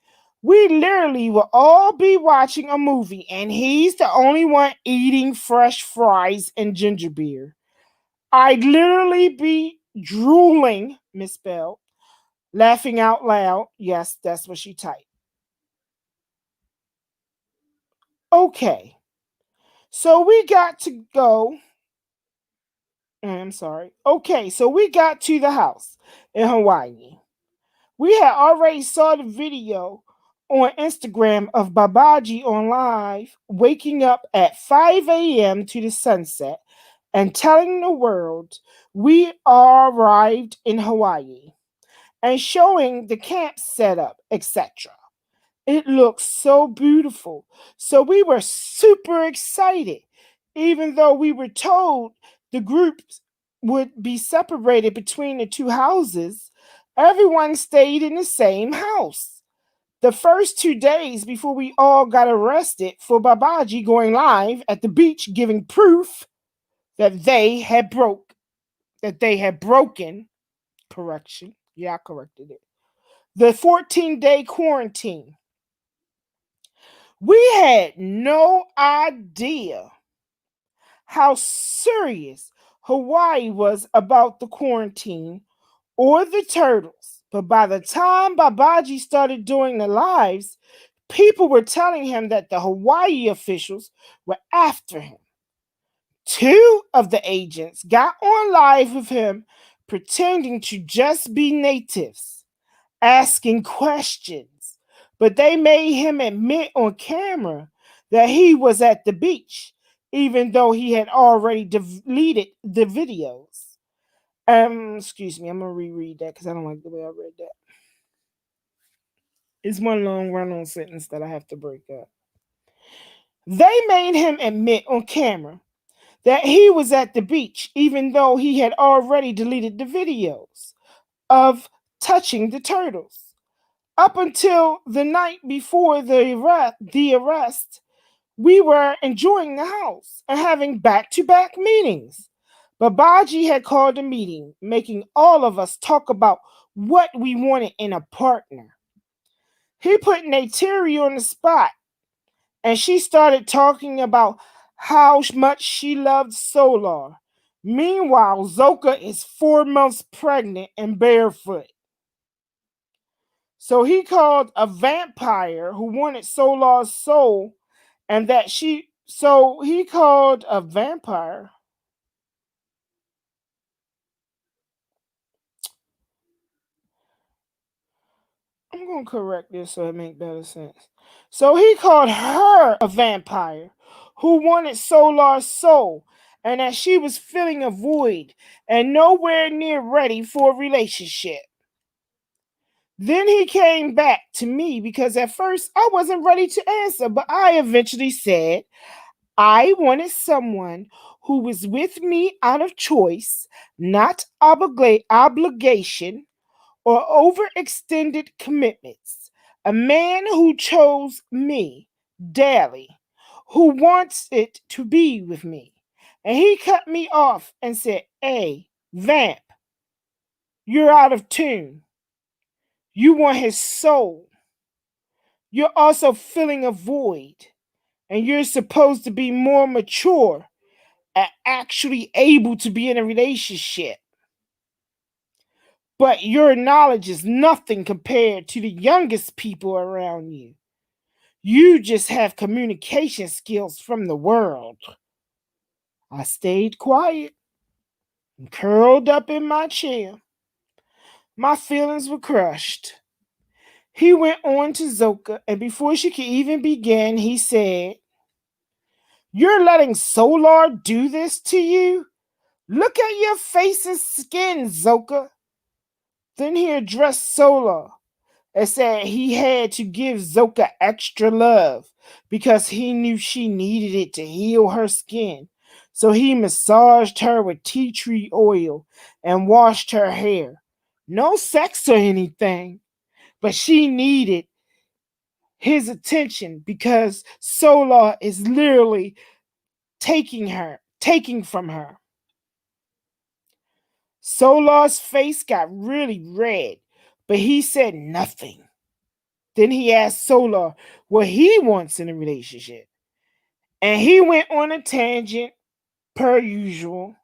We literally will all be watching a movie, and he's the only one eating fresh fries and ginger beer. I'd literally be drooling, misspelled, laughing out loud. Yes, that's what she typed. Okay, so we got to go. I'm sorry. Okay, so we got to the house in Hawaii. We had already saw the video on Instagram of Babaji on live waking up at 5 a.m. to the sunset and telling the world we arrived in Hawaii and showing the camp setup, etc. It looks so beautiful. So we were super excited, even though we were told the groups would be separated between the two houses. Everyone stayed in the same house. The first 2 days before we all got arrested for Babaji going live at the beach, giving proof that they had broken, correction, yeah, I corrected it, the 14-day quarantine. We had no idea how serious Hawaii was about the quarantine or the turtles. But by the time Babaji started doing the lives, people were telling him that the Hawaii officials were after him. Two of the agents got on live with him, pretending to just be natives, asking questions, but they made him admit on camera that he was at the beach, even though he had already deleted the videos. Excuse me, I'm gonna reread that because I don't like the way I read that. It's one long run-on sentence that I have to break up. They made him admit on camera that he was at the beach, even though he had already deleted the videos of touching the turtles. Up until the night before the arrest, we were enjoying the house and having back-to-back meetings. Babaji had called a meeting, making all of us talk about what we wanted in a partner. He put Neytiri on the spot, and she started talking about how much she loved Solar. Meanwhile, Zoka is 4 months pregnant and barefoot. So he called a vampire who wanted Solar's soul, and that she. So he called a vampire. I'm gonna correct this so it make better sense. So he called her a vampire who wanted Solar's soul, and that she was filling a void and nowhere near ready for a relationship. Then he came back to me because at first I wasn't ready to answer, but I eventually said I wanted someone who was with me out of choice, not obligation or overextended commitments. A man who chose me daily, who wants it to be with me. And he cut me off and said, "Hey, Vamp, you're out of tune. You want his soul. You're also filling a void. And you're supposed to be more mature and actually able to be in a relationship. But your knowledge is nothing compared to the youngest people around you. You just have communication skills from the world." I stayed quiet and curled up in my chair. My feelings were crushed. He went on to Zoka, and before she could even begin, he said, "You're letting Solar do this to you? Look at your face and skin, Zoka." Then he addressed Solar and said he had to give Zoka extra love because he knew she needed it to heal her skin. So he massaged her with tea tree oil and washed her hair. No sex or anything, but she needed his attention because Solar is literally taking from her. Solar's face got really red, but he said nothing. Then he asked Solar what he wants in a relationship. And he went on a tangent, per usual.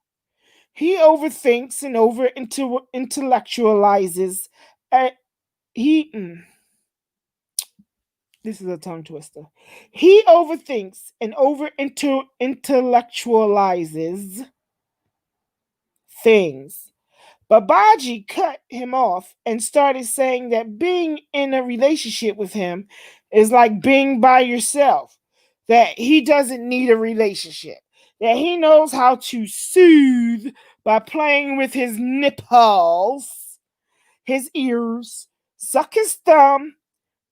He overthinks and over intellectualizes. He This is a tongue twister. He overthinks and over intellectualizes things. Babaji cut him off and started saying that being in a relationship with him is like being by yourself, that he doesn't need a relationship, that he knows how to soothe by playing with his nipples, his ears, suck his thumb,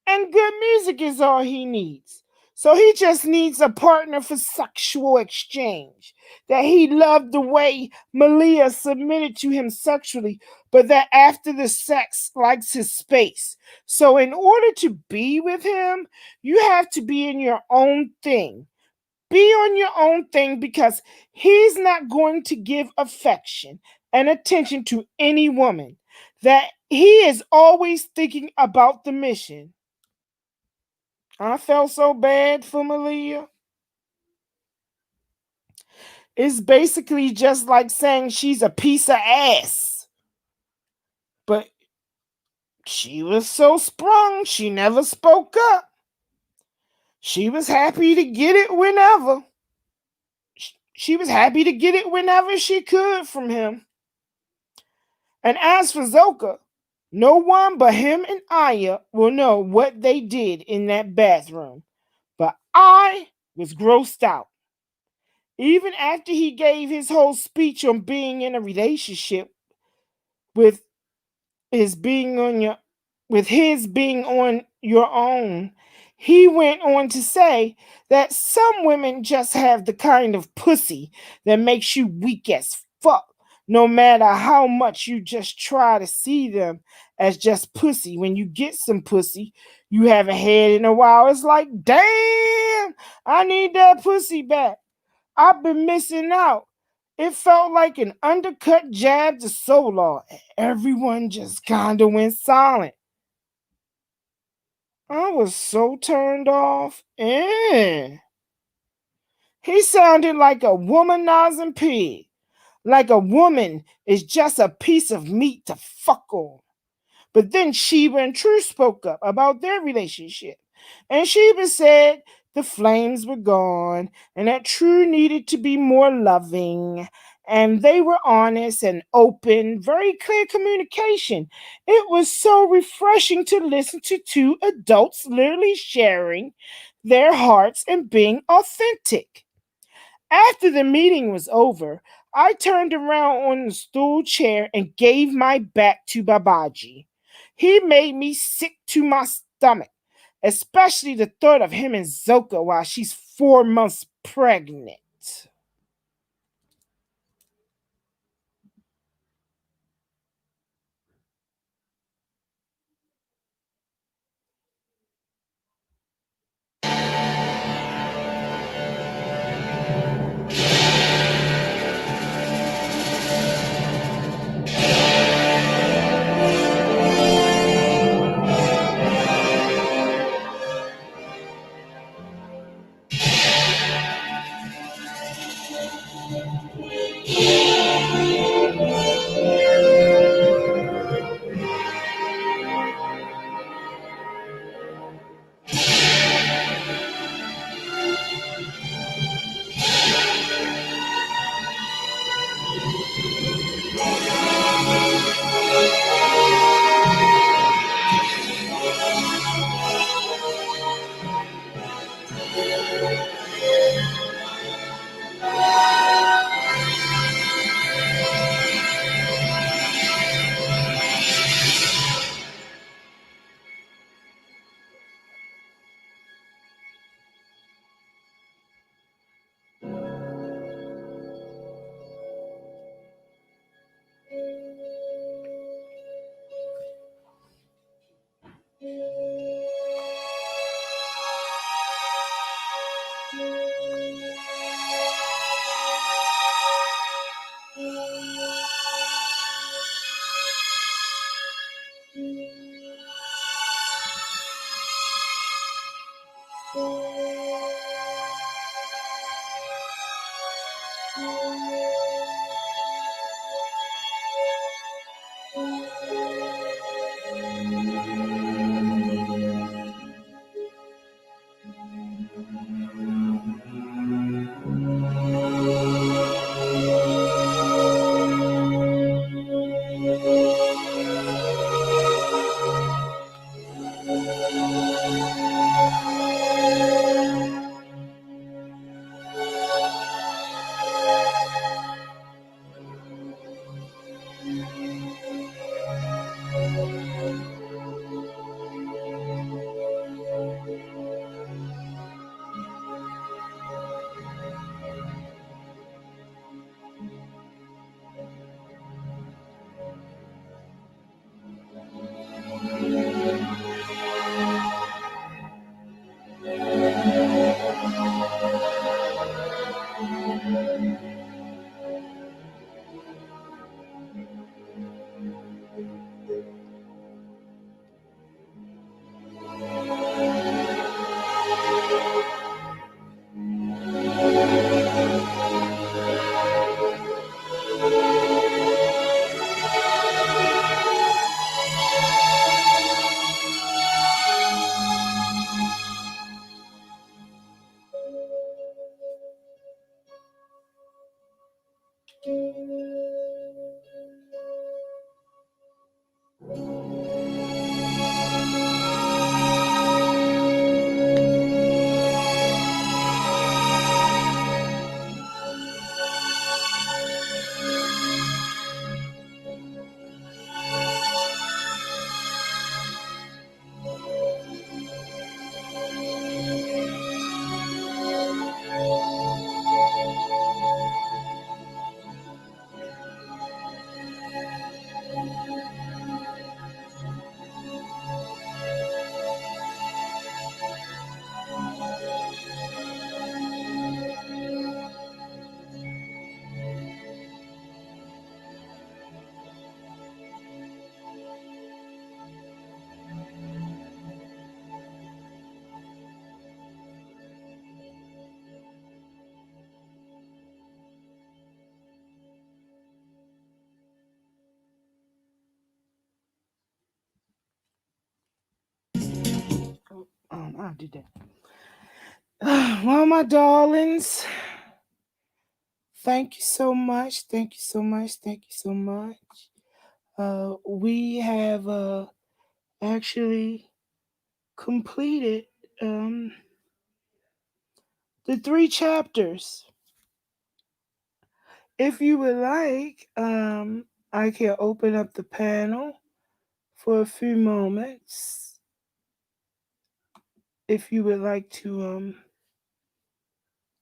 and good music is all he needs. So he just needs a partner for sexual exchange. That he loved the way Malia submitted to him sexually, but that after the sex likes his space. So in order to be with him, you have to be in your own thing. Be on your own thing because he's not going to give affection and attention to any woman. That he is always thinking about the mission. I felt so bad for Malia. It's basically just like saying she's a piece of ass. But she was so sprung, she never spoke up. She was happy to get it whenever. She was happy to get it whenever she could from him. And as for Zoka, no one but him and Aya will know what they did in that bathroom. But I was grossed out. Even after he gave his whole speech on being in a relationship with his being on your own, he went on to say that some women just have the kind of pussy that makes you weak as fuck, no matter how much you just try to see them as just pussy. When you get some pussy you haven't had in a while, it's like, damn, I need that pussy back. I've been missing out. It felt like an undercut jab to Solar. Everyone just kinda went silent. I was so turned off. He sounded like a womanizing pig. Like a woman is just a piece of meat to fuck on. But then Sheba and True spoke up about their relationship. And Sheba said the flames were gone and that True needed to be more loving And they were honest and open, very clear communication. It was so refreshing to listen to two adults literally sharing their hearts and being authentic. After the meeting was over, I turned around on the stool chair and gave my back to Babaji. He made me sick to my stomach, especially the thought of him and Zoka while she's 4 months pregnant. I did that. Well, my darlings, thank you so much. Thank you so much. Thank you so much. We have actually completed the 3 chapters. If you would like, I can open up the panel for a few moments. If you would like to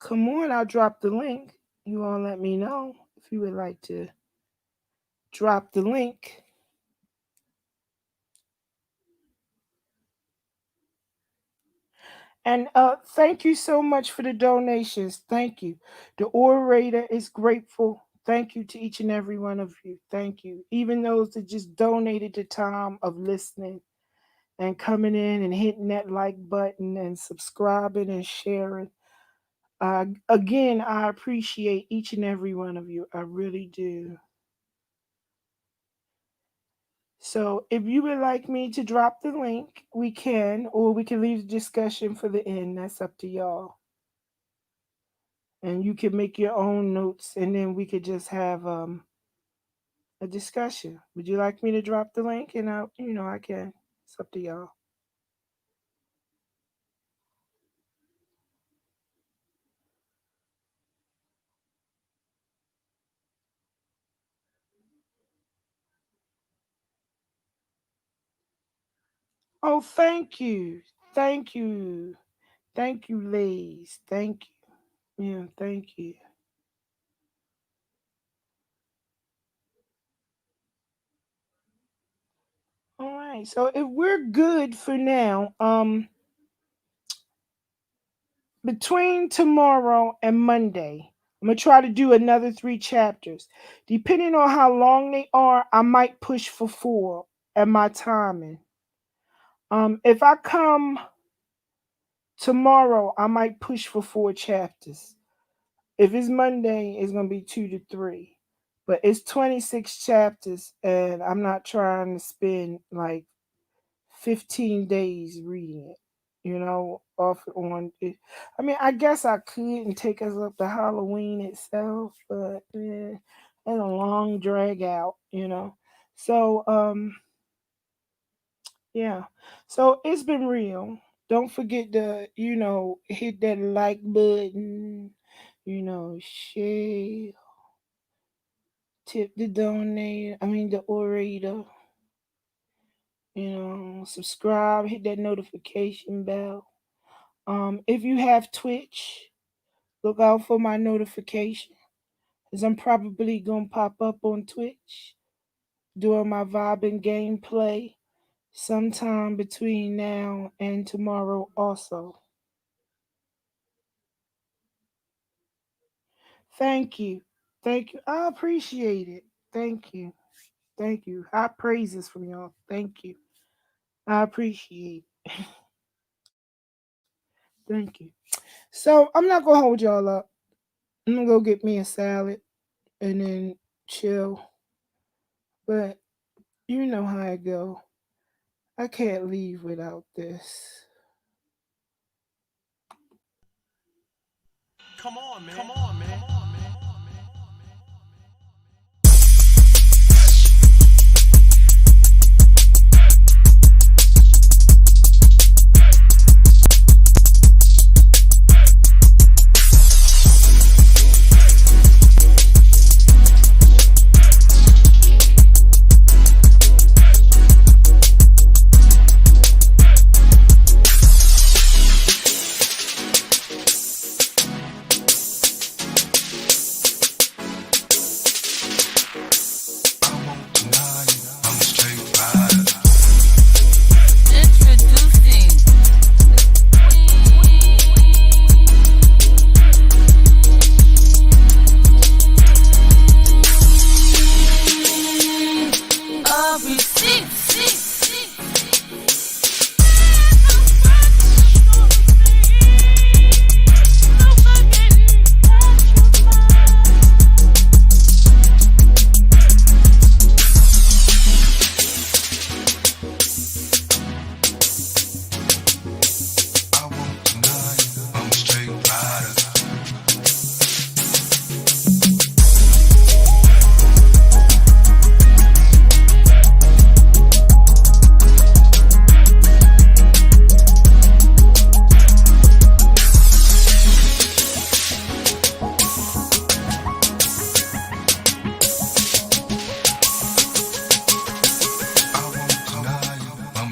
come on, I'll drop the link. You all let me know if you would like to drop the link. And thank you so much for the donations. Thank you. The orator is grateful. Thank you to each and every one of you. Thank you. Even those that just donated the time of listening and coming in and hitting that like button and subscribing and sharing. Again, I appreciate each and every one of you. I really do. So if you would like me to drop the link, we can, or we can leave the discussion for the end. That's up to y'all. And you can make your own notes, and then we could just have a discussion. Would you like me to drop the link? And I can. It's up to y'all. Oh, thank you. Thank you. Thank you, Lays. Thank you. Yeah, thank you. All right. So if we're good for now, between tomorrow and Monday, I'm gonna try to do another 3 chapters. Depending on how long they are, I might push for 4 at my timing. If I come tomorrow, I might push for 4 chapters. If it's Monday, it's gonna be 2 to 3. But it's 26 chapters, and I'm not trying to spend like 15 days reading it, off on it. I mean, I guess I could and take us up to Halloween itself, but it's a long drag out, So, yeah. So it's been real. Don't forget to, hit that like button, share, tip the the orator, subscribe, hit that notification bell. If you have Twitch, look out for my notification, as I'm probably gonna pop up on Twitch doing my vibing gameplay sometime between now and tomorrow also. Thank you. Thank you. I appreciate it. Thank you. Thank you. High praises from y'all. Thank you. I appreciate it. Thank you. So I'm not gonna hold y'all up. I'm gonna go get me a salad and then chill. But you know how I go. I can't leave without this. Come on, man. Come on, man. Come on, man.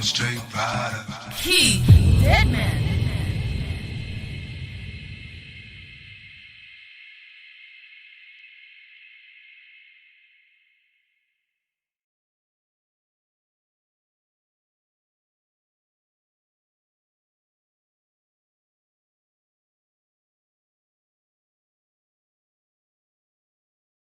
straight rider. Key, Deadman.